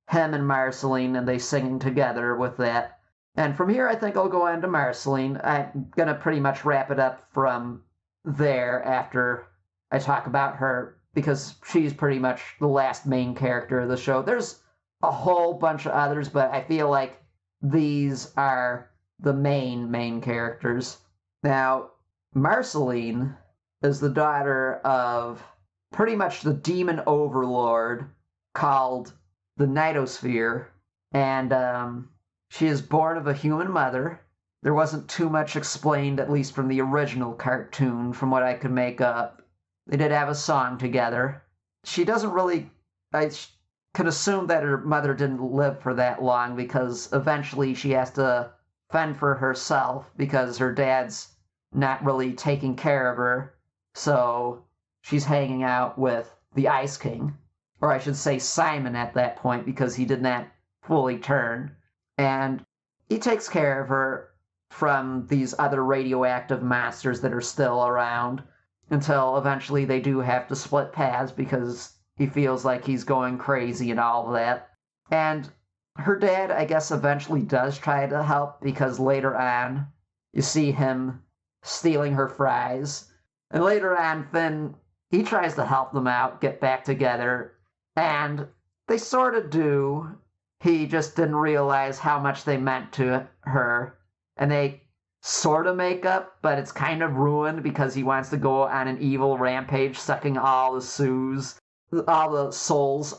him and Marceline, and they singing together with that. And from here, I think I'll go on to Marceline. I'm going to pretty much wrap it up from there after I talk about her, because she's pretty much the last main character of the show. There's a whole bunch of others, but I feel like these are the main characters. Now, Marceline is the daughter of pretty much the demon overlord called the Nightosphere, and she is born of a human mother. There wasn't too much explained, at least from the original cartoon, from what I could make up. They did have a song together. She doesn't really... I can assume that her mother didn't live for that long, because eventually she has to fend for herself because her dad's not really taking care of her. So she's hanging out with the Ice King. Or I should say Simon at that point, because he did not fully turn. And he takes care of her from these other radioactive monsters that are still around, until eventually they do have to split paths because he feels like he's going crazy and all of that. And her dad, I guess, eventually does try to help, because later on you see him stealing her fries. And later on, Finn, he tries to help them out, get back together, and they sort of do. He just didn't realize how much they meant to her. And they sort of make up, but it's kind of ruined because he wants to go on an evil rampage, sucking all the souls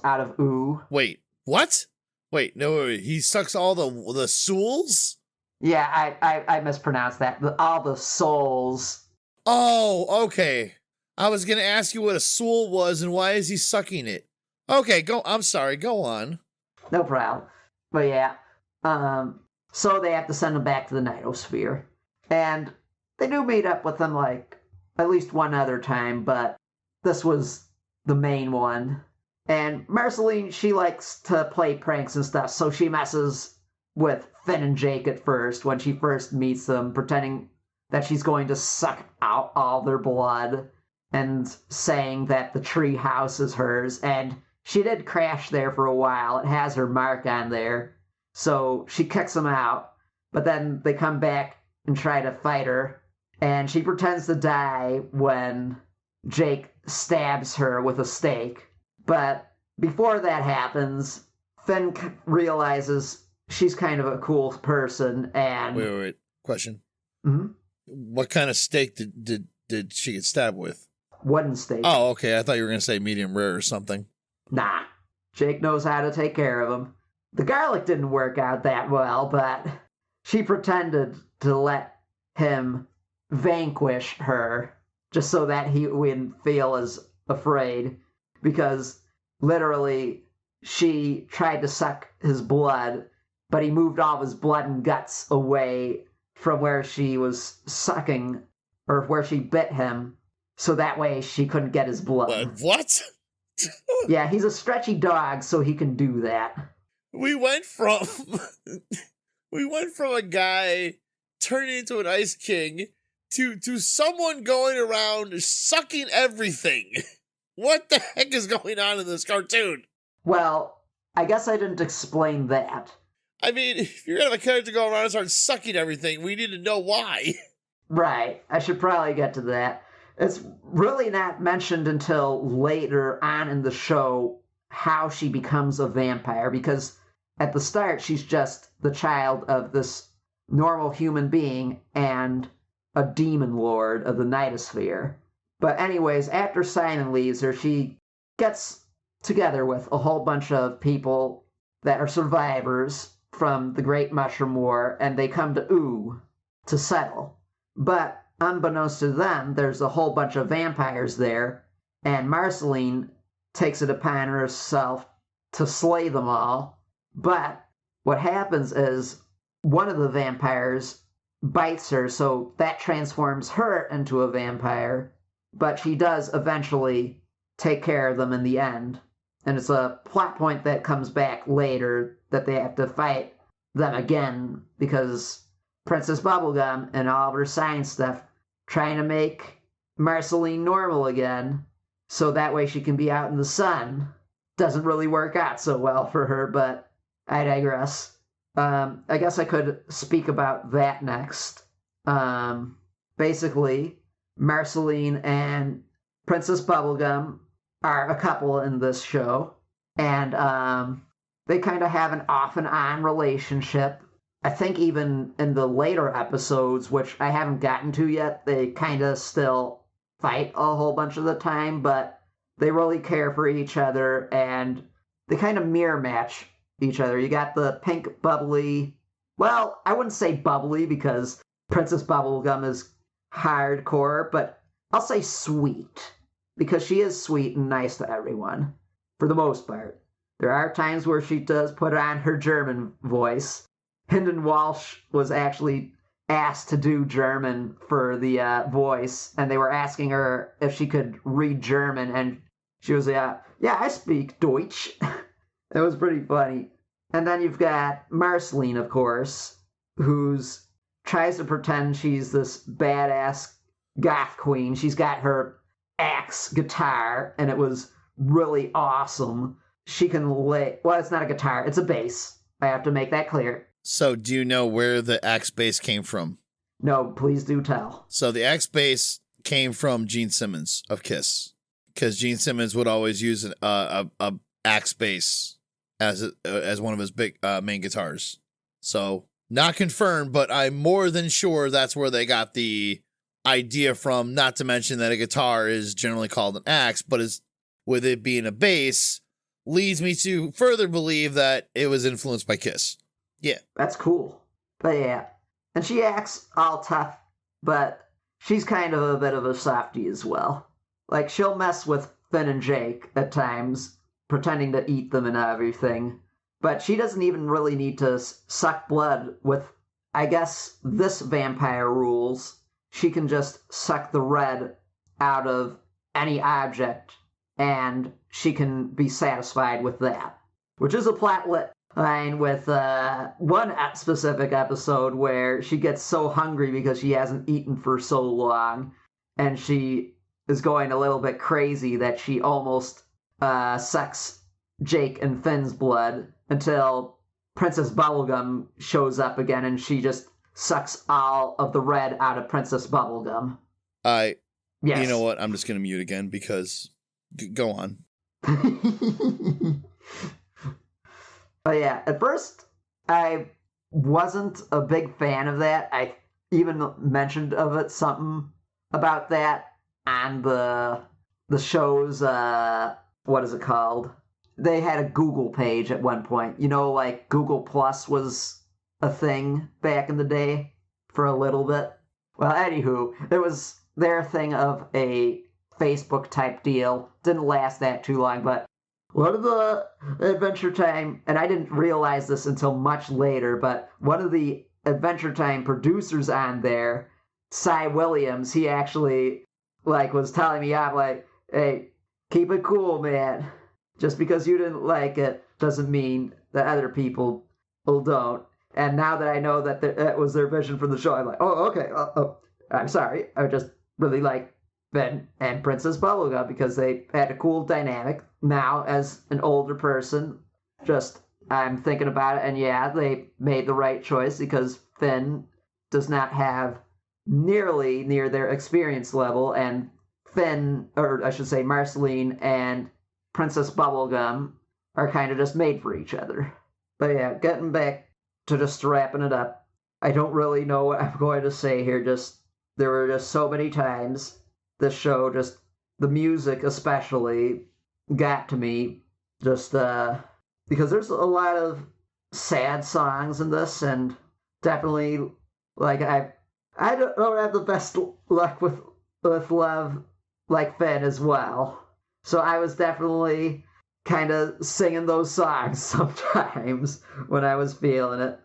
out of Ooh. Wait, what? Wait, no, wait, he sucks all the souls? Yeah, I mispronounced that. All the souls. Oh, okay. I was gonna ask you what a soul was and why is he sucking it. Okay, I'm sorry, go on. No problem. But yeah, so they have to send him back to the Nightosphere. And they do meet up with him, like, at least one other time, but this was the main one. And Marceline, she likes to play pranks and stuff, so she messes with Finn and Jake at first when she first meets them, pretending that she's going to suck out all their blood and saying that the tree house is hers. And she did crash there for a while. It has her mark on there. So she kicks them out. But then they come back and try to fight her. And she pretends to die when Jake stabs her with a stake. But before that happens, Finn realizes she's kind of a cool person. And Wait. Question. Mhm. What kind of steak did she get stabbed with? Wooden stake. Oh, okay. I thought you were gonna say medium rare or something. Nah, Jake knows how to take care of him. The garlic didn't work out that well, but she pretended to let him vanquish her just so that he wouldn't feel as afraid, because literally she tried to suck his blood, but he moved all of his blood and guts away from where she was sucking, or where she bit him, so that way she couldn't get his blood. What? Yeah, he's a stretchy dog, so he can do that. We went from a guy turning into an ice king to someone going around sucking everything. What the heck is going on in this cartoon? Well, I guess I didn't explain that. I mean, if you're gonna have a character go around and start sucking everything, we need to know why. Right, I should probably get to that. It's really not mentioned until later on in the show how she becomes a vampire, because at the start, she's just the child of this normal human being and a demon lord of the Nightosphere. But anyways, after Simon leaves her, she gets together with a whole bunch of people that are survivors from the Great Mushroom War, and they come to Ooh to settle. But unbeknownst to them, there's a whole bunch of vampires there, and Marceline takes it upon herself to slay them all. But what happens is one of the vampires bites her, so that transforms her into a vampire, but she does eventually take care of them in the end. And it's a plot point that comes back later that they have to fight them again because Princess Bubblegum and all of her science stuff trying to make Marceline normal again so that way she can be out in the sun. Doesn't really work out so well for her, but I digress. I guess I could speak about that next. Basically, Marceline and Princess Bubblegum are a couple in this show, and they kind of have an off and on relationship. I think even in the later episodes, which I haven't gotten to yet, they kind of still fight a whole bunch of the time, but they really care for each other, and they kind of mirror match each other. You got the pink bubbly, well, I wouldn't say bubbly because Princess Bubblegum is hardcore, but I'll say sweet because she is sweet and nice to everyone for the most part. There are times where she does put on her German voice. Hynden Walsh was actually asked to do German for the voice, and they were asking her if she could read German, and she was yeah, I speak Deutsch. It was pretty funny. And then you've got Marceline, of course, who's tries to pretend she's this badass goth queen. She's got her axe guitar, and it was really awesome. She can lay... Well, it's not a guitar. It's a bass. I have to make that clear. So do you know where the axe bass came from? No, please do tell. So the axe bass came from Gene Simmons of Kiss, because Gene Simmons would always use a axe bass as one of his big main guitars. So not confirmed, but I'm more than sure that's where they got the idea from, not to mention that a guitar is generally called an axe, but with it being a bass leads me to further believe that it was influenced by Kiss. Yeah. That's cool. But yeah. And she acts all tough, but she's kind of a bit of a softie as well. Like, she'll mess with Finn and Jake at times, pretending to eat them and everything. But she doesn't even really need to suck blood with, I guess, this vampire rules. She can just suck the red out of any object, and she can be satisfied with that. Which is a plot line with one specific episode where she gets so hungry because she hasn't eaten for so long, and she is going a little bit crazy that she almost sucks Jake and Finn's blood until Princess Bubblegum shows up again, and she just sucks all of the red out of Princess Bubblegum. Yes. You know what? I'm just going to mute again because... Go on. But yeah, at first, I wasn't a big fan of that. I even mentioned of it something about that on the show's, what is it called? They had a Google page at one point. You know, like Google Plus was a thing back in the day for a little bit. Well, anywho, it was their thing of a Facebook type deal. Didn't last that too long, but one of the Adventure Time, and I didn't realize this until much later, but one of the Adventure Time producers on there, Cy Williams, he actually was telling me, I'm like, hey, keep it cool, man. Just because you didn't like it doesn't mean that other people don't. And now that I know that that was their vision for the show, I'm like, oh, okay. I'm sorry. I just really like Ben and Princess Bubblegum because they had a cool dynamic. Now, as an older person, I'm thinking about it, and yeah, they made the right choice because Finn does not have nearly near their experience level, and Finn, or I should say Marceline and Princess Bubblegum are kind of just made for each other. But yeah, getting back to just wrapping it up. I don't really know what I'm going to say here. Just there were just so many times this show, just the music especially, got to me. Just because there's a lot of sad songs in this, and definitely like I don't have the best luck with love like Finn as well. So I was definitely kind of singing those songs sometimes when I was feeling it.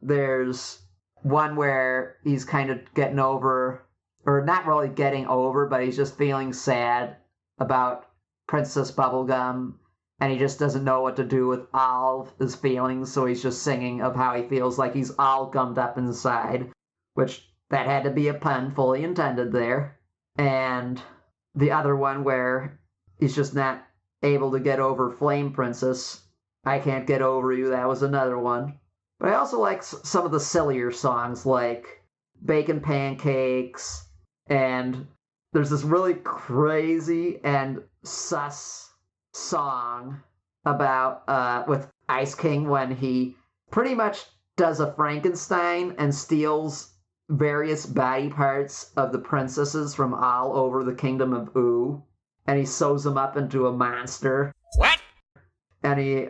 There's one where he's kind of getting over, or not really getting over, but he's just feeling sad about Princess Bubblegum, and he just doesn't know what to do with all of his feelings, so he's just singing of how he feels like he's all gummed up inside, which that had to be a pun fully intended there. And the other one where he's just not able to get over Flame Princess. I Can't Get Over You, that was another one. But I also like some of the sillier songs like Bacon Pancakes, and there's this really crazy and sus song about with Ice King when he pretty much does a Frankenstein and steals various body parts of the princesses from all over the kingdom of Oo, and he sews them up into a monster. What? And he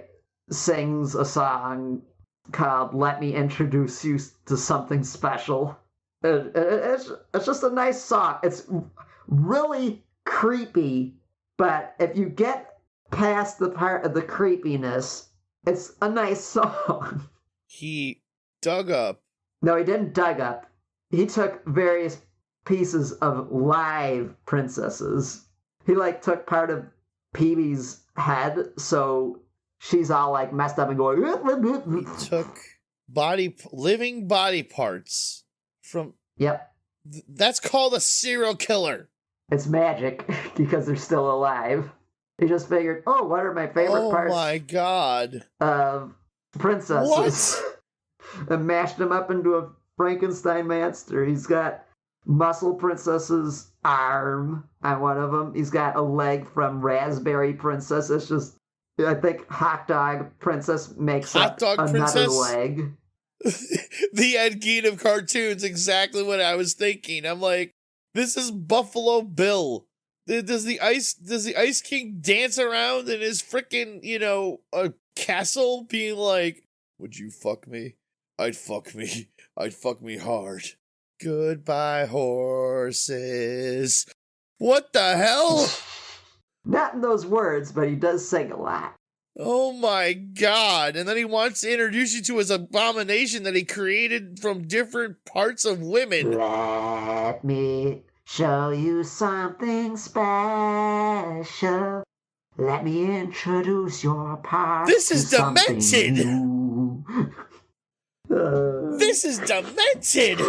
sings a song called Let Me Introduce You to Something Special. It's just a nice song. It's really creepy, but if you get past the part of the creepiness, it's a nice song. He dug up. No, he didn't dug up. He took various pieces of live princesses. He took part of Peebee's head, so she's all messed up and going. He took living body parts from. Yep. That's called a serial killer. It's magic because they're still alive. He just figured, what are my favorite parts? Oh my god. Of princesses. What? And mashed them up into a Frankenstein monster. He's got Muscle Princess's arm on one of them. He's got a leg from Raspberry Princess. It's just, I think Hot Dog Princess makes Hot up Dog another Princess? leg. The Ed Gein of cartoons, exactly what I was thinking. I'm like, this is Buffalo Bill. Does the Ice King dance around in his freaking, a castle being like, would you fuck me? I'd fuck me. I'd fuck me hard. Goodbye, horses. What the hell? Not in those words, but he does sing a lot. Oh my god. And then he wants to introduce you to his abomination that he created from different parts of women. Let me show you something special. Let me introduce your parts. This is to something demented. new. This is demented.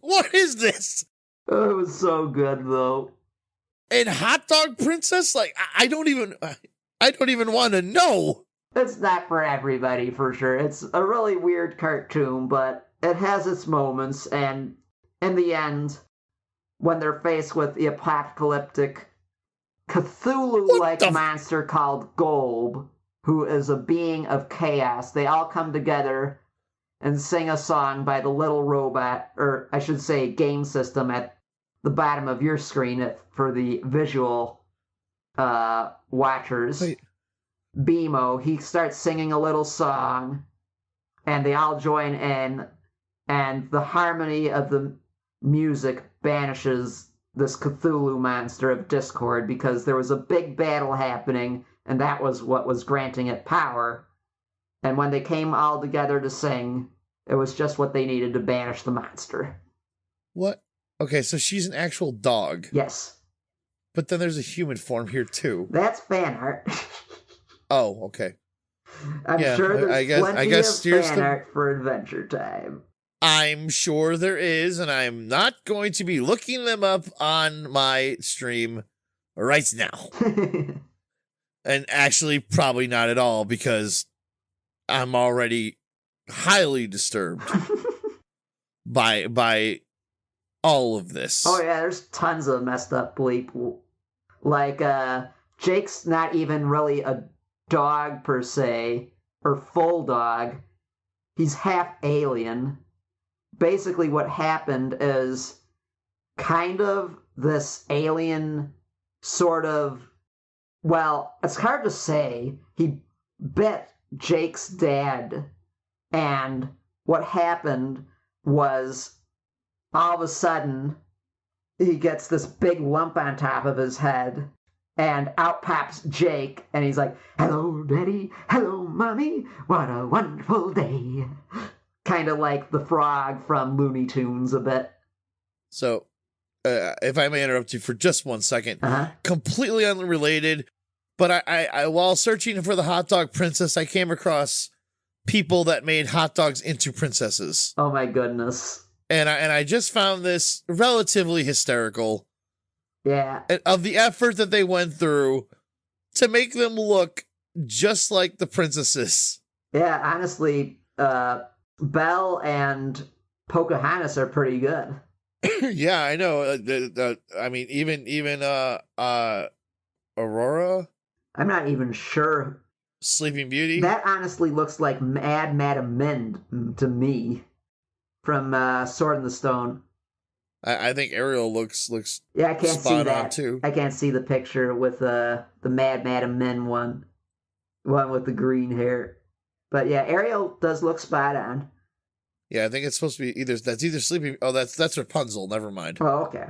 What is this? It was so good though. And Hot Dog Princess? I don't even want to know. It's not for everybody for sure. It's a really weird cartoon, but it has its moments, and in the end, when they're faced with the apocalyptic Cthulhu-like monster called Golb, who is a being of chaos, they all come together and sing a song by the little robot, or I should say game system at the bottom of your screen for the visual watchers. Wait. BMO, he starts singing a little song, and they all join in, and the harmony of the music banishes this Cthulhu monster of discord because there was a big battle happening, and that was what was granting it power. And when they came all together to sing, it was just what they needed to banish the monster. What? Okay, so she's an actual dog. Yes. But then there's a human form here too. That's fan art. Oh, okay. I'm Yeah, sure there's I guess plenty of fan art for Adventure Time. I'm sure there is, and I'm not going to be looking them up on my stream right now. And actually, probably not at all, because I'm already highly disturbed by all of this. Oh yeah, there's tons of messed up bleep. Like, Jake's not even really a dog per se. or full dog. He's half alien. Basically, what happened is kind of this alien sort of, well, it's hard to say. He bit Jake's dad, and what happened was all of a sudden he gets this big lump on top of his head, and out pops Jake, and he's like, "Hello, Daddy. Hello, Mommy. What a wonderful day." Kind of like the frog from Looney Tunes a bit. So, if I may interrupt you for just 1 second, Uh-huh. completely unrelated, but I while searching for the hot dog princess, I came across people that made hot dogs into princesses. Oh my goodness. And I just found this relatively hysterical Yeah. of the effort that they went through to make them look just like the princesses. Yeah, honestly, Belle and Pocahontas are pretty good. Yeah, I know. I mean, even Aurora, I'm not even sure. Sleeping Beauty. That honestly looks like Mad Madam Mim to me from Sword in the Stone. I think Ariel looks Yeah, I can't see spot on that. too. I can't see the picture with the Mad Madam Mim one with the green hair. But yeah, Ariel does look spot on. Yeah, I think it's supposed to be either Sleeping. Oh, that's Rapunzel. Never mind. Oh, okay.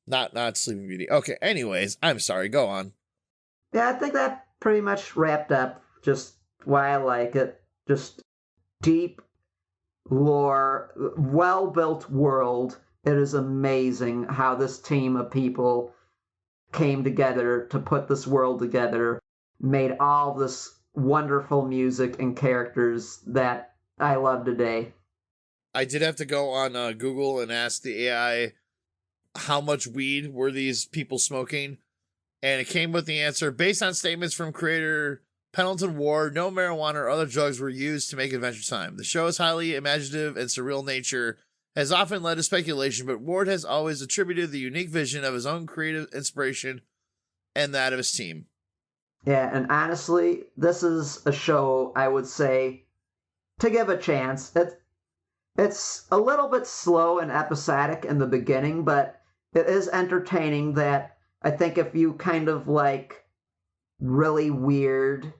Not Sleeping Beauty. Okay. Anyways, I'm sorry. Go on. Yeah, I think that pretty much wrapped up just why I like it. Just deep lore, well-built world. It is amazing how this team of people came together to put this world together, made all this wonderful music and characters that I love today. I did have to go on Google and ask the AI how much weed were these people smoking, and it came with the answer: based on statements from creator Pendleton Ward, no marijuana or other drugs were used to make Adventure Time. The show's highly imaginative and surreal nature has often led to speculation, but Ward has always attributed the unique vision of his own creative inspiration and that of his team. Yeah, and honestly, this is a show I would say to give a chance. It's a little bit slow and episodic in the beginning, but it is entertaining. That I think if you kind of like really weird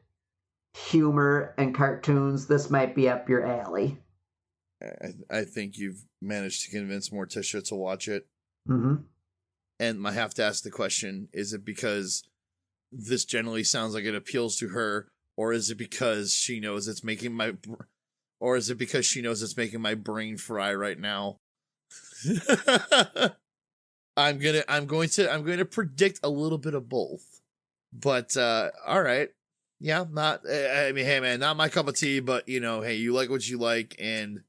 humor and cartoons, this might be up your alley. I think you've managed to convince Morticia to watch it. Mm-hmm. And I have to ask the question, is it because this generally sounds like it appeals to her, or is it because she knows it's making my brain fry right now? I'm going to predict a little bit of both. But all right. Yeah, I mean, hey man, not my cup of tea, but hey, you like what you like, and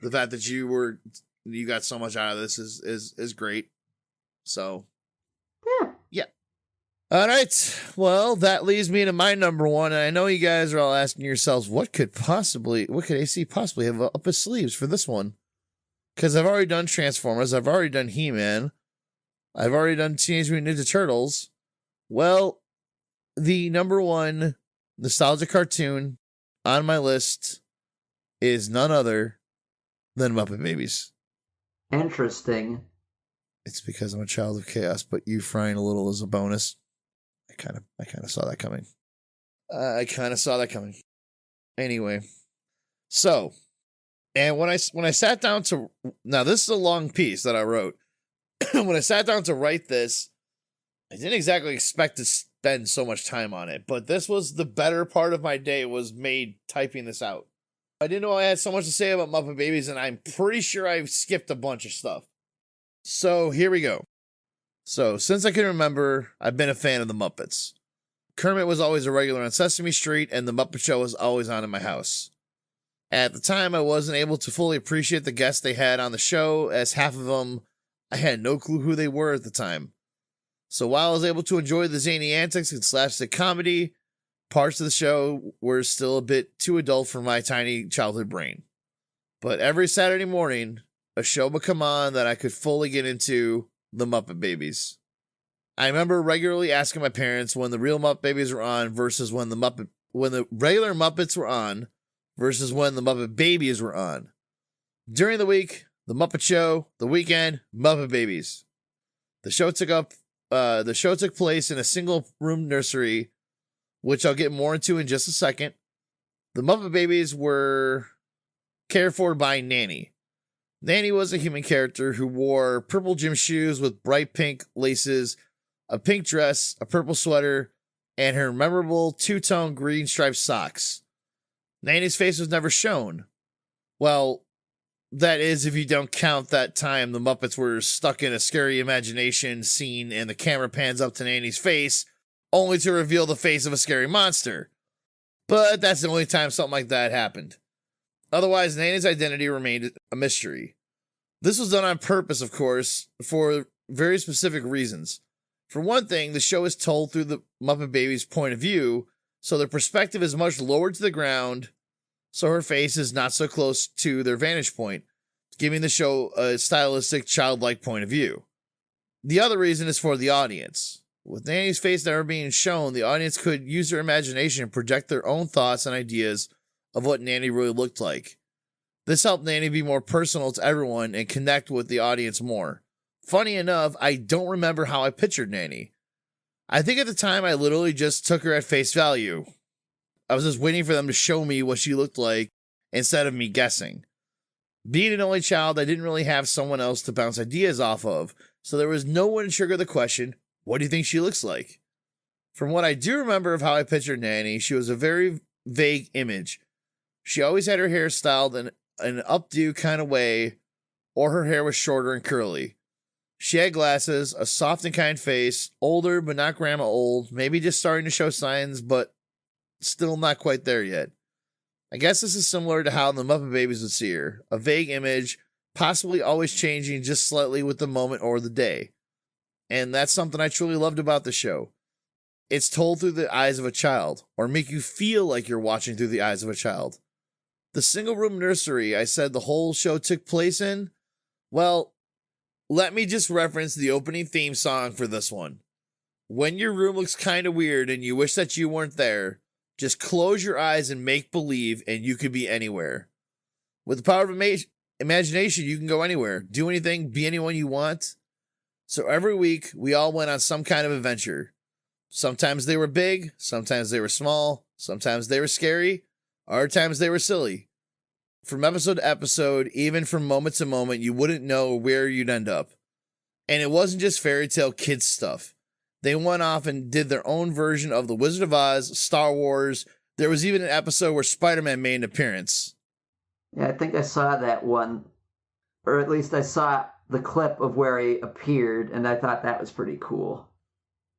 the fact that you got so much out of this is great. So yeah. All right. Well, that leads me to my number one. And I know you guys are all asking yourselves, what could AC possibly have up his sleeves for this one? Because I've already done Transformers, I've already done He-Man, I've already done Teenage Mutant Ninja Turtles. Well, the number one nostalgia cartoon on my list is none other than Muppet Babies. Interesting. It's because I'm a child of chaos, but you frying a little is a bonus. I kind of saw that coming. Anyway, so, and when I sat down to, now this is a long piece that I wrote. When I sat down to write this, I didn't exactly expect to spend so much time on it, but this was the better part of my day was made typing this out. I didn't know I had so much to say about Muppet Babies, and I'm pretty sure I skipped a bunch of stuff. So here we go. So since I can remember, I've been a fan of the Muppets. Kermit was always a regular on Sesame Street, and the Muppet Show was always on in my house. At the time, I wasn't able to fully appreciate the guests they had on the show, as half of them, I had no clue who they were at the time. So while I was able to enjoy the zany antics and slapstick comedy, parts of the show were still a bit too adult for my tiny childhood brain. But every Saturday morning, a show would come on that I could fully get into, the Muppet Babies. I remember regularly asking my parents when the real Muppet Babies were on versus when the Muppet when the regular Muppets were on versus when the Muppet Babies were on. During the week, The Muppet Show, the weekend, Muppet Babies. The show took place in a single-room nursery, which I'll get more into in just a second. The Muppet Babies were cared for by Nanny. Nanny was a human character who wore purple gym shoes with bright pink laces, a pink dress, a purple sweater, and her memorable two-tone green striped socks. Nanny's face was never shown. Well, that is if you don't count that time the Muppets were stuck in a scary imagination scene and the camera pans up to Nanny's face, only to reveal the face of a scary monster. But that's the only time something like that happened. Otherwise, Nanny's identity remained a mystery. This was done on purpose, of course, for very specific reasons. For one thing, the show is told through the Muppet Babies' point of view, so their perspective is much lower to the ground, so her face is not so close to their vantage point, giving the show a stylistic, childlike point of view. The other reason is for the audience. With Nanny's face never being shown, the audience could use their imagination and project their own thoughts and ideas of what Nanny really looked like. This helped Nanny be more personal to everyone and connect with the audience more. Funny enough, I don't remember how I pictured Nanny. I think at the time I literally just took her at face value. I was just waiting for them to show me what she looked like instead of me guessing. Being an only child, I didn't really have someone else to bounce ideas off of, so there was no one to trigger the question, what do you think she looks like? From what I do remember of how I pictured Nanny, she was a very vague image. She always had her hair styled in an updo kind of way, or her hair was shorter and curly. She had glasses, a soft and kind face, older but not grandma old, maybe just starting to show signs, but still not quite there yet. I guess this is similar to how the Muppet Babies would see her, a vague image, possibly always changing just slightly with the moment or the day. And that's something I truly loved about the show. It's told through the eyes of a child, or make you feel like you're watching through the eyes of a child. The single-room nursery I said the whole show took place in, well, let me just reference the opening theme song for this one. When your room looks kind of weird and you wish that you weren't there, just close your eyes and make believe and you could be anywhere. With the power of imagination, you can go anywhere, do anything, be anyone you want. So every week, we all went on some kind of adventure. Sometimes they were big, sometimes they were small, sometimes they were scary, other times they were silly. From episode to episode, even from moment to moment, you wouldn't know where you'd end up. And it wasn't just fairy tale kids stuff. They went off and did their own version of The Wizard of Oz, Star Wars. There was even an episode where Spider-Man made an appearance. Yeah, I think I saw that one, or at least I saw the clip of where he appeared, and I thought that was pretty cool.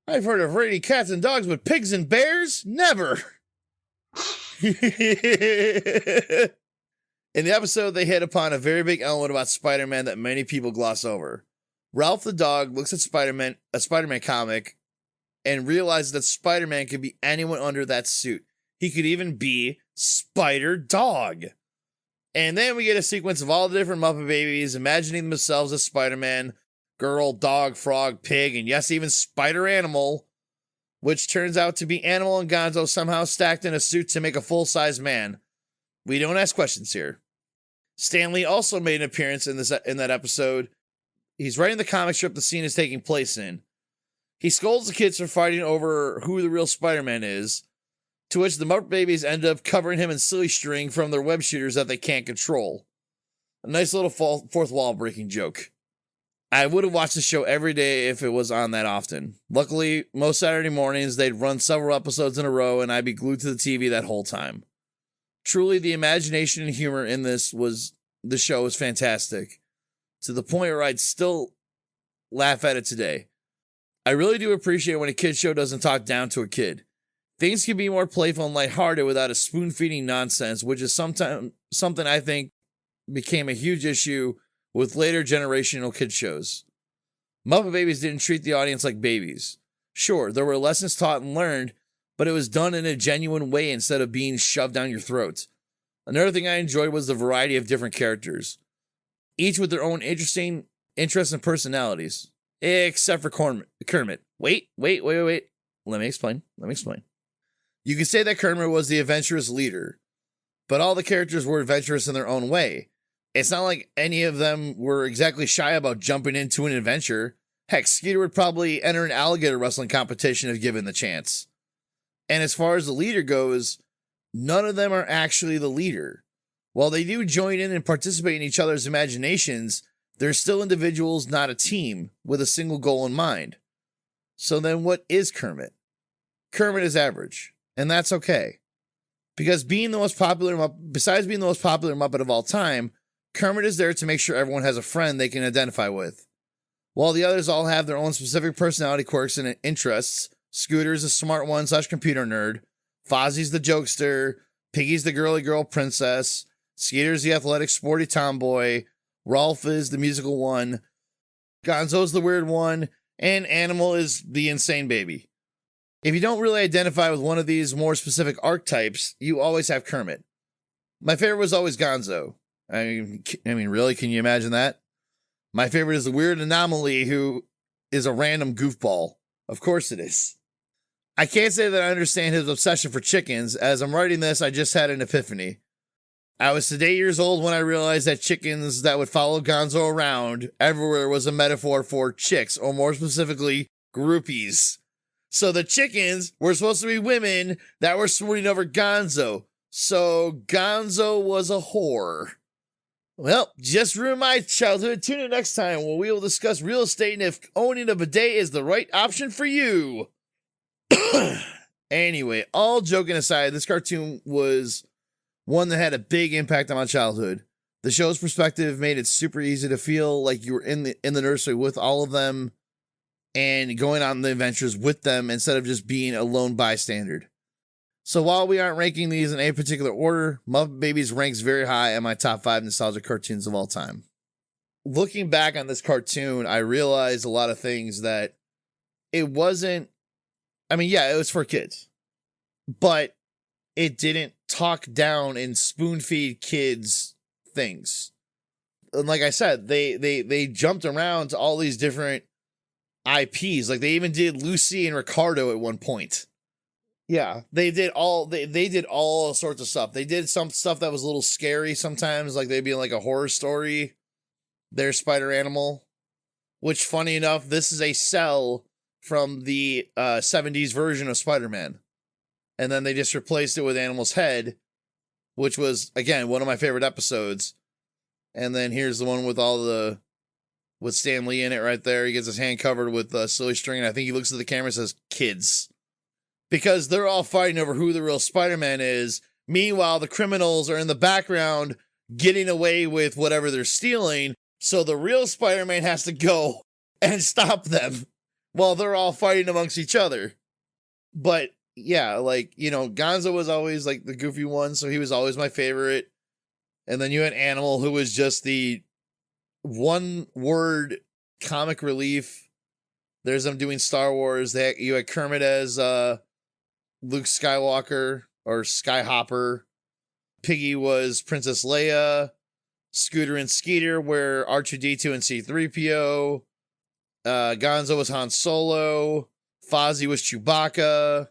I've heard of raiding cats and dogs, but pigs and bears? Never! In the episode, they hit upon a very big element about Spider-Man that many people gloss over. Ralph the dog looks at Spider-Man, a Spider-Man comic, and realizes that Spider-Man could be anyone under that suit. He could even be Spider-Dog. And then we get a sequence of all the different Muppet Babies imagining themselves as Spider-Man, girl, dog, frog, pig, and yes, even Spider-Animal, which turns out to be Animal and Gonzo somehow stacked in a suit to make a full-size man. We don't ask questions here. Stanley also made an appearance in that episode. He's writing the comic strip the scene is taking place in. He scolds the kids for fighting over who the real Spider-Man is, to which the Muppet Babies end up covering him in silly string from their web shooters that they can't control. A nice little fourth wall breaking joke. I would have watched the show every day if it was on that often. Luckily, most Saturday mornings they'd run several episodes in a row and I'd be glued to the TV that whole time. Truly, the imagination and humor in the show was fantastic, to the point where I'd still laugh at it today. I really do appreciate when a kid show doesn't talk down to a kid. Things can be more playful and lighthearted without a spoon-feeding nonsense, which is something I think became a huge issue with later generational kid shows. Muppet Babies didn't treat the audience like babies. Sure, there were lessons taught and learned, but it was done in a genuine way instead of being shoved down your throat. Another thing I enjoyed was the variety of different characters, each with their own interests and personalities, except for Kermit. Wait. Let me explain. You could say that Kermit was the adventurous leader, but all the characters were adventurous in their own way. It's not like any of them were exactly shy about jumping into an adventure. Heck, Skeeter would probably enter an alligator wrestling competition if given the chance. And as far as the leader goes, none of them are actually the leader. While they do join in and participate in each other's imaginations, they're still individuals, not a team, with a single goal in mind. So then what is Kermit? Kermit is average, and that's okay. Because besides being the most popular Muppet of all time, Kermit is there to make sure everyone has a friend they can identify with. While the others all have their own specific personality quirks and interests, Scooter's a smart one / computer nerd, Fozzie's the jokester, Piggy's the girly girl princess, Skeeter's the athletic sporty tomboy, Rolf is the musical one, Gonzo's the weird one, and Animal is the insane baby. If you don't really identify with one of these more specific archetypes, you always have Kermit. My favorite was always Gonzo. I mean, really, can you imagine that? My favorite is the weird anomaly who is a random goofball. Of course it is. I can't say that I understand his obsession for chickens. As I'm writing this, I just had an epiphany. I was 8 years old when I realized that chickens that would follow Gonzo around everywhere was a metaphor for chicks, or more specifically, groupies. So the chickens were supposed to be women that were swooning over Gonzo. So Gonzo was a whore. Well, just ruined my childhood. Tune in next time where we will discuss real estate and if owning a bidet is the right option for you. Anyway, all joking aside, this cartoon was one that had a big impact on my childhood. The show's perspective made it super easy to feel like you were in the nursery with all of them and going on the adventures with them instead of just being a lone bystander. So while we aren't ranking these in a particular order, Muppet Babies ranks very high on my top 5 nostalgic cartoons of all time. Looking back on this cartoon, I realized a lot of things that it wasn't, I mean, yeah, it was for kids, but it didn't talk down and spoon feed kids things. And like I said, they jumped around to all these different IPs. Like they even did Lucy and Ricardo at one point. Yeah, they did all sorts of stuff. They did some stuff that was a little scary sometimes, like they'd be in like a horror story. There's Spider Animal, which funny enough, this is a cell from the 70s version of Spider-Man. And then they just replaced it with Animal's head, which was, again, one of my favorite episodes. And then here's the one with Stan Lee in it right there. He gets his hand covered with silly string, and I think he looks at the camera and says, "Kids." Because they're all fighting over who the real Spider-Man is. Meanwhile, the criminals are in the background getting away with whatever they're stealing. So the real Spider-Man has to go and stop them while they're all fighting amongst each other. But yeah, like, you know, Gonzo was always like the goofy one, so he was always my favorite. And then you had Animal, who was just the one-word comic relief. There's them doing Star Wars. You had Kermit as Luke Skywalker or Skyhopper. Piggy was Princess Leia. Scooter and Skeeter were R2-D2 and C-3PO. Gonzo was Han Solo. Fozzie was Chewbacca.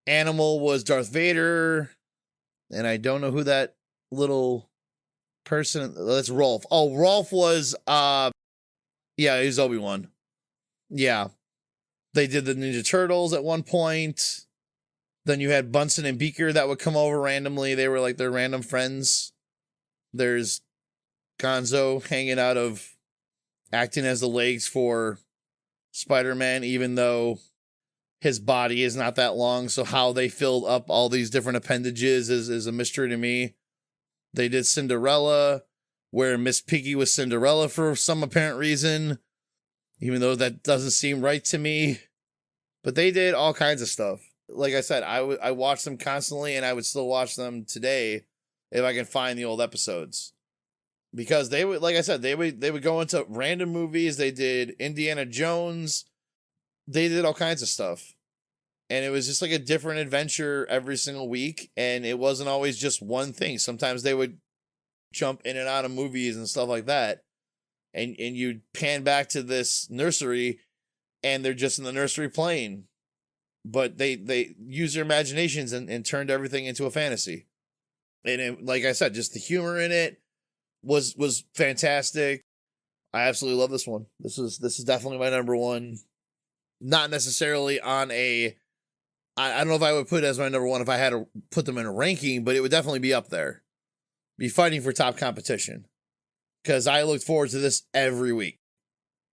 Animal was Darth Vader. And I don't know who that little person... That's Rolf. Oh, Rolf was... yeah, he was Obi-Wan. Yeah. They did the Ninja Turtles at one point. Then you had Bunsen and Beaker that would come over randomly. They were like their random friends. There's Gonzo hanging out of... acting as the legs for Spider-Man, even though his body is not that long. So how they filled up all these different appendages is a mystery to me. They did Cinderella, where Miss Piggy was Cinderella for some apparent reason, even though that doesn't seem right to me. But they did all kinds of stuff. Like I said, I watched them constantly, and I would still watch them today if I can find the old episodes. Because they would, like I said, they would go into random movies. They did Indiana Jones. They did all kinds of stuff. And it was just like a different adventure every single week. And it wasn't always just one thing. Sometimes they would jump in and out of movies and stuff like that. And you'd pan back to this nursery, and they're just in the nursery playing. but they used their imaginations and turned everything into a fantasy. And it, like I said, just the humor in it was fantastic. I absolutely love this one. This is definitely my number one. Not necessarily on a, I don't know if I would put it as my number one if I had to put them in a ranking, but it would definitely be up there. Be fighting for top competition. Because I looked forward to this every week.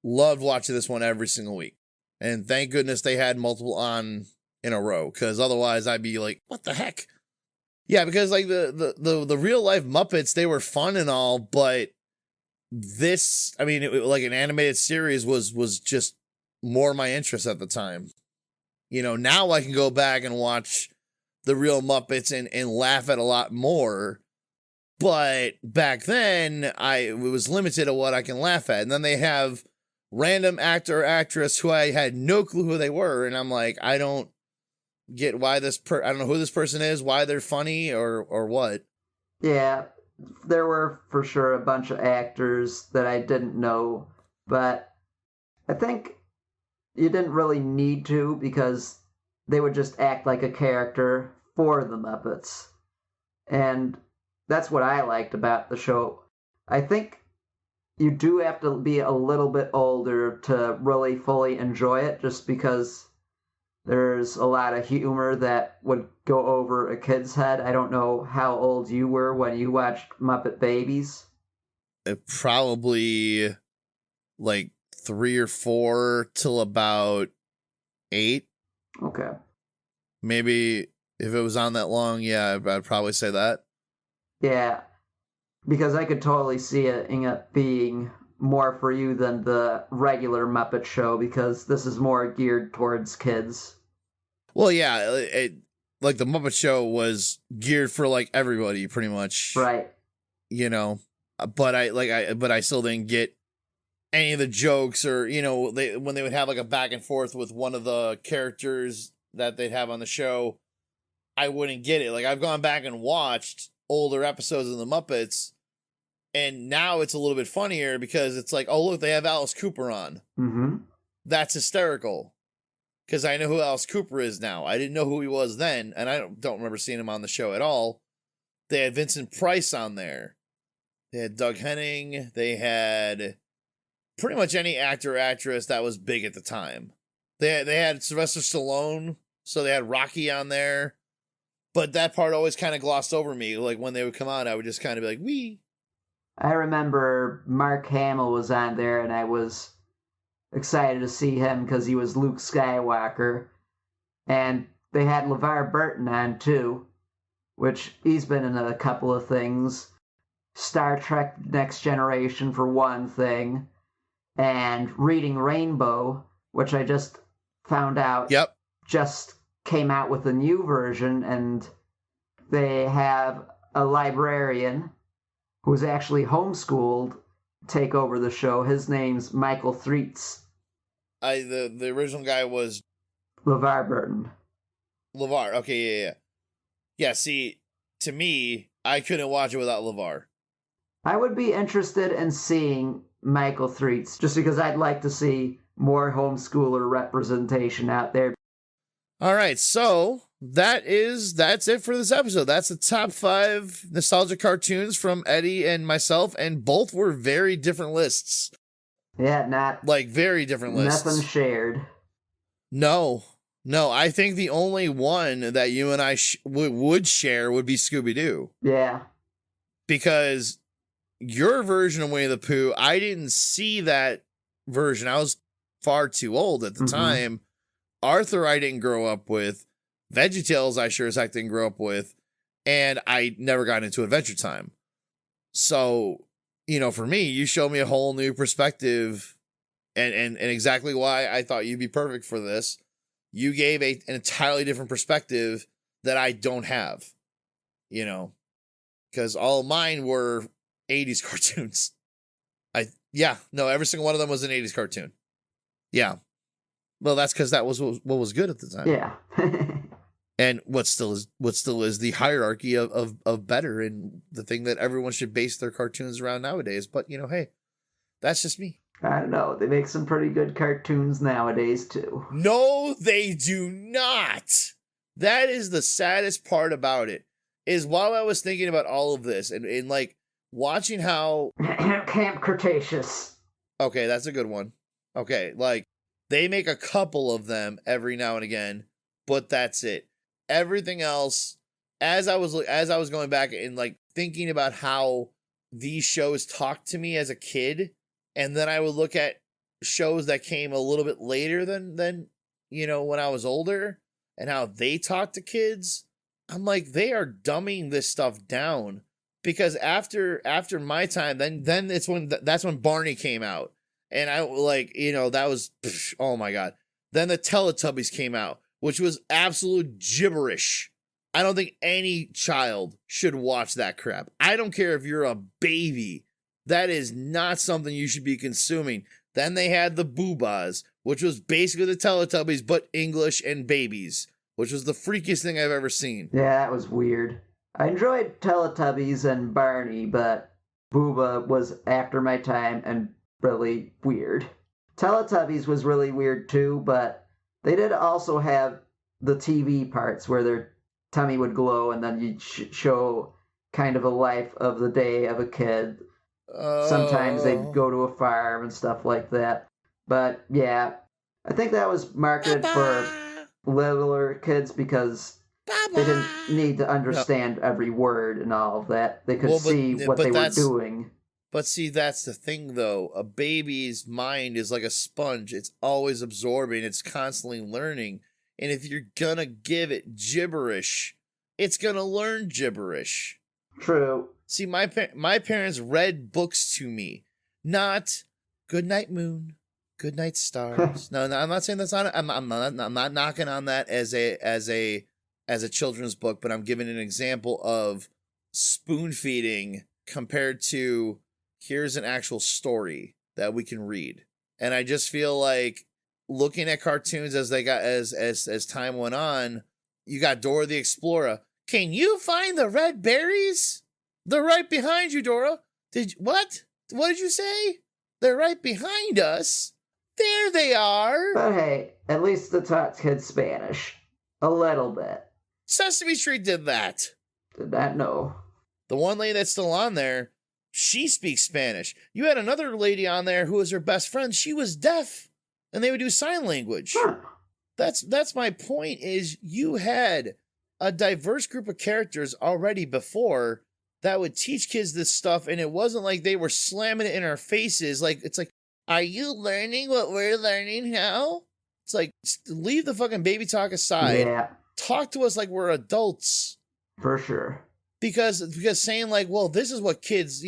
Loved watching this one every single week. And thank goodness they had multiple on in a row. Because otherwise I'd be like, what the heck? Yeah, because like the real life Muppets, they were fun and all, but this, I mean, like an animated series was just more my interest at the time. You know, now I can go back and watch the real Muppets and laugh at a lot more. But back then, it was limited to what I can laugh at. And then they have random actor or actress who I had no clue who they were. And I'm like, I don't get why I don't know who this person is, why they're funny or what. Yeah, there were for sure a bunch of actors that I didn't know, but I think you didn't really need to because they would just act like a character for the Muppets. And that's what I liked about the show. I think you do have to be a little bit older to really fully enjoy it just because there's a lot of humor that would go over a kid's head. I don't know how old you were when you watched Muppet Babies. Probably like 3 or 4 till about 8. Okay. Maybe if it was on that long, yeah, I'd probably say that. Yeah, because I could totally see it being more for you than the regular Muppet Show because this is more geared towards kids. Well, yeah, like the Muppet Show was geared for like everybody pretty much. Right. You know, but I still didn't get any of the jokes or, you know, when they would have like a back and forth with one of the characters that they'd have on the show, I wouldn't get it. Like I've gone back and watched older episodes of the Muppets, and now it's a little bit funnier because it's like, oh look, they have Alice Cooper on. Mm-hmm. That's hysterical because I know who Alice Cooper is now. I didn't know who he was then, and I don't remember seeing him on the show at all. They had Vincent Price on there. They had Doug Henning. They had pretty much any actor or actress that was big at the time. They had Sylvester Stallone, so they had Rocky on there. But that part always kind of glossed over me. Like when they would come out, I would just kind of be like, wee. I remember Mark Hamill was on there, and I was excited to see him because he was Luke Skywalker. And they had LeVar Burton on too, which he's been in a couple of things. Star Trek Next Generation for one thing, and Reading Rainbow, which I just found out just came out with a new version, and they have a librarian who's actually homeschooled take over the show. His name's Michael Threets. The original guy was LeVar Burton. LeVar. Okay, yeah. Yeah, see, to me, I couldn't watch it without LeVar. I would be interested in seeing Michael Threets just because I'd like to see more homeschooler representation out there. All right, so that's it for this episode. That's the top 5 nostalgic cartoons from Eddie and myself, and both were very different lists. Yeah, not like very different lists. Nothing shared. No, I think the only one that you and I would share would be Scooby-Doo. Yeah. Because your version of Winnie the Pooh, I didn't see that version. I was far too old at the time. Arthur, I didn't grow up with. VeggieTales, I sure as heck didn't grow up with. And I never got into Adventure Time. So, you know, for me, you showed me a whole new perspective and exactly why I thought you'd be perfect for this. You gave an entirely different perspective that I don't have, you know, because all of mine were 80s cartoons. Every single one of them was an 80s cartoon. Yeah. Well, that's because that was what was good at the time. Yeah. And what still is the hierarchy of better and the thing that everyone should base their cartoons around nowadays. But, you know, hey, that's just me. I don't know. They make some pretty good cartoons nowadays, too. No, they do not. That is the saddest part about it, is while I was thinking about all of this and like watching how... Camp Cretaceous. Okay, that's a good one. Okay, like they make a couple of them every now and again, but that's it. Everything else, as I was going back and like thinking about how these shows talked to me as a kid, and then I would look at shows that came a little bit later than when I was older, and how they talk to kids. I'm like, they are dumbing this stuff down, because after my time, then that's when Barney came out, and I like, that was, oh my god. Then the Teletubbies came out, which was absolute gibberish. I don't think any child should watch that crap. I don't care if you're a baby. That is not something you should be consuming. Then they had the Boobas, which was basically the Teletubbies, but English and babies, which was the freakiest thing I've ever seen. Yeah, that was weird. I enjoyed Teletubbies and Barney, but Booba was after my time and really weird. Teletubbies was really weird too, but they did also have the TV parts where their tummy would glow, and then you'd show kind of a life of the day of a kid. Sometimes they'd go to a farm and stuff like that. But yeah, I think that was marketed for littler kids because they didn't need to understand every word and all of that. They could see what they were doing. But see, that's the thing, though. A baby's mind is like a sponge. It's always absorbing. It's constantly learning. And if you're gonna give it gibberish, it's gonna learn gibberish. True. See, my parents read books to me, not "Good Night Moon, Good Night Stars." No, I'm not saying that's not. I'm not knocking on that as a children's book, but I'm giving an example of spoon feeding compared to here's an actual story that we can read. And I just feel like looking at cartoons as they got as time went on, you got Dora the Explorer. Can you find the red berries? They're right behind you, Dora. What? What did you say? They're right behind us. There they are. But hey, at least the taught kids Spanish. A little bit. Sesame Street did that. Did not know. The one lady that's still on there, she speaks Spanish. You had another lady on there who was her best friend. She was deaf, and they would do sign language. Huh. That's my point, is you had a diverse group of characters already before that would teach kids this stuff, and it wasn't like they were slamming it in our faces. Like, it's like, are you learning what we're learning now? It's like, leave the fucking baby talk aside. Yeah. Talk to us like we're adults. For sure. Because saying like, well, this is what kids,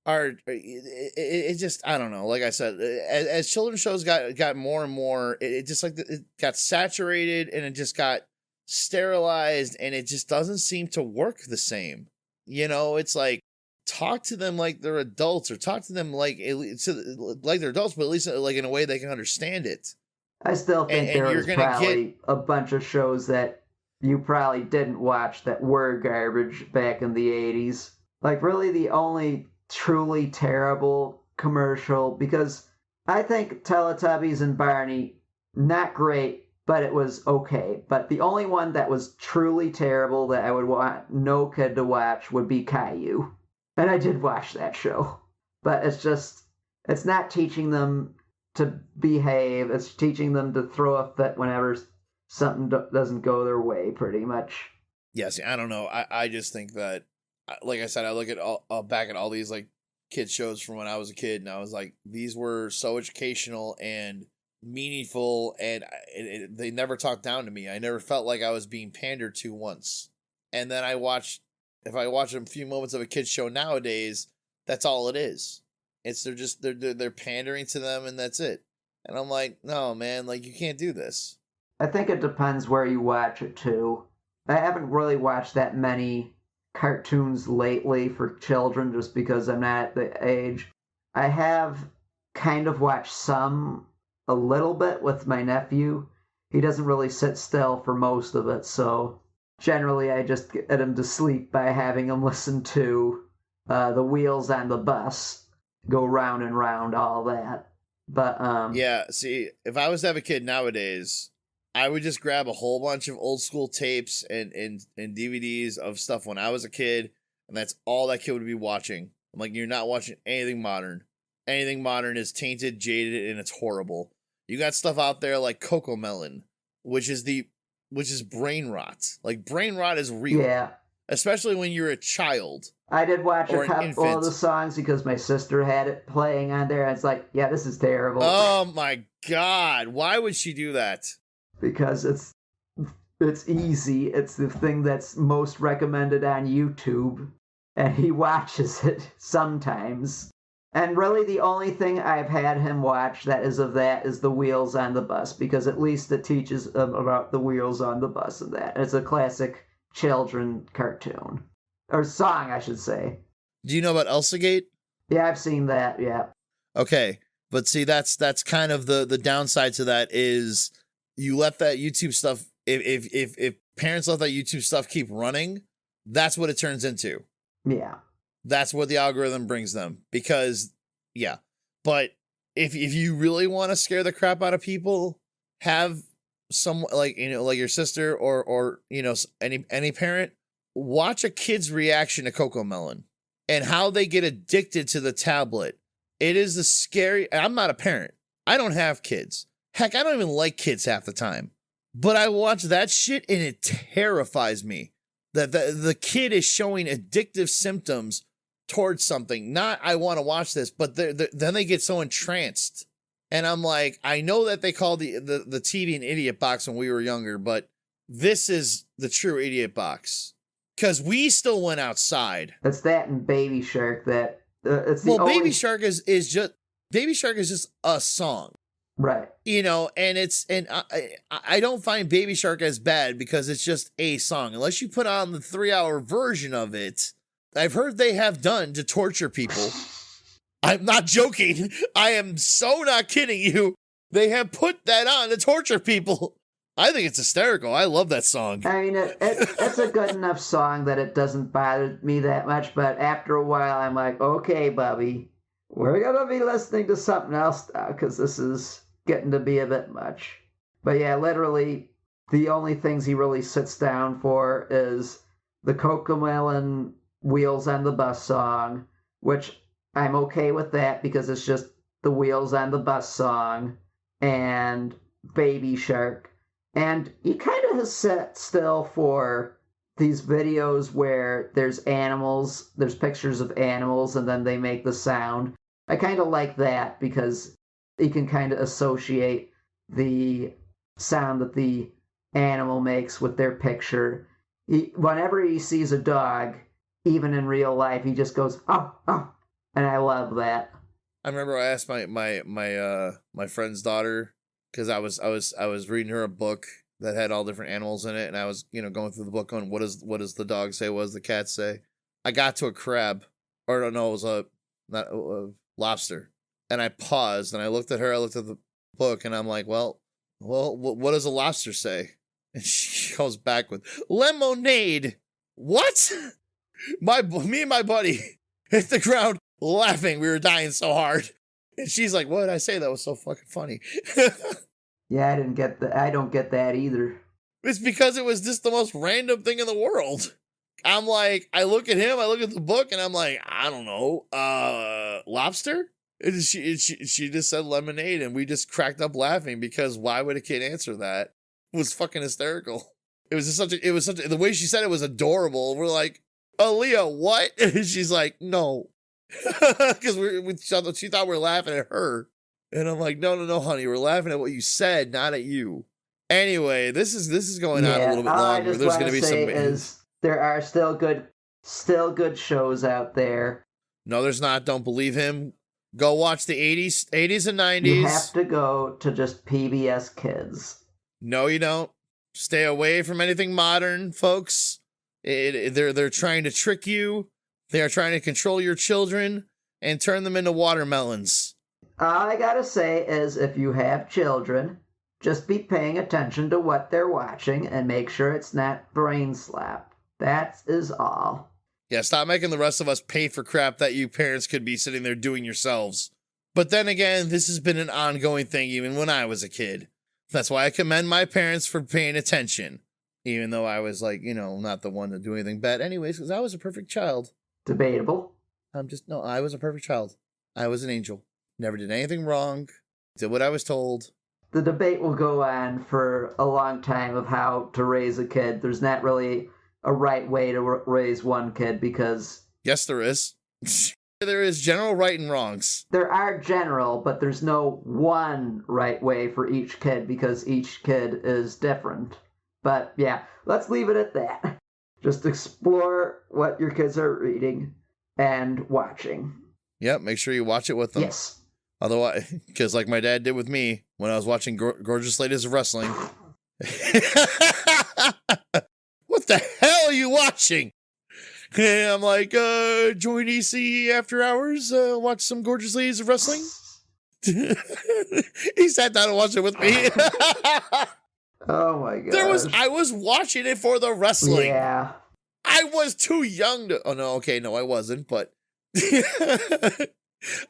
are, it just, I don't know. Like I said, as children's shows got more and more, it just like, it got saturated and it just got sterilized, and it just doesn't seem to work the same. It's like, talk to them like they're adults, or talk to them like they're adults, but at least like in a way they can understand it. I still think there was probably a bunch of shows that you probably didn't watch that were garbage back in the 80s. Like, really the only truly terrible commercial, because I think Teletubbies and Barney, not great, but it was okay. But the only one that was truly terrible that I would want no kid to watch would be Caillou. And I did watch that show. But it's not teaching them to behave. It's teaching them to throw a fit whenever something doesn't go their way, pretty much. Yes, I don't know. I just think that, like I said, I look at back at all these like kid shows from when I was a kid, and I was like, these were so educational and meaningful, and they never talked down to me. I never felt like I was being pandered to once. And then if I watch a few moments of a kid's show nowadays, that's all it is. It's they're pandering to them, and that's it. And I'm like, no, man, like, you can't do this. I think it depends where you watch it too. I haven't really watched that many cartoons lately for children just because I'm not at the age. I have kind of watched some a little bit with my nephew. He doesn't really sit still for most of it, so generally I just get him to sleep by having him listen to the wheels on the bus go round and round, all that. But Yeah, see, if I was to have a kid nowadays, I would just grab a whole bunch of old school tapes and DVDs of stuff when I was a kid, and that's all that kid would be watching. I'm like, you're not watching anything modern. Anything modern is tainted, jaded, and it's horrible. You got stuff out there like Coco Melon, which is brain rot. Like, brain rot is real. yeah, Especially when you're a child. I did watch Or a an couple infant. of the songs because my sister had it playing on there. And it's like, yeah, this is terrible. Oh my god, why would she do that? Because it's easy. It's the thing that's most recommended on YouTube, and he watches it sometimes. And really, the only thing I've had him watch that is the Wheels on the Bus, because at least it teaches him about the wheels on the bus and that. It's a classic children cartoon. Or song, I should say. Do you know about Elsagate? Yeah, I've seen that, yeah. Okay, but see, that's kind of the downside to that is you let that YouTube stuff, if parents let that YouTube stuff keep running, that's what it turns into. Yeah. That's what the algorithm brings them, because yeah. But if you really want to scare the crap out of people, have some, like, you know, like your sister or you know, any parent watch a kid's reaction to Coco Melon and how they get addicted to the tablet. It is the scary. I'm not a parent. I don't have kids. Heck, I don't even like kids half the time. But I watch that shit and it terrifies me that the kid is showing addictive symptoms towards something. Not, I want to watch this, but then they get so entranced. And I'm like, I know that they called the TV an idiot box when we were younger, but this is the true idiot box. Because we still went outside. It's that and Baby Shark that it's the only... Baby Shark is just a song. Right. You know, and I don't find Baby Shark as bad because it's just a song. Unless you put on the 3-hour version of it, I've heard they have done to torture people. I'm not joking. I am so not kidding you. They have put that on to torture people. I think it's hysterical. I love that song. I mean, it's a good enough song that it doesn't bother me that much, but after a while, I'm like, okay, Bubby, we're going to be listening to something else now, because this is getting to be a bit much. But yeah, literally, the only things he really sits down for is the Cocomelon Wheels on the Bus song, which I'm okay with that, because it's just the Wheels on the Bus song, and Baby Shark. And he kind of has set still for these videos where there's animals, there's pictures of animals, and then they make the sound. I kind of like that because you can kind of associate the sound that the animal makes with their picture. Whenever he sees a dog, even in real life, he just goes, oh, oh. And I love that. I remember I asked my friend's daughter, because I was reading her a book that had all different animals in it, and I was, you know, going through the book on what does the dog say, what does the cat say. I got to a crab, or no, it was a lobster, and I paused and I looked at her, I looked at the book, and I'm like, well, what does a lobster say? And she goes back with lemonade. What? Me and my buddy hit the ground laughing. We were dying so hard. And she's like, what did I say? That was so fucking funny. Yeah, I don't get that either. It's because it was just the most random thing in the world. I'm like, I look at him, I look at the book, and I'm like, I don't know, lobster? And she just said lemonade, and we just cracked up laughing, because why would a kid answer that? It was fucking hysterical. It was the way she said it was adorable. We're like, Aaliyah, what? And she's like, no. Because she thought we were laughing at her. And I'm like, no, honey, we're laughing at what you said, not at you. Anyway, this is going on a little bit longer. There's going to be some. There are still good shows out there. No, there's not. Don't believe him. Go watch the 80s and 90s. You have to go to just PBS Kids. No, you don't. Stay away from anything modern, folks. They're trying to trick you. They are trying to control your children and turn them into watermelons. All I gotta say is, if you have children, just be paying attention to what they're watching and make sure it's not brain slap. That is all. Yeah, stop making the rest of us pay for crap that you parents could be sitting there doing yourselves. But then again, this has been an ongoing thing even when I was a kid. That's why I commend my parents for paying attention. Even though I was like, not the one to do anything bad anyways, because I was a perfect child. Debatable. I was a perfect child. I was an angel. Never did anything wrong. Did what I was told. The debate will go on for a long time of how to raise a kid. There's not really a right way to raise one kid because... Yes, there is. There is general right and wrongs. There are general, but there's no one right way for each kid because each kid is different. But yeah, let's leave it at that. Just explore what your kids are reading and watching. Yep, make sure you watch it with them. Yes. Otherwise, because like my dad did with me when I was watching Gorgeous Ladies of Wrestling. What the hell are you watching? And I'm like, join EC after hours, watch some Gorgeous Ladies of Wrestling. He sat down and watched it with me. Oh my god. I was watching it for the wrestling. Yeah. I was too young to. Oh no, okay, no, I wasn't, but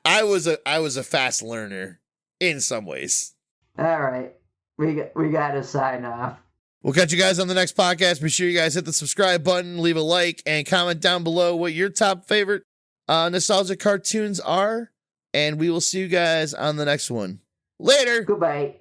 I was a fast learner in some ways. All right, we got to sign off. We'll catch you guys on the next podcast. Be sure you guys hit the subscribe button, leave a like, and comment down below what your top favorite nostalgic cartoons are. And we will see you guys on the next one. Later. Goodbye.